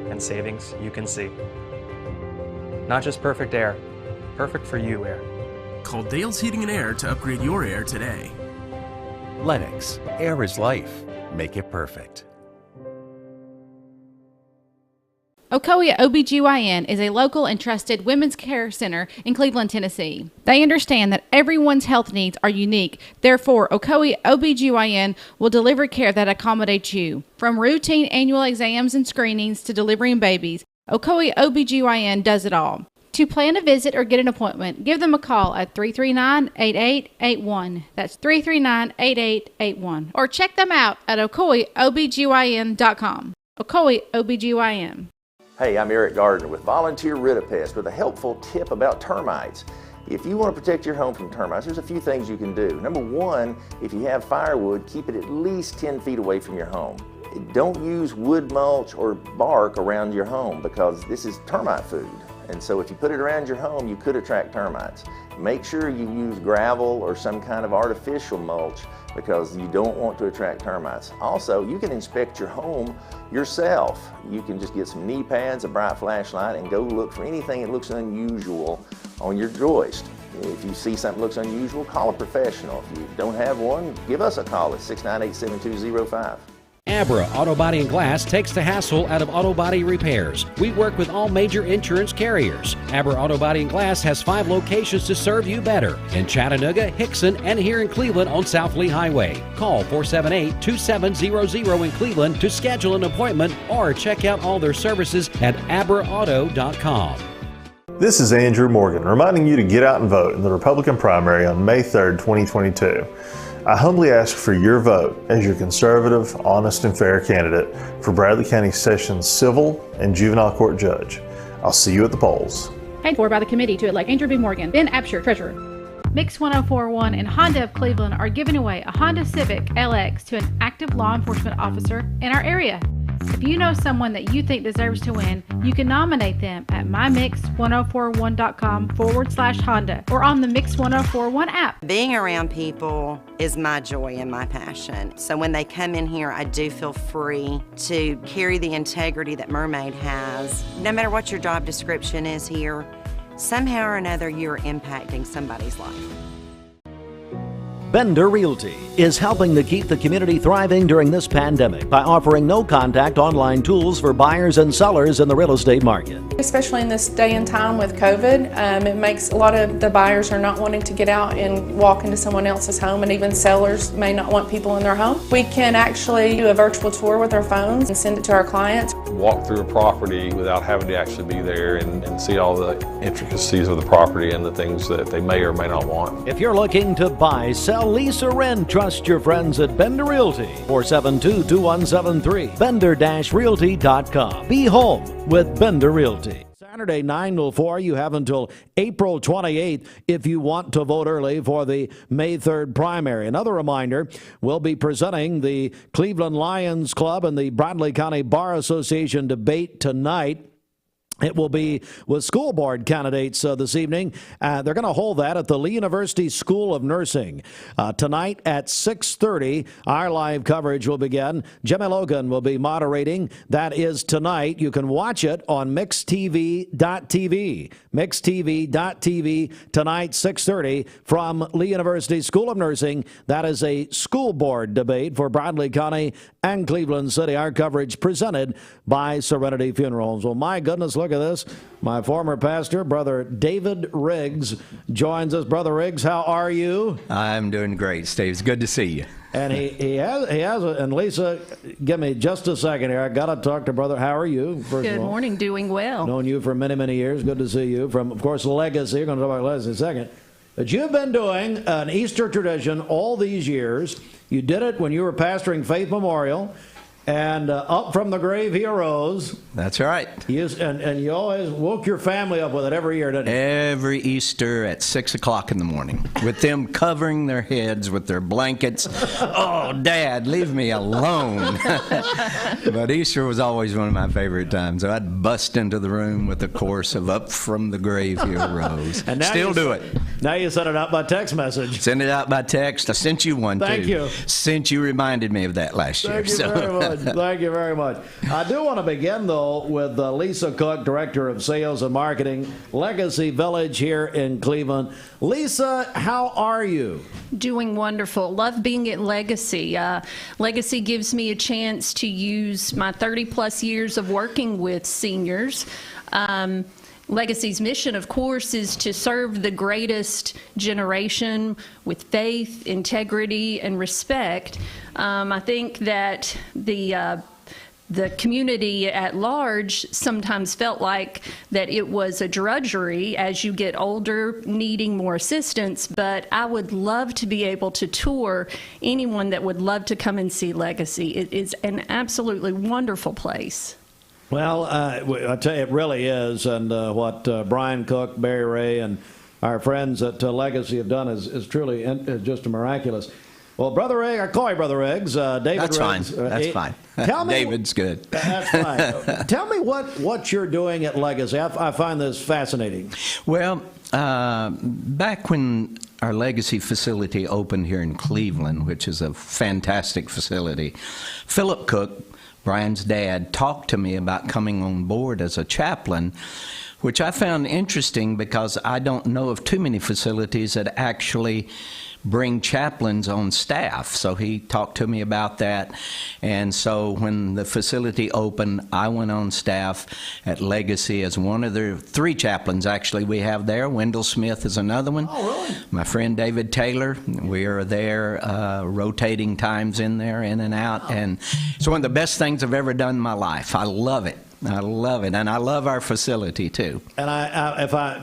and savings you can see. Not just perfect air, perfect for you air. Call Dale's Heating and Air to upgrade your air today. Lennox, air is life. Make it perfect. Ocoee OBGYN is a local and trusted women's care center in Cleveland, Tennessee. They understand that everyone's health needs are unique. Therefore, Ocoee OBGYN will deliver care that accommodates you. From routine annual exams and screenings to delivering babies, Ocoee OBGYN does it all. To plan a visit or get an appointment, give them a call at 339-8881. That's 339-8881. Or check them out at OcoeeOBGYN.com. Ocoee OBGYN. Hey, I'm Eric Gardner with Volunteer Rid-A-Pest with a helpful tip about termites. If you want to protect your home from termites, there's a few things you can do. Number one, if you have firewood, keep it at least 10 feet away from your home. Don't use wood mulch or bark around your home because this is termite food. And so if you put it around your home, you could attract termites. Make sure you use gravel or some kind of artificial mulch because you don't want to attract termites. Also, you can inspect your home yourself. You can just get some knee pads, a bright flashlight, and go look for anything that looks unusual on your joist. If you see something that looks unusual, call a professional. If you don't have one, give us a call at 698-7205. Abra Auto Body and Glass takes the hassle out of auto body repairs. We work with all major insurance carriers. Abra Auto Body and Glass has 5 locations to serve you better in Chattanooga, Hickson, and here in Cleveland on South Lee Highway. Call 478-2700 in Cleveland to schedule an appointment or check out all their services at abraauto.com. This is Andrew Morgan reminding you to get out and vote in the Republican primary on May 3rd, 2022. I humbly ask for your vote as your conservative, honest, and fair candidate for Bradley County Sessions Civil and Juvenile Court Judge. I'll see you at the polls. Paid for by the committee to elect Andrew B. Morgan, Ben Absher, Treasurer. Mix 1041 and Honda of Cleveland are giving away a Honda Civic LX to an active law enforcement officer in our area. If you know someone that you think deserves to win, you can nominate them at mymix1041.com/Honda or on the Mix 1041 app. Being around people is my joy and my passion. So when they come in here, I do feel free to carry the integrity that Mermaid has. No matter what your job description is here, somehow or another you're impacting somebody's life. Bender Realty is helping to keep the community thriving during this pandemic by offering no-contact online tools for buyers and sellers in the real estate market. Especially in this day and time with COVID, it makes a lot of the buyers are not wanting to get out and walk into someone else's home, and even sellers may not want people in their home. We can actually do a virtual tour with our phones and send it to our clients. Walk through a property without having to actually be there and see all the intricacies of the property and the things that they may or may not want. If you're looking to buy, sell, lease, or rent, trust your friends at Bender Realty. 472-2173. Bender-Realty.com. Be home with Bender Realty. Saturday, 9 till 4. You have until April 28th if you want to vote early for the May 3rd primary. Another reminder, we'll be presenting the Cleveland Lions Club and the Bradley County Bar Association debate tonight. It will be with school board candidates this evening. They're going to hold that at the Lee University School of Nursing. Tonight at 6:30, our live coverage will begin. Jimmy Logan will be moderating. That is tonight. You can watch it on mixtv.tv. Mixtv.tv tonight, 6:30, from Lee University School of Nursing. That is a school board debate for Bradley County and Cleveland City. Our coverage presented by Serenity Funerals. Well, my goodness, look at this. My former pastor, Brother David Riggs, joins us. Brother Riggs, how are you? I'm doing great, Steve. It's good to see you. And he has and Lisa, give me just a second here. I got to talk to Brother. How are you? First Good of all, morning. Doing well. Known you for many, many years. Good to see you. From, of course, Legacy. You're going to talk about Legacy in a second. But you've been doing an Easter tradition all these years. You did it when you were pastoring Faith Memorial. And up from the grave he arose. That's right. And you always woke your family up with it every year, didn't you? Every Easter at 6 o'clock in the morning, with them covering their heads with their blankets. Oh, Dad, leave me alone. But Easter was always one of my favorite times. So I'd bust into the room with the chorus of Up from the Grave He Arose. And now Still do it. Now you send it out by text message. Send it out by text. I sent you one, Thank too. you. Since you reminded me of that last year. Thank you very much. Thank you very much. I do want to begin, though, with Lisa Cook, Director of Sales and Marketing, Legacy Village here in Cleveland. Lisa, how are you? Doing wonderful. Love being at Legacy. Legacy gives me a chance to use my 30-plus years of working with seniors. Legacy's mission, of course, is to serve the greatest generation with faith, integrity, and respect. I think that the community at large sometimes felt like that it was a drudgery as you get older, needing more assistance, but I would love to be able to tour anyone that would love to come and see Legacy. It is an absolutely wonderful place. Well, I tell you, it really is. And what Brian Cook, Barry Ray, and our friends at Legacy have done is truly just miraculous. Well, Brother Riggs, I call you Brother Riggs. David That's Riggs, fine. That's fine. Tell me, David's good. That's fine. Tell me what you're doing at Legacy. I find this fascinating. Well, back when our Legacy facility opened here in Cleveland, which is a fantastic facility, Philip Cook, Brian's dad, talked to me about coming on board as a chaplain, which I found interesting because I don't know of too many facilities that actually bring chaplains on staff. So he talked to me about that. And so when the facility opened, I went on staff at Legacy as one of the 3 chaplains actually we have there. Wendell Smith is another one. Oh, really? My friend David Taylor. We are there rotating times in there, in and out. And it's one of the best things I've ever done in my life. I love it. I love it, and I love our facility too. And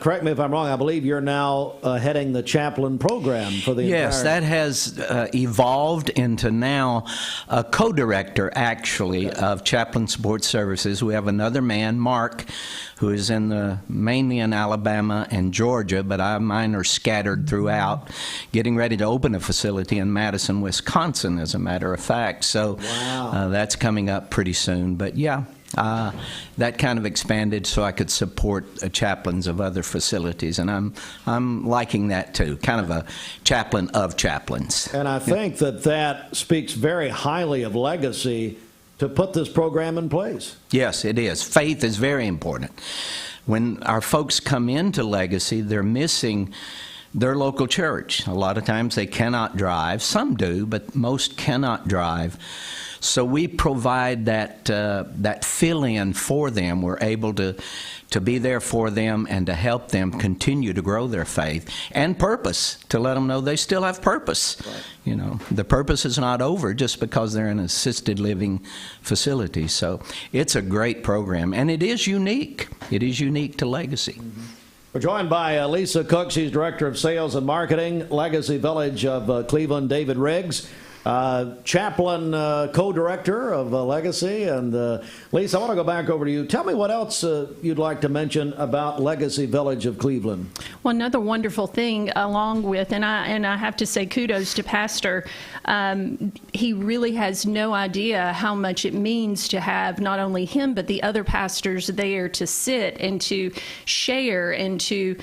correct me if I'm wrong, I believe you're now heading the chaplain program for the Yes, that has evolved into now a co-director, actually, of Chaplain Support Services. We have another man, Mark, who is mainly in Alabama and Georgia, but mine are scattered throughout, getting ready to open a facility in Madison, Wisconsin, as a matter of fact. So that's coming up pretty soon. But yeah. That kind of expanded so I could support chaplains of other facilities, and I'm liking that too, kind of a chaplain of chaplains. And I think that speaks very highly of Legacy to put this program in place. Yes, it is. Faith is very important. When our folks come into Legacy, they're missing their local church. A lot of times they cannot drive. Some do, but most cannot drive. So we provide that fill-in for them. We're able to be there for them and to help them continue to grow their faith and purpose, to let them know they still have purpose. Right. You know, the purpose is not over just because they're in an assisted living facility. So it's a great program, and it is unique. It is unique to Legacy. Mm-hmm. We're joined by Lisa Cook. She's Director of Sales and Marketing, Legacy Village of Cleveland. David Riggs, chaplain, co-director of Legacy. And Lisa, I want to go back over to you. Tell me what else you'd like to mention about Legacy Village of Cleveland. Well, another wonderful thing along with, and I have to say kudos to Pastor, he really has no idea how much it means to have not only him, but the other pastors there to sit and to share and to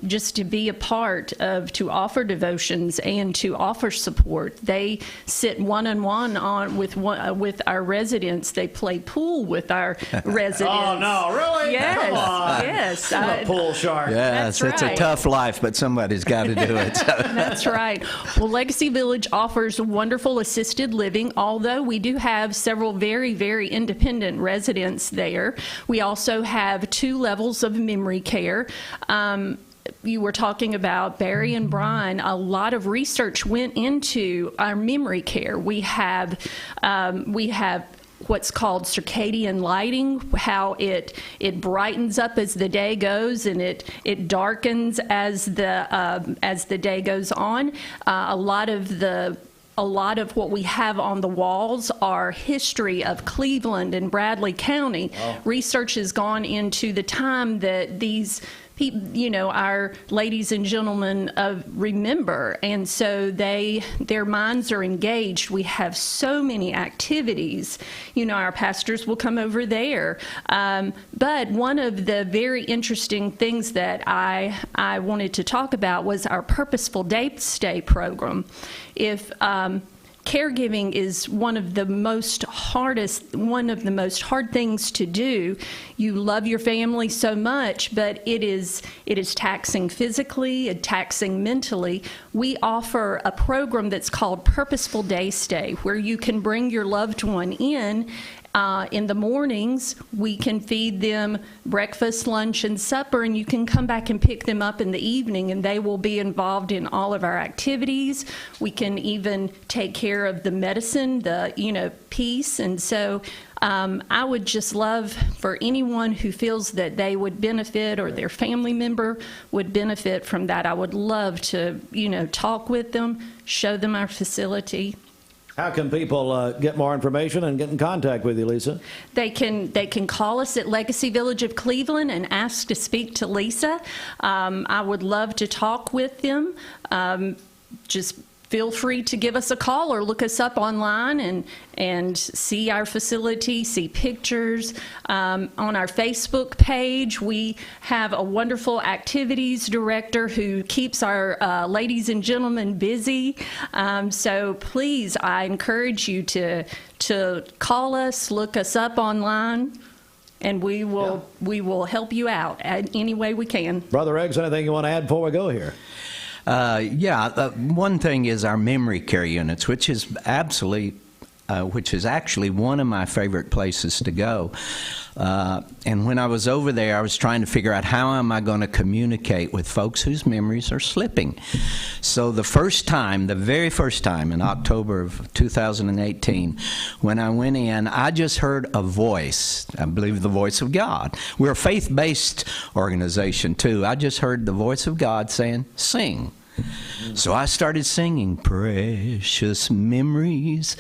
just to be a part of, to offer devotions and to offer support. They sit one-on-one with our residents. They play pool with our residents. Oh, no, really? Yes, Come on. yes. I'm a pool shark. Yes, That's it's right. a tough life, but somebody's got to do it. That's right. Well, Legacy Village offers wonderful assisted living, although we do have several very, very independent residents there. We also have 2 levels of memory care. You were talking about Barry and Brian. A lot of research went into our memory care. We have what's called circadian lighting, how it brightens up as the day goes and it darkens as the day goes on. A lot of what we have on the walls are history of Cleveland and Bradley County. Wow. Research has gone into the time that these people, our ladies and gentlemen remember, and so their minds are engaged. We have so many activities. Our pastors will come over there. But one of the very interesting things that I wanted to talk about was our Purposeful Day Stay program. If caregiving is one of the most hard things to do. You love your family so much, but it is taxing physically and taxing mentally. We offer a program that's called Purposeful Day Stay, where you can bring your loved one in the mornings. We can feed them breakfast, lunch, and supper, and you can come back and pick them up in the evening, and they will be involved in all of our activities. We can even take care of the medicine, the piece, and so I would just love for anyone who feels that they would benefit or their family member would benefit from that. I would love to, talk with them, show them our facility. How can people get more information and get in contact with you, Lisa? They can call us at Legacy Village of Cleveland and ask to speak to Lisa. I would love to talk with them. Just feel free to give us a call or look us up online and see our facility, see pictures. On our Facebook page, we have a wonderful activities director who keeps our ladies and gentlemen busy. So please, I encourage you to call us, look us up online, and we will help you out any way we can. Brother Eggs, anything you want to add before we go here? One thing is our memory care units, which is actually one of my favorite places to go. And when I was over there, I was trying to figure out how am I going to communicate with folks whose memories are slipping. So the very first time in October of 2018, when I went in, I just heard a voice. I believe the voice of God. We're a faith-based organization too. I just heard the voice of God saying, "Sing." So I started singing Precious Memories,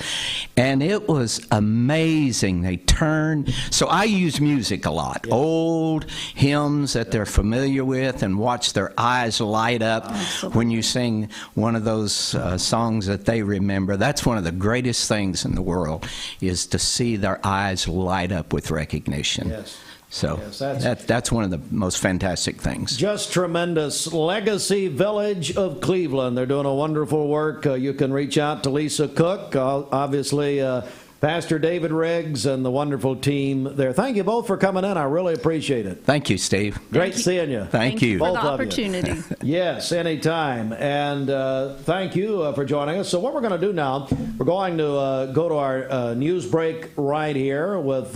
and it was amazing. They turned. So I use music a lot, old hymns that they're familiar with, and watch their eyes light up when you sing one of those songs that they remember. That's one of the greatest things in the world, is to see their eyes light up with recognition. Yes. So yes, that's one of the most fantastic things. Just tremendous. Legacy Village of Cleveland. They're doing a wonderful work. You can reach out to Lisa Cook, obviously Pastor David Riggs, and the wonderful team there. Thank you both for coming in. I really appreciate it. Thank you, Steve. Great seeing you. Thank you. For the opportunity. Yes, anytime. And thank you for joining us. So what we're going to do now, we're going to go to our news break right here with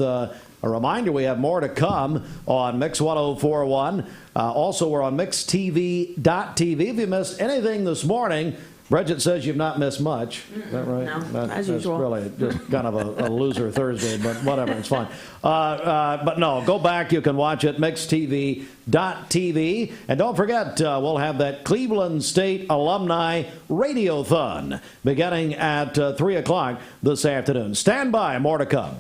a reminder, we have more to come on Mix 104.1. Also, we're on MixTV.tv. If you missed anything this morning, Bridget says you've not missed much. Is that right? No, as usual. Really just kind of a loser Thursday, but whatever, it's fine. But no, go back. You can watch it, mixtv.tv. And don't forget, we'll have that Cleveland State Alumni Radiothon beginning at 3 o'clock this afternoon. Stand by, more to come.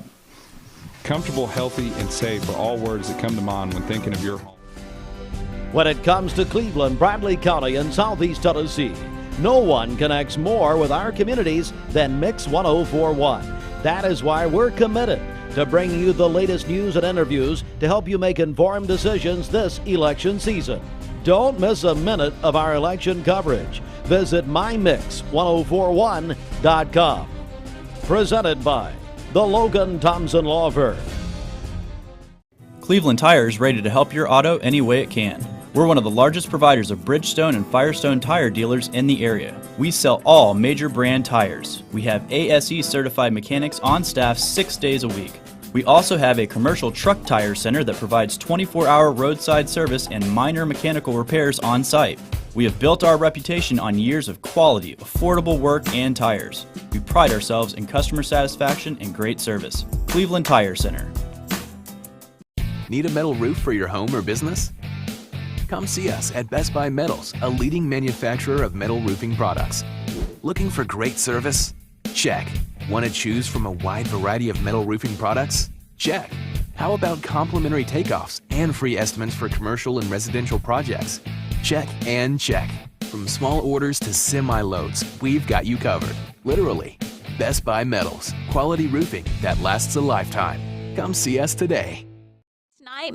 Comfortable, healthy, and safe are all words that come to mind when thinking of your home. When it comes to Cleveland, Bradley County, and Southeast Tennessee, no one connects more with our communities than Mix 1041. That is why we're committed to bringing you the latest news and interviews to help you make informed decisions this election season. Don't miss a minute of our election coverage. Visit mymix1041.com. Presented by the Logan Thompson Law Firm. Cleveland Tire is ready to help your auto any way it can. We're one of the largest providers of Bridgestone and Firestone tire dealers in the area. We sell all major brand tires. We have ASE certified mechanics on staff 6 days a week. We also have a commercial truck tire center that provides 24-hour roadside service and minor mechanical repairs on site. We have built our reputation on years of quality, affordable work and tires. We pride ourselves in customer satisfaction and great service. Cleveland Tire Center. Need a metal roof for your home or business? Come see us at Best Buy Metals, a leading manufacturer of metal roofing products. Looking for great service? Check. Want to choose from a wide variety of metal roofing products? Check. How about complimentary takeoffs and free estimates for commercial and residential projects? Check and check. From small orders to semi-loads, we've got you covered. Literally. Best Buy Metals. Quality roofing that lasts a lifetime. Come see us today.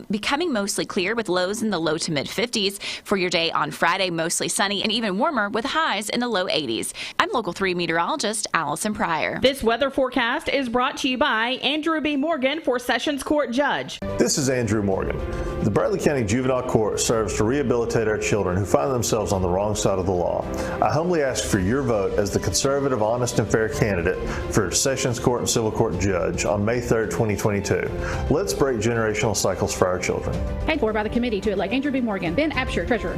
Becoming mostly clear with lows in the low to mid 50s. For your day on Friday, mostly sunny and even warmer with highs in the low 80s. I'm Local 3 meteorologist Allison Pryor. This weather forecast is brought to you by Andrew B. Morgan for Sessions Court Judge. This is Andrew Morgan. The Bradley County Juvenile Court serves to rehabilitate our children who find themselves on the wrong side of the law. I humbly ask for your vote as the conservative, honest, and fair candidate for Sessions Court and Civil Court Judge on May 3rd, 2022. Let's break generational cycles for our children. Paid for by the committee to elect Andrew B. Morgan, Ben Absher, Treasurer.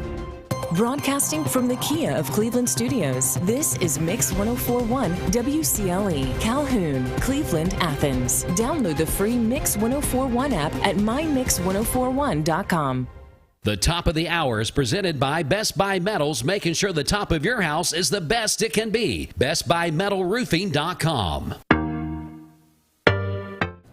Broadcasting from the Kia of Cleveland Studios, this is Mix 1041 WCLE, Calhoun, Cleveland, Athens. Download the free Mix 1041 app at mymix1041.com. The top of the hour is presented by Best Buy Metals, making sure the top of your house is the best it can be. BestBuyMetalRoofing.com.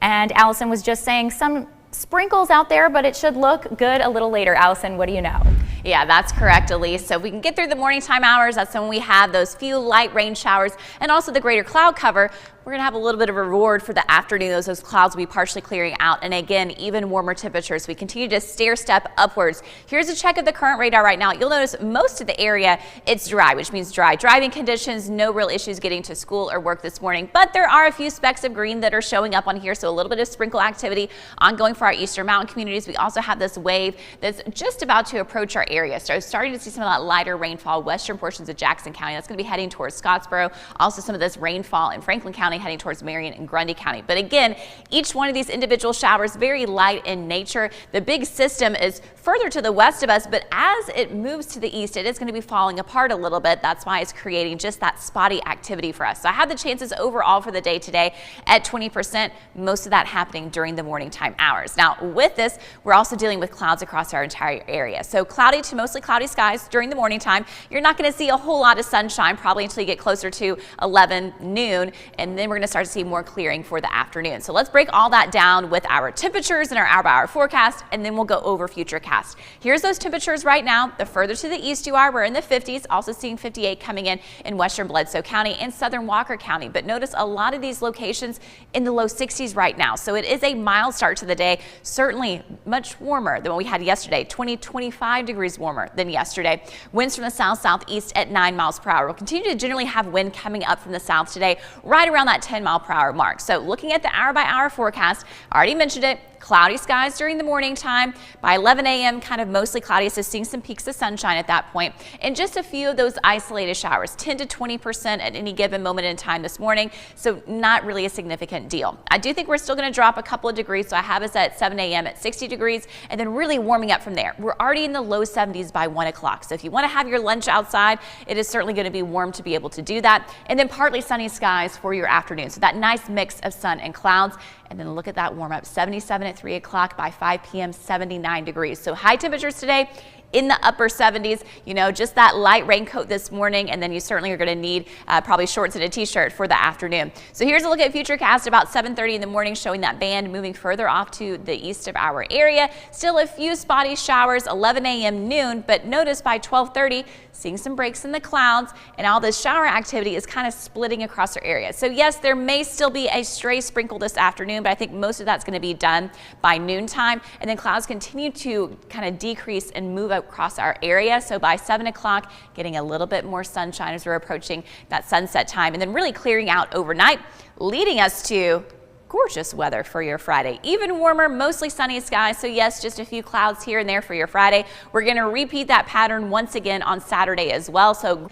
And Allison was just saying some sprinkles out there, but it should look good a little later. Allison, what do you know? Yeah, that's correct, Elise. So if we can get through the morning time hours, that's when we have those few light rain showers and also the greater cloud cover. We're going to have a little bit of a reward for the afternoon. Those clouds will be partially clearing out. And again, even warmer temperatures. We continue to stair step upwards. Here's a check of the current radar right now. You'll notice most of the area, it's dry, which means dry driving conditions. No real issues getting to school or work this morning. But there are a few specks of green that are showing up on here. So a little bit of sprinkle activity ongoing for our eastern mountain communities. We also have this wave that's just about to approach our area. So starting to see some of that lighter rainfall, western portions of Jackson County. That's going to be heading towards Scottsboro. Also some of this rainfall in Franklin County heading towards Marion and Grundy County. But again, each one of these individual showers very light in nature. The big system is further to the west of us, but as it moves to the east, it is going to be falling apart a little bit. That's why it's creating just that spotty activity for us. So I have the chances overall for the day today at 20%, most of that happening during the morning time hours. Now with this, we're also dealing with clouds across our entire area. So cloudy to mostly cloudy skies during the morning time. You're not going to see a whole lot of sunshine probably until you get closer to 11 noon, and then we're going to start to see more clearing for the afternoon. So let's break all that down with our temperatures and our hour-by-hour forecast, and then we'll go over futurecast. Here's those temperatures right now. The further to the east you are, we're in the 50s, also seeing 58 coming in western Bledsoe County and southern Walker County. But notice a lot of these locations in the low 60s right now. So it is a mild start to the day, certainly much warmer than what we had yesterday, 25 degrees warmer than yesterday. Winds from the south-southeast at 9 miles per hour. We'll continue to generally have wind coming up from the south today, right around that 10-mile-per-hour mark. So looking at the hour-by-hour forecast, I already mentioned it. Cloudy skies during the morning time. By 11 a.m., kind of mostly cloudy, so seeing some peaks of sunshine at that point. And just a few of those isolated showers, 10 to 20% at any given moment in time this morning, so not really a significant deal. I do think we're still going to drop a couple of degrees, so I have us at 7 a.m. at 60 degrees, and then really warming up from there. We're already in the low 70s by 1 o'clock, so if you want to have your lunch outside, it is certainly going to be warm to be able to do that. And then partly sunny skies for your afternoon, so that nice mix of sun and clouds. And then look at that warm up, 77 at 3 o'clock, by 5 p.m., 79 degrees. So high temperatures today in the upper 70s, you know, just that light raincoat this morning, and then you certainly are going to need probably shorts and a t-shirt for the afternoon. So here's a look at Futurecast about 7:30 in the morning, showing that band moving further off to the east of our area. Still a few spotty showers, 11 a.m. noon, but notice by 12:30, seeing some breaks in the clouds, and all this shower activity is kind of splitting across our area. So yes, there may still be a stray sprinkle this afternoon, but I think most of that's going to be done by noontime, and then clouds continue to kind of decrease and move across our area. So by 7 o'clock, getting a little bit more sunshine as we're approaching that sunset time, and then really clearing out overnight, leading us to gorgeous weather for your Friday. Even warmer, mostly sunny skies. So yes, just a few clouds here and there for your Friday. We're going to repeat that pattern once again on Saturday as well. So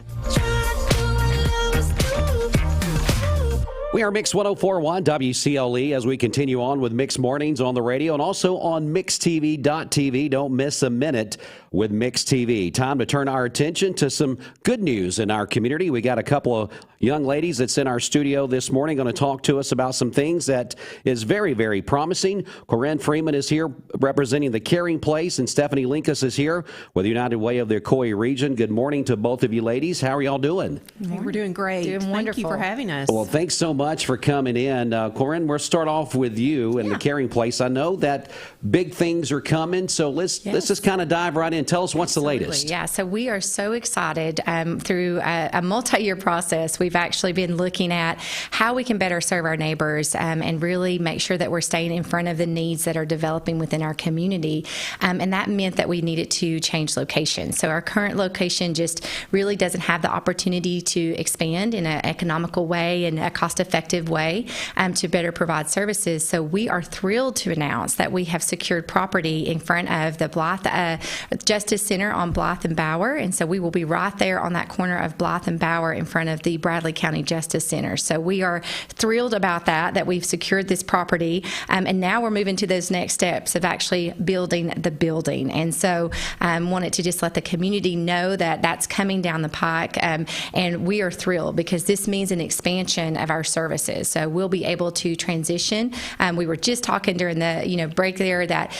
we are Mix 104.1 WCLE as we continue on with Mix Mornings on the radio and also on MixTV.tv. Don't miss a minute with Mix TV. Time to turn our attention to some good news in our community. We got a couple of young ladies that's in our studio this morning going to talk to us about some things that is very, very promising. Corinne Freeman is here representing the Caring Place, and Stephanie Linkous is here with the United Way of the Ocoee region. Good morning to both of you ladies. How are y'all doing? Hey, we're doing great. Doing wonderful. Thank you for having us. Well, thanks so much for coming in. Corinne, we'll start off with you and the Caring Place. I know that big things are coming, so let's just kind of dive right in. Tell us what's the latest. Yeah, so we are so excited. Through a multi-year process, we've actually been looking at how we can better serve our neighbors and really make sure that we're staying in front of the needs that are developing within our community. And that meant that we needed to change location. So our current location just really doesn't have the opportunity to expand in an economical way and a cost-effective way to better provide services. So we are thrilled to announce that we have secured property in front of the Blythe Justice Center on Blythe and Bower. And so we will be right there on that corner of Blythe and Bower in front of the Bradley County Justice Center. So we are thrilled about that we've secured this property. And now we're moving to those next steps of actually building the building. And so wanted to just let the community know that that's coming down the pike. And we are thrilled because this means an expansion of our services. So we'll be able to transition. We were just talking during the break there that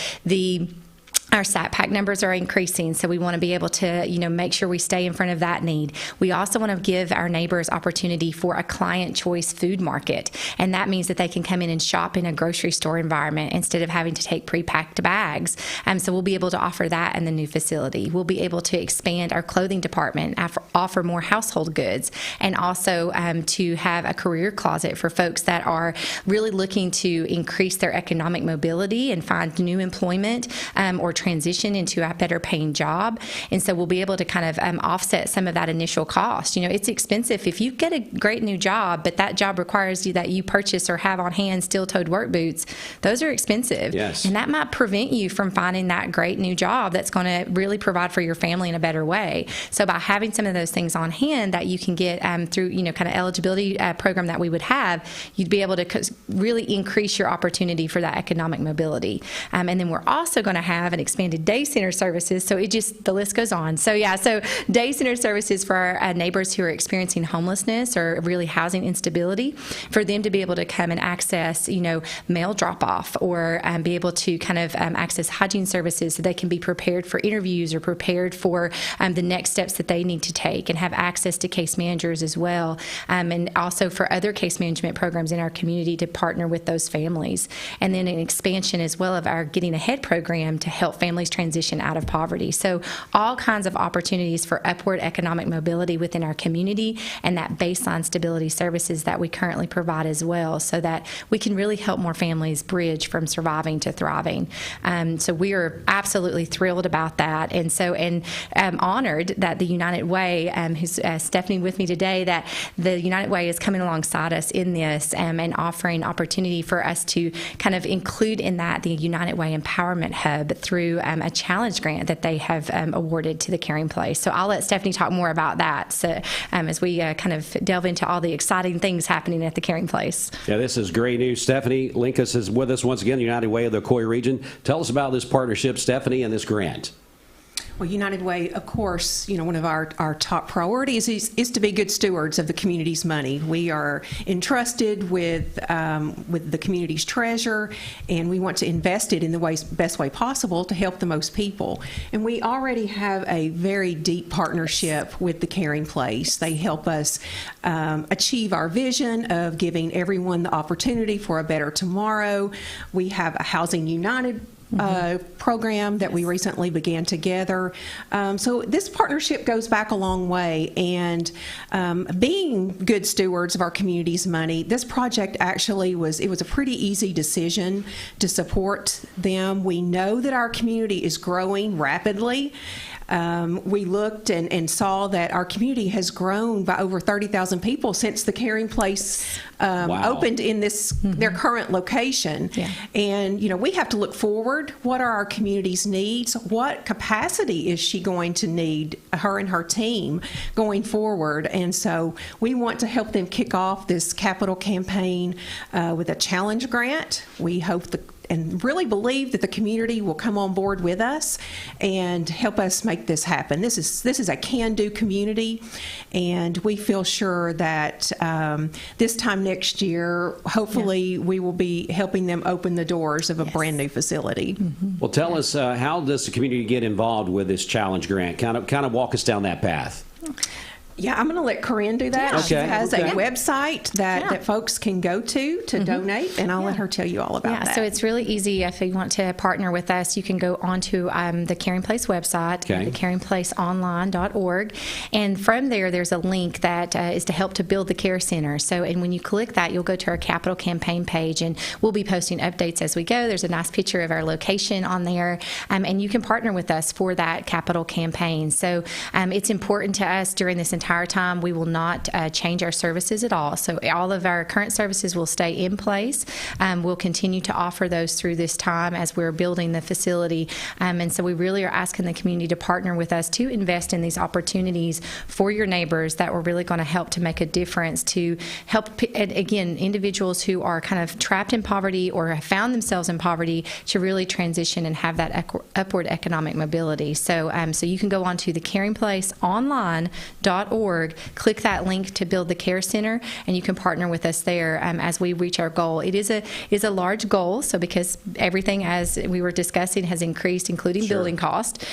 our sat pack numbers are increasing, so we want to be able to, make sure we stay in front of that need. We also want to give our neighbors opportunity for a client choice food market, and that means that they can come in and shop in a grocery store environment instead of having to take pre-packed bags. So we'll be able to offer that in the new facility. We'll be able to expand our clothing department, offer more household goods, and also to have a career closet for folks that are really looking to increase their economic mobility and find new employment or transition into a better paying job. And so we'll be able to kind of offset some of that initial cost. It's expensive if you get a great new job, but that job requires you that you purchase or have on hand steel-toed work boots. Those are expensive. Yes. And that might prevent you from finding that great new job that's going to really provide for your family in a better way. So by having some of those things on hand that you can get through, kind of eligibility program that we would have, you'd be able to really increase your opportunity for that economic mobility. And then we're also going to have an expanded day center services. So the list goes on. So day center services for our neighbors who are experiencing homelessness or really housing instability, for them to be able to come and access, mail drop off or be able to kind of access hygiene services so they can be prepared for interviews or prepared for the next steps that they need to take, and have access to case managers as well. And also for other case management programs in our community to partner with those families. And then an expansion as well of our Getting Ahead program to help families transition out of poverty. So all kinds of opportunities for upward economic mobility within our community, and that baseline stability services that we currently provide as well, so that we can really help more families bridge from surviving to thriving. So we are absolutely thrilled about that, and honored that the United Way, who's Stephanie with me today, that the United Way is coming alongside us in this and offering opportunity for us to kind of include in that the United Way Empowerment Hub through a challenge grant that they have awarded to the Caring Place. So I'll let Stephanie talk more about that as we kind of delve into all the exciting things happening at the Caring Place. Yeah, this is great news. Stephanie Linkous is with us once again, United Way of the Ocoee region. Tell us about this partnership, Stephanie, and this grant. Well, United Way, of course, one of our top priorities is to be good stewards of the community's money. We are entrusted with the community's treasure, and we want to invest it in the best way possible to help the most people. And we already have a very deep partnership with the Caring Place. They help us achieve our vision of giving everyone the opportunity for a better tomorrow. We have a Housing United program that we recently began together. So this partnership goes back a long way, and being good stewards of our community's money, this project actually was a pretty easy decision to support them. We know that our community is growing rapidly. We looked and saw that our community has grown by over 30,000 people since the Caring Place opened in their current location. Yeah. And we have to look forward. What are our community's needs? What capacity is she going to need, her and her team, going forward? And so we want to help them kick off this capital campaign with a challenge grant. We hope and really believe that the community will come on board with us and help us make this happen. This is a can-do community, and we feel sure that this time next year, hopefully, we will be helping them open the doors of a brand new facility. Mm-hmm. Well, tell us, how does the community get involved with this challenge grant? Kind of walk us down that path. Yeah, I'm going to let Corinne do that. Okay. She has a website that folks can go to donate, and I'll let her tell you all about that. So it's really easy. If you want to partner with us, you can go onto the Caring Place website, thecaringplaceonline.org, and from there's a link that is to help to build the care center. So, and when you click that, you'll go to our capital campaign page, and we'll be posting updates as we go. There's a nice picture of our location on there, and you can partner with us for that capital campaign. So it's important to us during this entire time. We will not change our services at all. So all of our current services will stay in place. We'll continue to offer those through this time as we're building the facility. And so we really are asking the community to partner with us to invest in these opportunities for your neighbors that were really going to help to make a difference, to help, again, individuals who are kind of trapped in poverty or have found themselves in poverty to really transition and have that upward economic mobility. So you can go on to thecaringplaceonline.org, click that link to build the care center, and you can partner with us there as we reach our goal. It is a large goal, so because everything, as we were discussing, has increased, including building cost.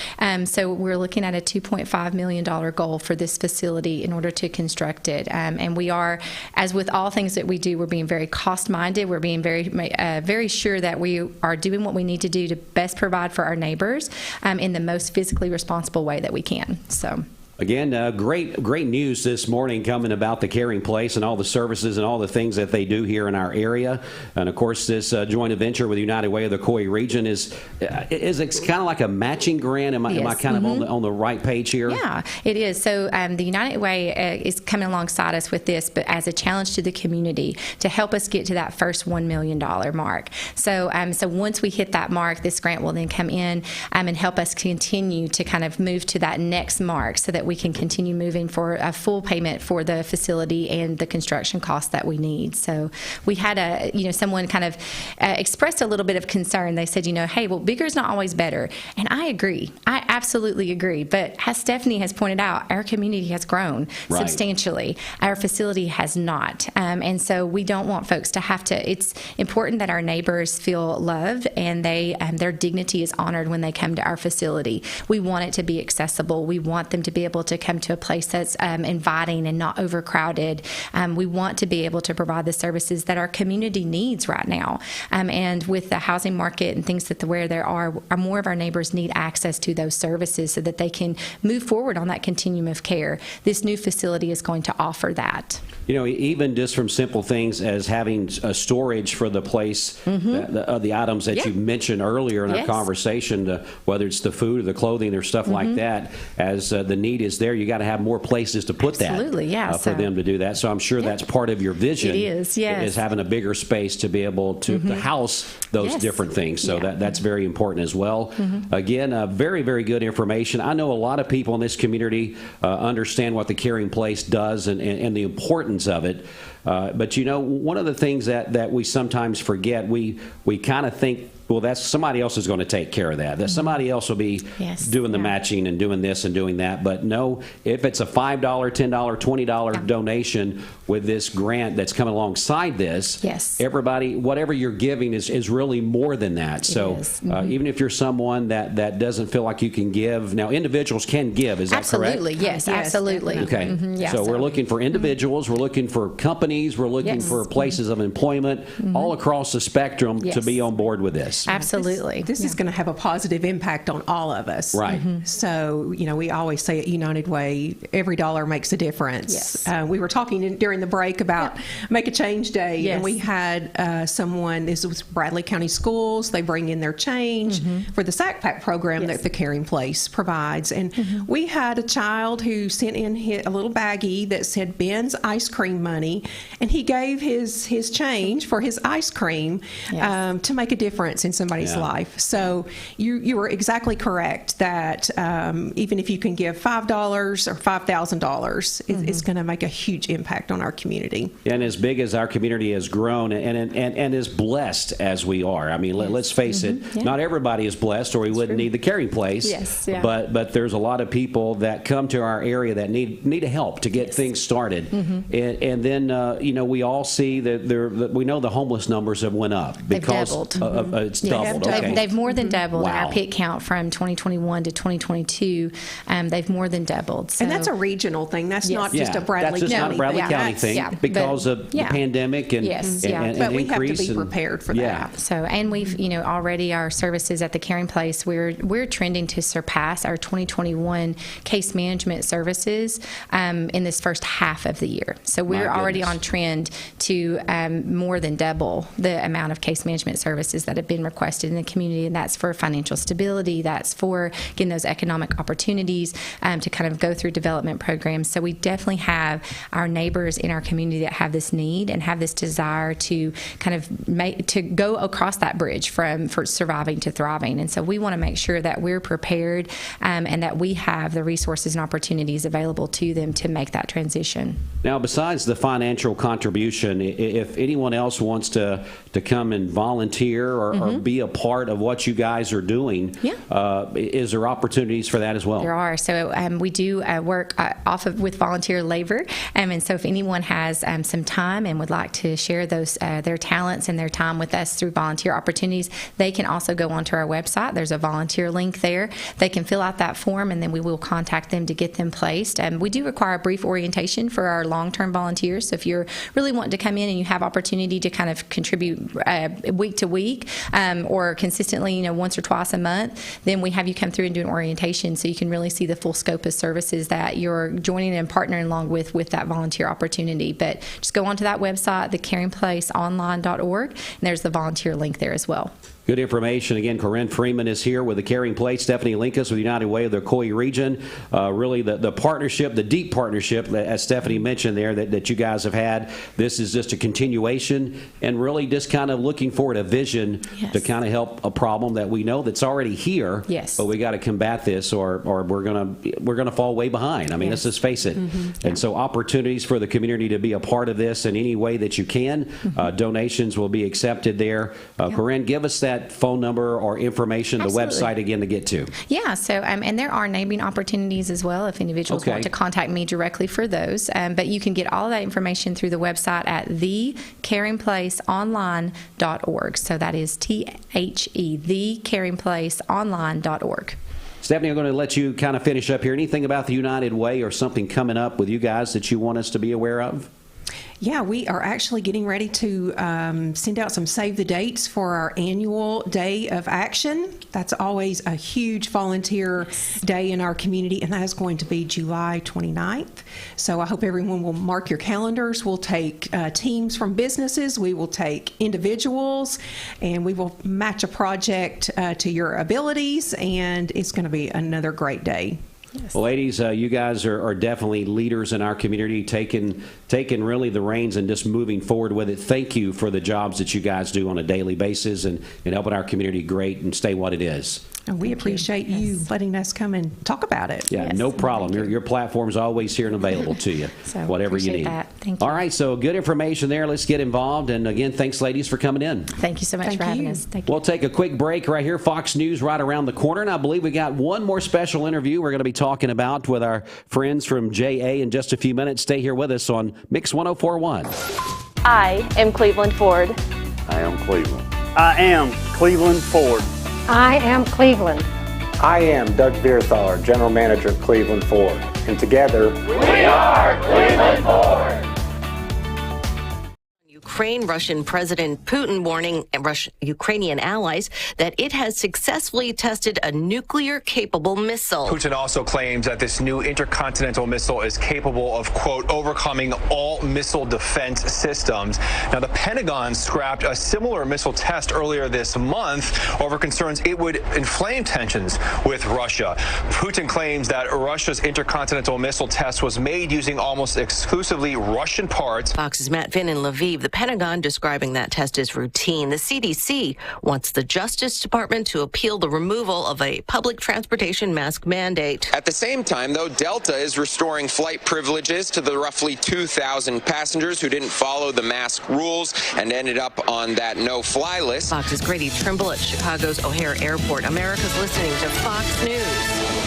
So we're looking at a $2.5 million goal for this facility in order to construct it. And we are, as with all things that we do, we're being very cost-minded. We're being very sure that we are doing what we need to do to best provide for our neighbors in the most fiscally responsible way that we can. So. Again, great news this morning coming about the Caring Place and all the services and all the things that they do here in our area. And of course, this joint venture with United Way of the Ocoee region is it kind of like a matching grant? Am I kind of on the right page here? Yeah, it is. So the United Way is coming alongside us with this, but as a challenge to the community to help us get to that first $1 million mark. So once we hit that mark, this grant will then come in and help us continue to kind of move to that next mark, so that we can continue moving for a full payment for the facility and the construction costs that we need. So we had someone kind of expressed a little bit of concern. They said, hey, well, bigger is not always better. And I agree. I absolutely agree. But as Stephanie has pointed out, our community has grown substantially. Our facility has not. And so we don't want folks to have to. It's important that our neighbors feel loved and their dignity is honored when they come to our facility. We want it to be accessible. We want them to be able able to come to a place that's inviting and not overcrowded. We want to be able to provide the services that our community needs right now. And with the housing market and things where there are more of our neighbors need access to those services so that they can move forward on that continuum of care. This new facility is going to offer that. You know, even just from simple things as having a storage for the place, the items that you mentioned earlier in our conversation, whether it's the food or the clothing or stuff like that, as the need is there, you got to have more places to put that for them to do that. So I'm sure that's part of your vision. It is, yes. Is having a bigger space to be able to house those different things. So that's very important as well. Again, very, very good information. I know a lot of people in this community understand what the Caring Place does and the importance of it. But you know, one of the things that we sometimes forget, we kind of think, well, that's somebody else is going to take care of that. That somebody else will be doing the matching and doing this and doing that. But no, if it's a $5, $10, $20 donation with this grant that's coming alongside this, everybody, whatever you're giving is really more than that. So even if you're someone that doesn't feel like you can give, now individuals can give, is that correct? Absolutely, yes, absolutely. Okay, so we're looking for individuals, we're looking for companies, we're looking for places of employment all across the spectrum to be on board with this. Absolutely. This is going to have a positive impact on all of us. Right. So, you know, we always say at United Way, every dollar makes a difference. We were talking during the break about Make a Change Day, and we had someone, this was Bradley County Schools, they bring in their change for the Sack Pack program that the Caring Place provides. And we had a child who sent in a little baggie that said Ben's ice cream money, and he gave his change for his ice cream to make a difference in somebody's life. So you were exactly correct that even if you can give $5 or $5,000, it's going to make a huge impact on our community. And as big as our community has grown and as blessed as we are, I mean, let's face it, not everybody is blessed or we wouldn't need the Caring Place. But there's a lot of people that come to our area that need help to get things started. And then, you know, we all see that we know the homeless numbers have went up because it's doubled. They've more than doubled our PIT count from 2021 to 2022. They've more than doubled. So. And that's a regional thing. That's not just a Bradley County. That's just not a Bradley County thing because of the pandemic and but we have to be prepared for that. So, and we've, you know, already our services at the Caring Place, we're trending to surpass our 2021 case management services in this first half of the year. So we're already on trend to more than double the amount of case management services that have been requested in the community, and that's for financial stability, that's for getting those economic opportunities to kind of go through development programs. So we definitely have our neighbors in our community that have this need and have this desire to kind of to go across that bridge from surviving to thriving. And so we want to make sure that we're prepared and that we have the resources and opportunities available to them to make that transition. Now, besides the financial contribution, if anyone else wants to come and volunteer or be a part of what you guys are doing, is there opportunities for that as well? There are. So we do work with volunteer labor, and so if anyone has some time and would like to share those their talents and their time with us through volunteer opportunities, they can also go onto our website. There's a volunteer link there. They can fill out that form, and then we will contact them to get them placed. We do require a brief orientation for our long-term volunteers. So if you're really wanting to come in and you have opportunity to kind of contribute week to week or consistently, you know, once or twice a month, then we have you come through and do an orientation so you can really see the full scope of services that you're joining and partnering along with that volunteer opportunity. But just go onto that website, thecaringplaceonline.org, and there's the volunteer link there as well. Good information. Again, Corinne Freeman is here with the Caring Place. Stephanie Linkous with United Way of the Coy region. Really the partnership, the deep partnership, as Stephanie mentioned there, that you guys have had. This is just a continuation and really just kind of looking forward a vision to kind of help a problem that we know that's already here. Yes. But we got to combat this or we're gonna fall way behind. I mean, let's just face it. And so opportunities for the community to be a part of this in any way that you can. Donations will be accepted there. Corinne, give us that phone number or information, the website again to get to. Yeah, so and there are naming opportunities as well if individuals want to contact me directly for those. But you can get all of that information through the website at thecaringplaceonline.org. So that is THE, thecaringplaceonline.org. Stephanie, I'm going to let you kind of finish up here. Anything about the United Way or something coming up with you guys that you want us to be aware of? Yeah, we are actually getting ready to send out some save the dates for our annual Day of Action. That's always a huge volunteer day in our community, and that is going to be July 29th. So I hope everyone will mark your calendars. We'll take teams from businesses, we will take individuals, and we will match a project to your abilities, and it's going to be another great day. Well, ladies, you guys are definitely leaders in our community, taking really the reins and just moving forward with it. Thank you for the jobs that you guys do on a daily basis and helping our community great and stay what it is. And we appreciate you letting us come and talk about it. Yeah, no problem. Your platform's always here and available to you, So whatever you appreciate need. that. Thank you. All right, so good information there. Let's get involved. And again, thanks, ladies, for coming in. Thank you so much for having us. Thank you. We'll take a quick break right here. Fox News right around the corner. And I believe we got one more special interview we're going to be talking about with our friends from JA in just a few minutes. Stay here with us on Mix 104.1. I am Cleveland Ford. I am Cleveland. I am Cleveland Ford. I am Cleveland. I am Doug Beerthaler, General Manager of Cleveland Ford. And together, we are Cleveland Ford. Ukraine, Russian President Putin warning Ukrainian allies that it has successfully tested a nuclear-capable missile. Putin also claims that this new intercontinental missile is capable of, quote, overcoming all missile defense systems. Now, the Pentagon scrapped a similar missile test earlier this month over concerns it would inflame tensions with Russia. Putin claims that Russia's intercontinental missile test was made using almost exclusively Russian parts. Fox's Matt Finn in Lviv, the Pentagon describing that test as routine. The CDC wants the Justice Department to appeal the removal of a public transportation mask mandate. At the same time, though, Delta is restoring flight privileges to the roughly 2,000 passengers who didn't follow the mask rules and ended up on that no-fly list. Fox's Grady Trimble at Chicago's O'Hare Airport. America's listening to Fox News.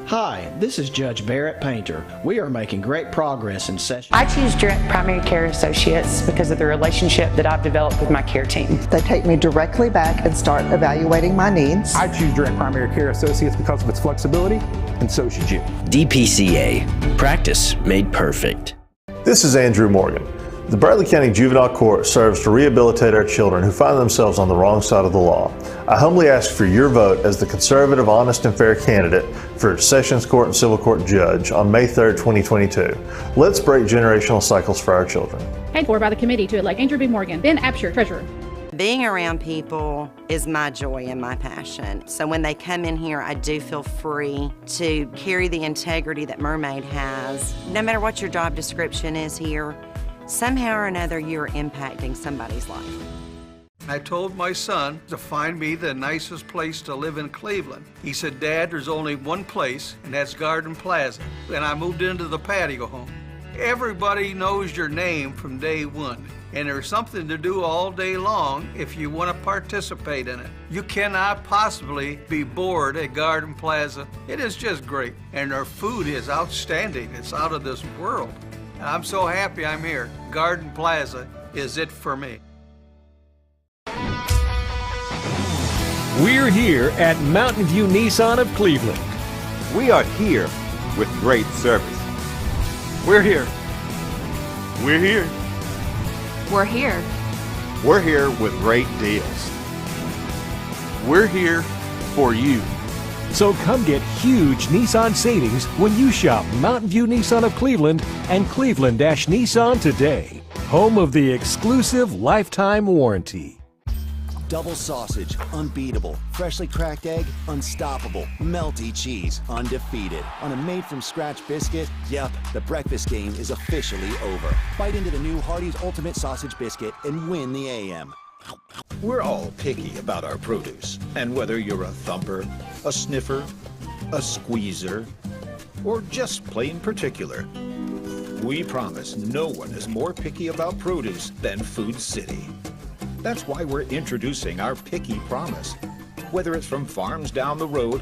Hi, this is Judge Barrett Painter. We are making great progress in session. I choose Direct Primary Care Associates because of the relationship that I've developed with my care team. They take me directly back and start evaluating my needs. I choose Direct Primary Care Associates because of its flexibility, and so should you. DPCA. Practice made perfect. This is Andrew Morgan. The Bradley County Juvenile Court serves to rehabilitate our children who find themselves on the wrong side of the law. I humbly ask for your vote as the conservative, honest, and fair candidate for Sessions Court and Civil Court Judge on May 3rd, 2022. Let's break generational cycles for our children. Paid for by the committee to elect Andrew B. Morgan, Ben Absher, Treasurer. Being around people is my joy and my passion. So when they come in here, I do feel free to carry the integrity that Mermaid has. No matter what your job description is here, somehow or another, you're impacting somebody's life. I told my son to find me the nicest place to live in Cleveland. He said, Dad, there's only one place, and that's Garden Plaza. And I moved into the patio home. Everybody knows your name from day one, and there's something to do all day long if you want to participate in it. You cannot possibly be bored at Garden Plaza. It is just great, and their food is outstanding. It's out of this world. I'm so happy I'm here. Garden Plaza is it for me. We're here at Mountain View Nissan of Cleveland. We are here with great service. We're here. We're here. We're here. We're here with great deals. We're here for you. So come get huge Nissan savings when you shop Mountain View Nissan of Cleveland and Cleveland-Nissan today. Home of the exclusive lifetime warranty. Double sausage, unbeatable. Freshly cracked egg, unstoppable. Melty cheese, undefeated. On a made-from-scratch biscuit, yep, the breakfast game is officially over. Bite into the new Hardee's Ultimate Sausage Biscuit and win the AM. We're all picky about our produce, and whether you're a thumper, a sniffer, a squeezer, or just plain particular, we promise no one is more picky about produce than Food City. That's why we're introducing our Picky Promise. Whether it's from farms down the road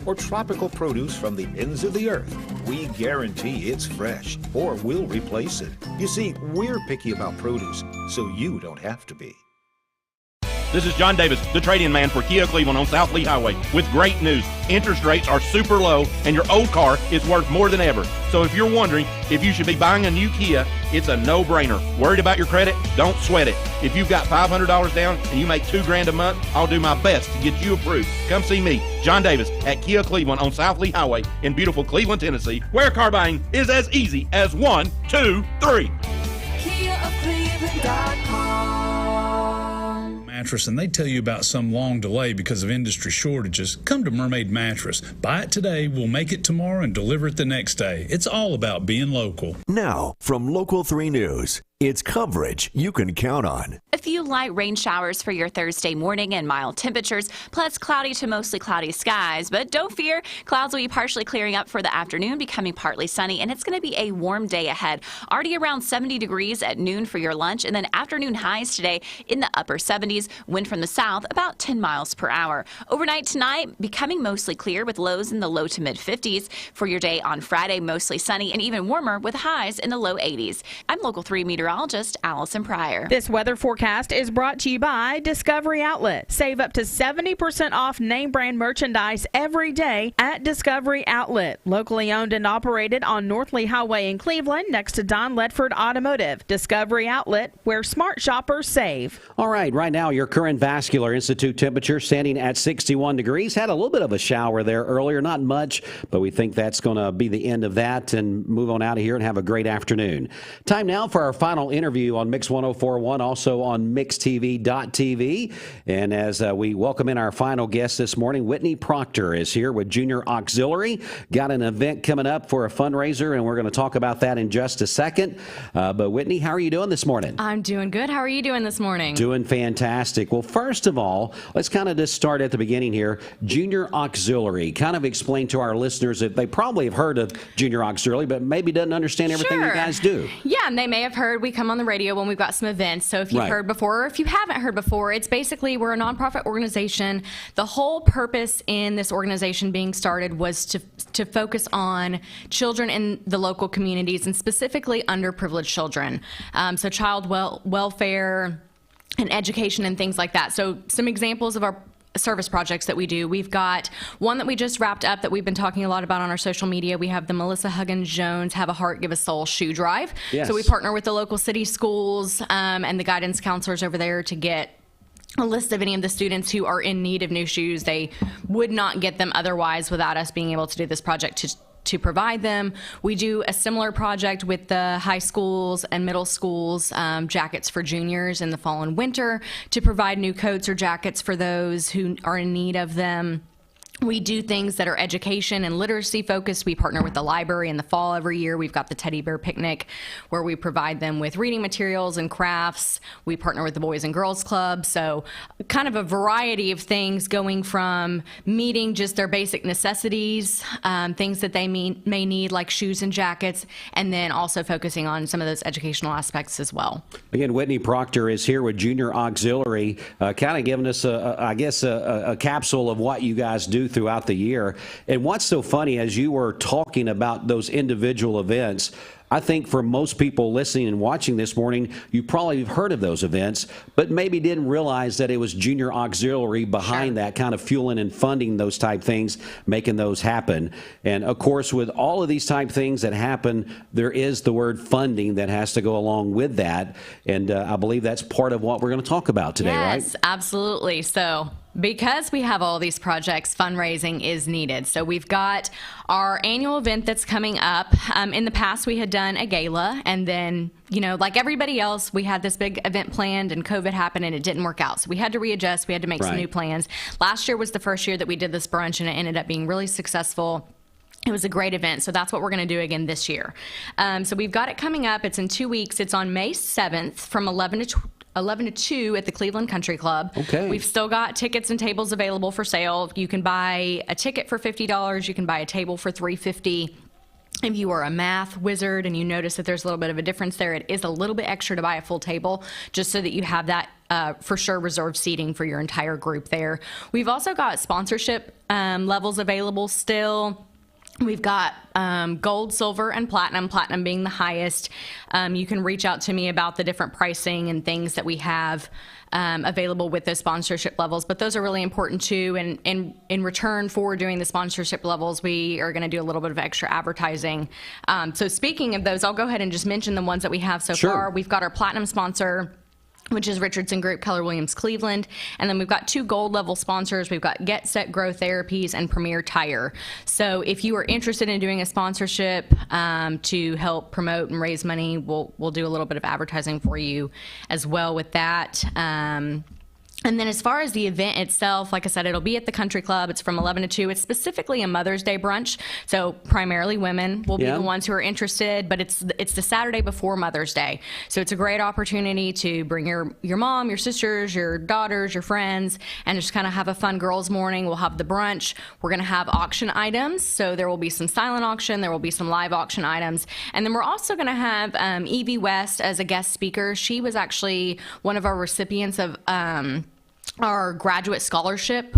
or tropical produce from the ends of the earth, we guarantee it's fresh or we'll replace it. You see, we're picky about produce, so you don't have to be. This is John Davis, the trade-in man for Kia Cleveland on South Lee Highway, with great news. Interest rates are super low, and your old car is worth more than ever. So if you're wondering if you should be buying a new Kia, it's a no-brainer. Worried about your credit? Don't sweat it. If you've got $500 down and you make $2,000 a month, I'll do my best to get you approved. Come see me, John Davis, at Kia Cleveland on South Lee Highway in beautiful Cleveland, Tennessee, where car buying is as easy as 1, 2, 3. Mattress, and they tell you about some long delay because of industry shortages. Come to Mermaid Mattress. Buy it today, we'll make it tomorrow, and deliver it the next day. It's all about being local. Now, from Local 3 News, it's coverage you can count on. A few light rain showers for your Thursday morning and mild temperatures, plus cloudy to mostly cloudy skies. But don't fear, clouds will be partially clearing up for the afternoon, becoming partly sunny, and it's going to be a warm day ahead. Already around 70 degrees at noon for your lunch, and then afternoon highs today in the upper 70s, wind from the south about 10 miles per hour. Overnight tonight, becoming mostly clear with lows in the low to mid 50s. For your day on Friday, mostly sunny and even warmer with highs in the low 80s. I'm Local 3 meteorologist Allison Pryor. This weather forecast is brought to you by Discovery Outlet. Save up to 70% off name brand merchandise every day at Discovery Outlet. Locally owned and operated on North Lee Highway in Cleveland next to Don Ledford Automotive. Discovery Outlet, where smart shoppers save. All right, right now your current Vascular Institute temperature standing at 61 degrees. Had a little bit of a shower there earlier, not much, but we think that's going to be the end of that and move on out of here and have a great afternoon. Time now for our final interview on Mix 104.1, also on mixtv.tv. And as we welcome in our final guest this morning, Whitney Proctor is here with Junior Auxilliary. Got an event coming up for a fundraiser, and we're going to talk about that in just a second. But Whitney, how are you doing this morning? I'm doing good. How are you doing this morning? Doing fantastic. Well, first of all, let's kind of just start at the beginning here. Junior Auxilliary. Kind of explain to our listeners that they probably have heard of Junior Auxilliary, but maybe doesn't understand everything you guys do. Yeah, and they may have heard. We come on the radio when we've got some events. So if you've heard before, or if you haven't heard before, it's basically we're a nonprofit organization. The whole purpose in this organization being started was to focus on children in the local communities and specifically underprivileged children. So child welfare and education and things like that. So some examples of our service projects that we do. We've got one that we just wrapped up that we've been talking a lot about on our social media. We have the Melissa Huggins Jones Have a Heart, Give a Soul shoe drive. Yes. So we partner with the local city schools and the guidance counselors over there to get a list of any of the students who are in need of new shoes. They would not get them otherwise without us being able to do this project to provide them. We do a similar project with the high schools and middle schools, jackets for juniors in the fall and winter, to provide new coats or jackets for those who are in need of them. We do things that are education and literacy focused. We partner with the library in the fall every year. We've got the Teddy Bear Picnic where we provide them with reading materials and crafts. We partner with the Boys and Girls Club. So kind of a variety of things, going from meeting just their basic necessities, things that they may need like shoes and jackets, and then also focusing on some of those educational aspects as well. Again, Whitney Proctor is here with Junior Auxilliary, kind of giving us, a capsule of what you guys do throughout the year. And what's so funny, as you were talking about those individual events, I think for most people listening and watching this morning, you probably have heard of those events, but maybe didn't realize that it was Junior Auxilliary behind that, kind of fueling and funding those type things, making those happen. And of course, with all of these type things that happen, there is the word funding that has to go along with that. And I believe that's part of what we're going to talk about today, right? Yes, absolutely. So because we have all these projects, fundraising is needed. So we've got our annual event that's coming up. In the past, we had done a gala, and then, like everybody else, we had this big event planned, and COVID happened, and it didn't work out. So we had to readjust. We had to make some new plans. Last year was the first year that we did this brunch, and it ended up being really successful. It was a great event, so that's what we're going to do again this year. So we've got it coming up. It's in 2 weeks. It's on May 7th from 11 to 2 at the Cleveland Country Club. Okay. We've still got tickets and tables available for sale. You can buy a ticket for $50. You can buy a table for $3.50. If you are a math wizard and you notice that there's a little bit of a difference there, it is a little bit extra to buy a full table, just so that you have that for sure reserved seating for your entire group there. We've also got sponsorship levels available still. We've got gold, silver, and platinum being the highest. You can reach out to me about the different pricing and things that we have available with those sponsorship levels, but those are really important too. And in return for doing the sponsorship levels, we are going to do a little bit of extra advertising. So speaking of those, I'll go ahead and just mention the ones that we have so far. We've got our platinum sponsor, which is Richardson Group, Keller Williams Cleveland. And then we've got 2 gold level sponsors. We've got Get Set Grow Therapies and Premier Tire. So if you are interested in doing a sponsorship to help promote and raise money, we'll do a little bit of advertising for you as well with that. And then as far as the event itself, like I said, it'll be at the Country Club. It's from 11 to 2. It's specifically a Mother's Day brunch, so primarily women will be the ones who are interested, but it's the Saturday before Mother's Day. So it's a great opportunity to bring your mom, your sisters, your daughters, your friends, and just kind of have a fun girls' morning. We'll have the brunch. We're going to have auction items, so there will be some silent auction. There will be some live auction items. And then we're also going to have Evie West as a guest speaker. She was actually one of our recipients of our graduate scholarship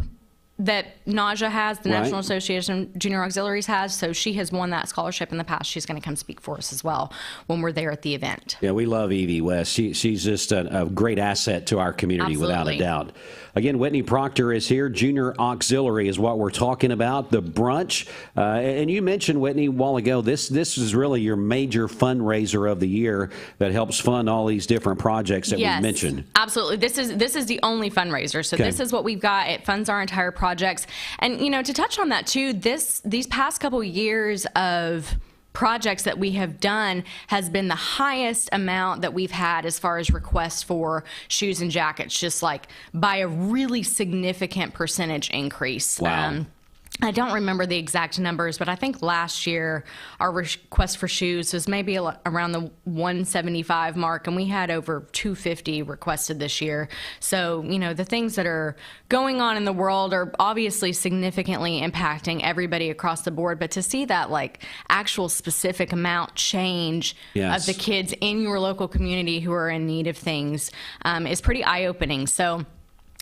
that NAJA has, the National Association of Junior Auxiliaries has. So she has won that scholarship in the past. She's going to come speak for us as well when we're there at the event. Yeah, we love Evie West. She's just a great asset to our community, without a doubt. Again, Whitney Proctor is here. Junior Auxiliary is what we're talking about, the brunch. And you mentioned, Whitney, a while ago, this is really your major fundraiser of the year that helps fund all these different projects that we mentioned. Absolutely. This is the only fundraiser. So this is what we've got. It funds our entire projects. And, you know, to touch on that too, these past couple years of projects that we have done has been the highest amount that we've had as far as requests for shoes and jackets, just like by a really significant percentage increase. Wow. I don't remember the exact numbers, but I think last year our request for shoes was maybe around the 175 mark, and we had over 250 requested this year. So, you know, the things that are going on in the world are obviously significantly impacting everybody across the board, but to see that like actual specific amount change of the kids in your local community who are in need of things is pretty eye-opening. So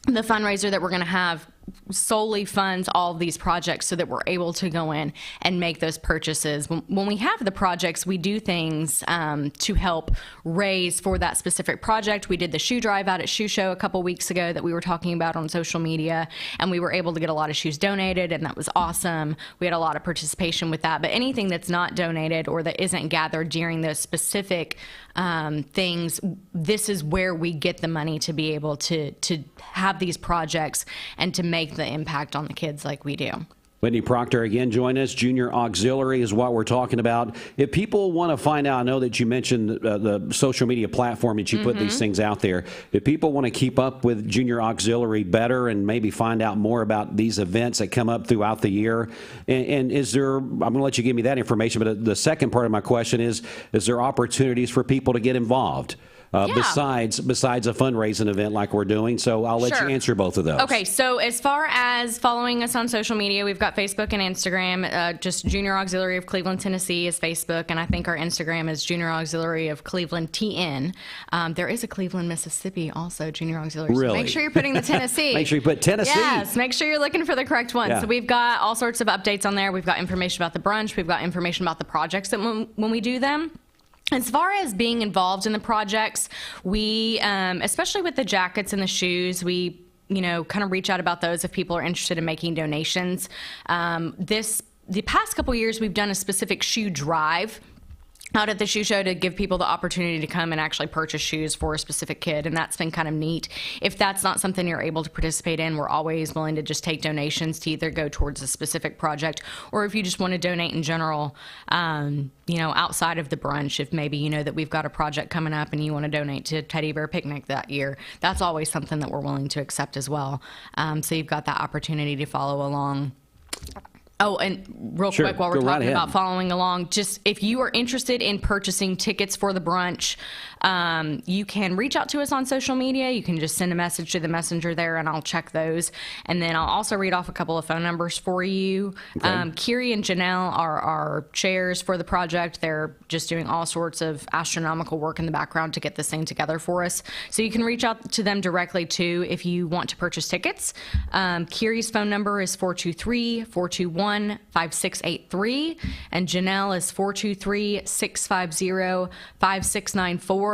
the fundraiser that we're going to have solely funds all of these projects so that we're able to go in and make those purchases. When we have the projects, we do things to help raise for that specific project. We did the shoe drive out at Shoe Show a couple weeks ago that we were talking about on social media, and we were able to get a lot of shoes donated, and that was awesome. We had a lot of participation with that. But anything that's not donated or that isn't gathered during those specific things, this is where we get the money to be able to have these projects and to make the impact on the kids like we do. Whitney Proctor again join us. Junior Auxiliary is what we're talking about. If people want to find out, I know that you mentioned the social media platform that you put these things out there. If people want to keep up with Junior Auxiliary better and maybe find out more about these events that come up throughout the year, and is there, I'm going to let you give me that information, but the second part of my question is there opportunities for people to get involved? Besides a fundraising event like we're doing. So I'll let you answer both of those. Okay, so as far as following us on social media, we've got Facebook and Instagram. Just Junior Auxiliary of Cleveland, Tennessee is Facebook, and I think our Instagram is Junior Auxiliary of Cleveland, TN. There is a Cleveland, Mississippi also, Junior Auxiliary. Really? So make sure you're putting the Tennessee. Make sure you put Tennessee. Yes, make sure you're looking for the correct one. So we've got all sorts of updates on there. We've got information about the brunch. We've got information about the projects that when we do them. As far as being involved in the projects, we, especially with the jackets and the shoes, we, kind of reach out about those if people are interested in making donations. The past couple years, we've done a specific shoe drive out at the shoe show to give people the opportunity to come and actually purchase shoes for a specific kid, and that's been kind of neat. If that's not something you're able to participate in, we're always willing to just take donations to either go towards a specific project, or if you just want to donate in general, outside of the brunch, if maybe you know that we've got a project coming up and you want to donate to Teddy Bear Picnic that year, that's always something that we're willing to accept as well. So you've got that opportunity to follow along. Oh, and real quick, while we're talking about following along, just if you are interested in purchasing tickets for the brunch, you can reach out to us on social media. You can just send a message to the messenger there, and I'll check those. And then I'll also read off a couple of phone numbers for you. Okay. Kiri and Janelle are our chairs for the project. They're just doing all sorts of astronomical work in the background to get this thing together for us. So you can reach out to them directly, too, if you want to purchase tickets. Kiri's phone number is 423-421-5683, and Janelle is 423-650-5694.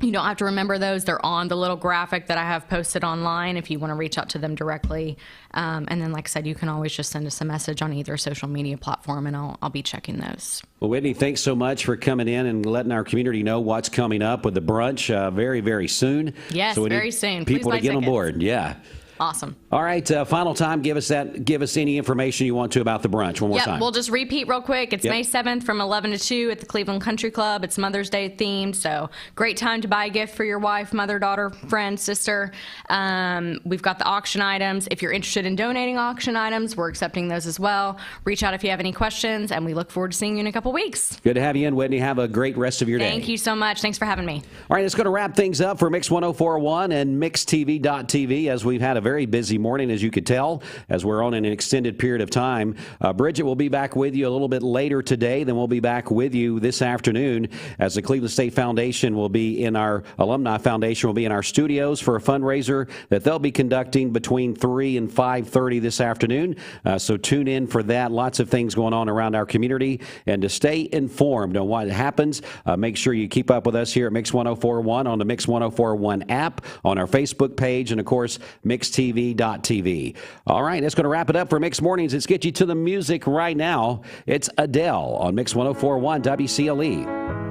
You don't have to remember those. They're on the little graphic that I have posted online if you want to reach out to them directly. And then, like I said, you can always just send us a message on either social media platform, and I'll be checking those. Well, Whitney, thanks so much for coming in and letting our community know what's coming up with the brunch very, very soon. Yes, so very soon. People Please to get tickets. on board. Yeah. Awesome. All right, final time. Give us any information you want to about the brunch one more time. We'll just repeat real quick. It's May 7th from 11 to 2 at the Cleveland Country Club. It's Mother's Day themed, so great time to buy a gift for your wife, mother, daughter, friend, sister. We've got the auction items. If you're interested in donating auction items, we're accepting those as well. Reach out if you have any questions, and we look forward to seeing you in a couple weeks. Good to have you in, Whitney. Have a great rest of your day. Thank you so much. Thanks for having me. All right, it's going to wrap things up for Mix 104.1 and MixTV.tv as we've had a very busy morning, as you could tell, as we're on an extended period of time. Bridget will be back with you a little bit later today. Then we'll be back with you this afternoon as the Cleveland State Foundation will be in our Alumni Foundation will be in our studios for a fundraiser that they'll be conducting between 3 and 5:30 this afternoon. So tune in for that. Lots of things going on around our community. And to stay informed on what happens, make sure you keep up with us here at Mix 104.1 on the Mix 104.1 app, on our Facebook page, and of course, MixTV.tv. All right, that's going to wrap it up for Mix Mornings. Let's get you to the music right now. It's Adele on Mix 104.1 WCLE.